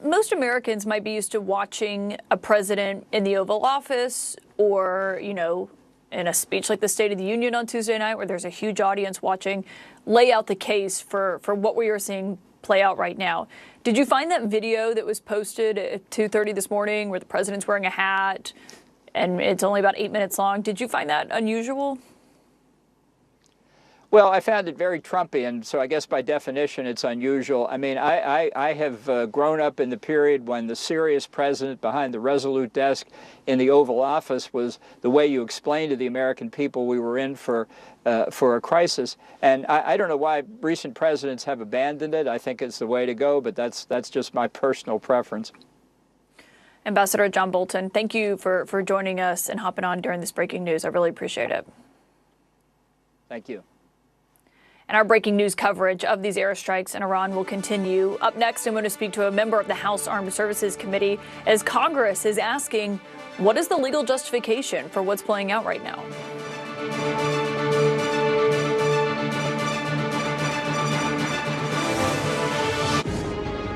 [SPEAKER 18] Most Americans might be used to watching a president in the Oval Office or, you know, in a speech like the State of the Union on Tuesday night where there's a huge audience watching, lay out the case for what we are seeing play out right now. Did you find that video that was posted at 2:30 this morning where the president's wearing a hat and it's only about 8 minutes long? Did you find that unusual?
[SPEAKER 4] Well, I found it very Trumpian, so I guess by definition it's unusual. I mean, I have grown up in the period when the serious president behind the resolute desk in the Oval Office was the way you explained to the American people we were in for a crisis. And I don't know why recent presidents have abandoned it. I think it's the way to go, but that's just my personal preference.
[SPEAKER 18] Ambassador John Bolton, thank you for joining us and hopping on during this breaking news. I really appreciate it.
[SPEAKER 4] Thank you.
[SPEAKER 18] And our breaking news coverage of these airstrikes in Iran will continue. Up next, I'm going to speak to a member of the House Armed Services Committee as Congress is asking, what is the legal justification for what's playing out right now?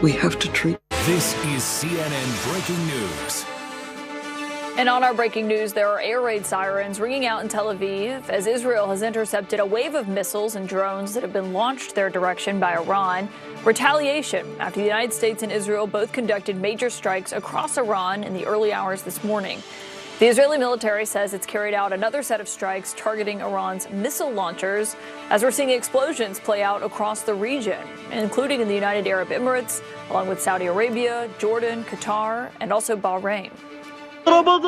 [SPEAKER 21] We have to treat.
[SPEAKER 22] This is CNN Breaking News.
[SPEAKER 18] And on our breaking news, there are air raid sirens ringing out in Tel Aviv as Israel has intercepted a wave of missiles and drones that have been launched their direction by Iran. Retaliation after the United States and Israel both conducted major strikes across Iran in the early hours this morning. The Israeli military says it's carried out another set of strikes targeting Iran's missile launchers, as we're seeing explosions play out across the region, including in the United Arab Emirates, along with Saudi Arabia, Jordan, Qatar, and also Bahrain.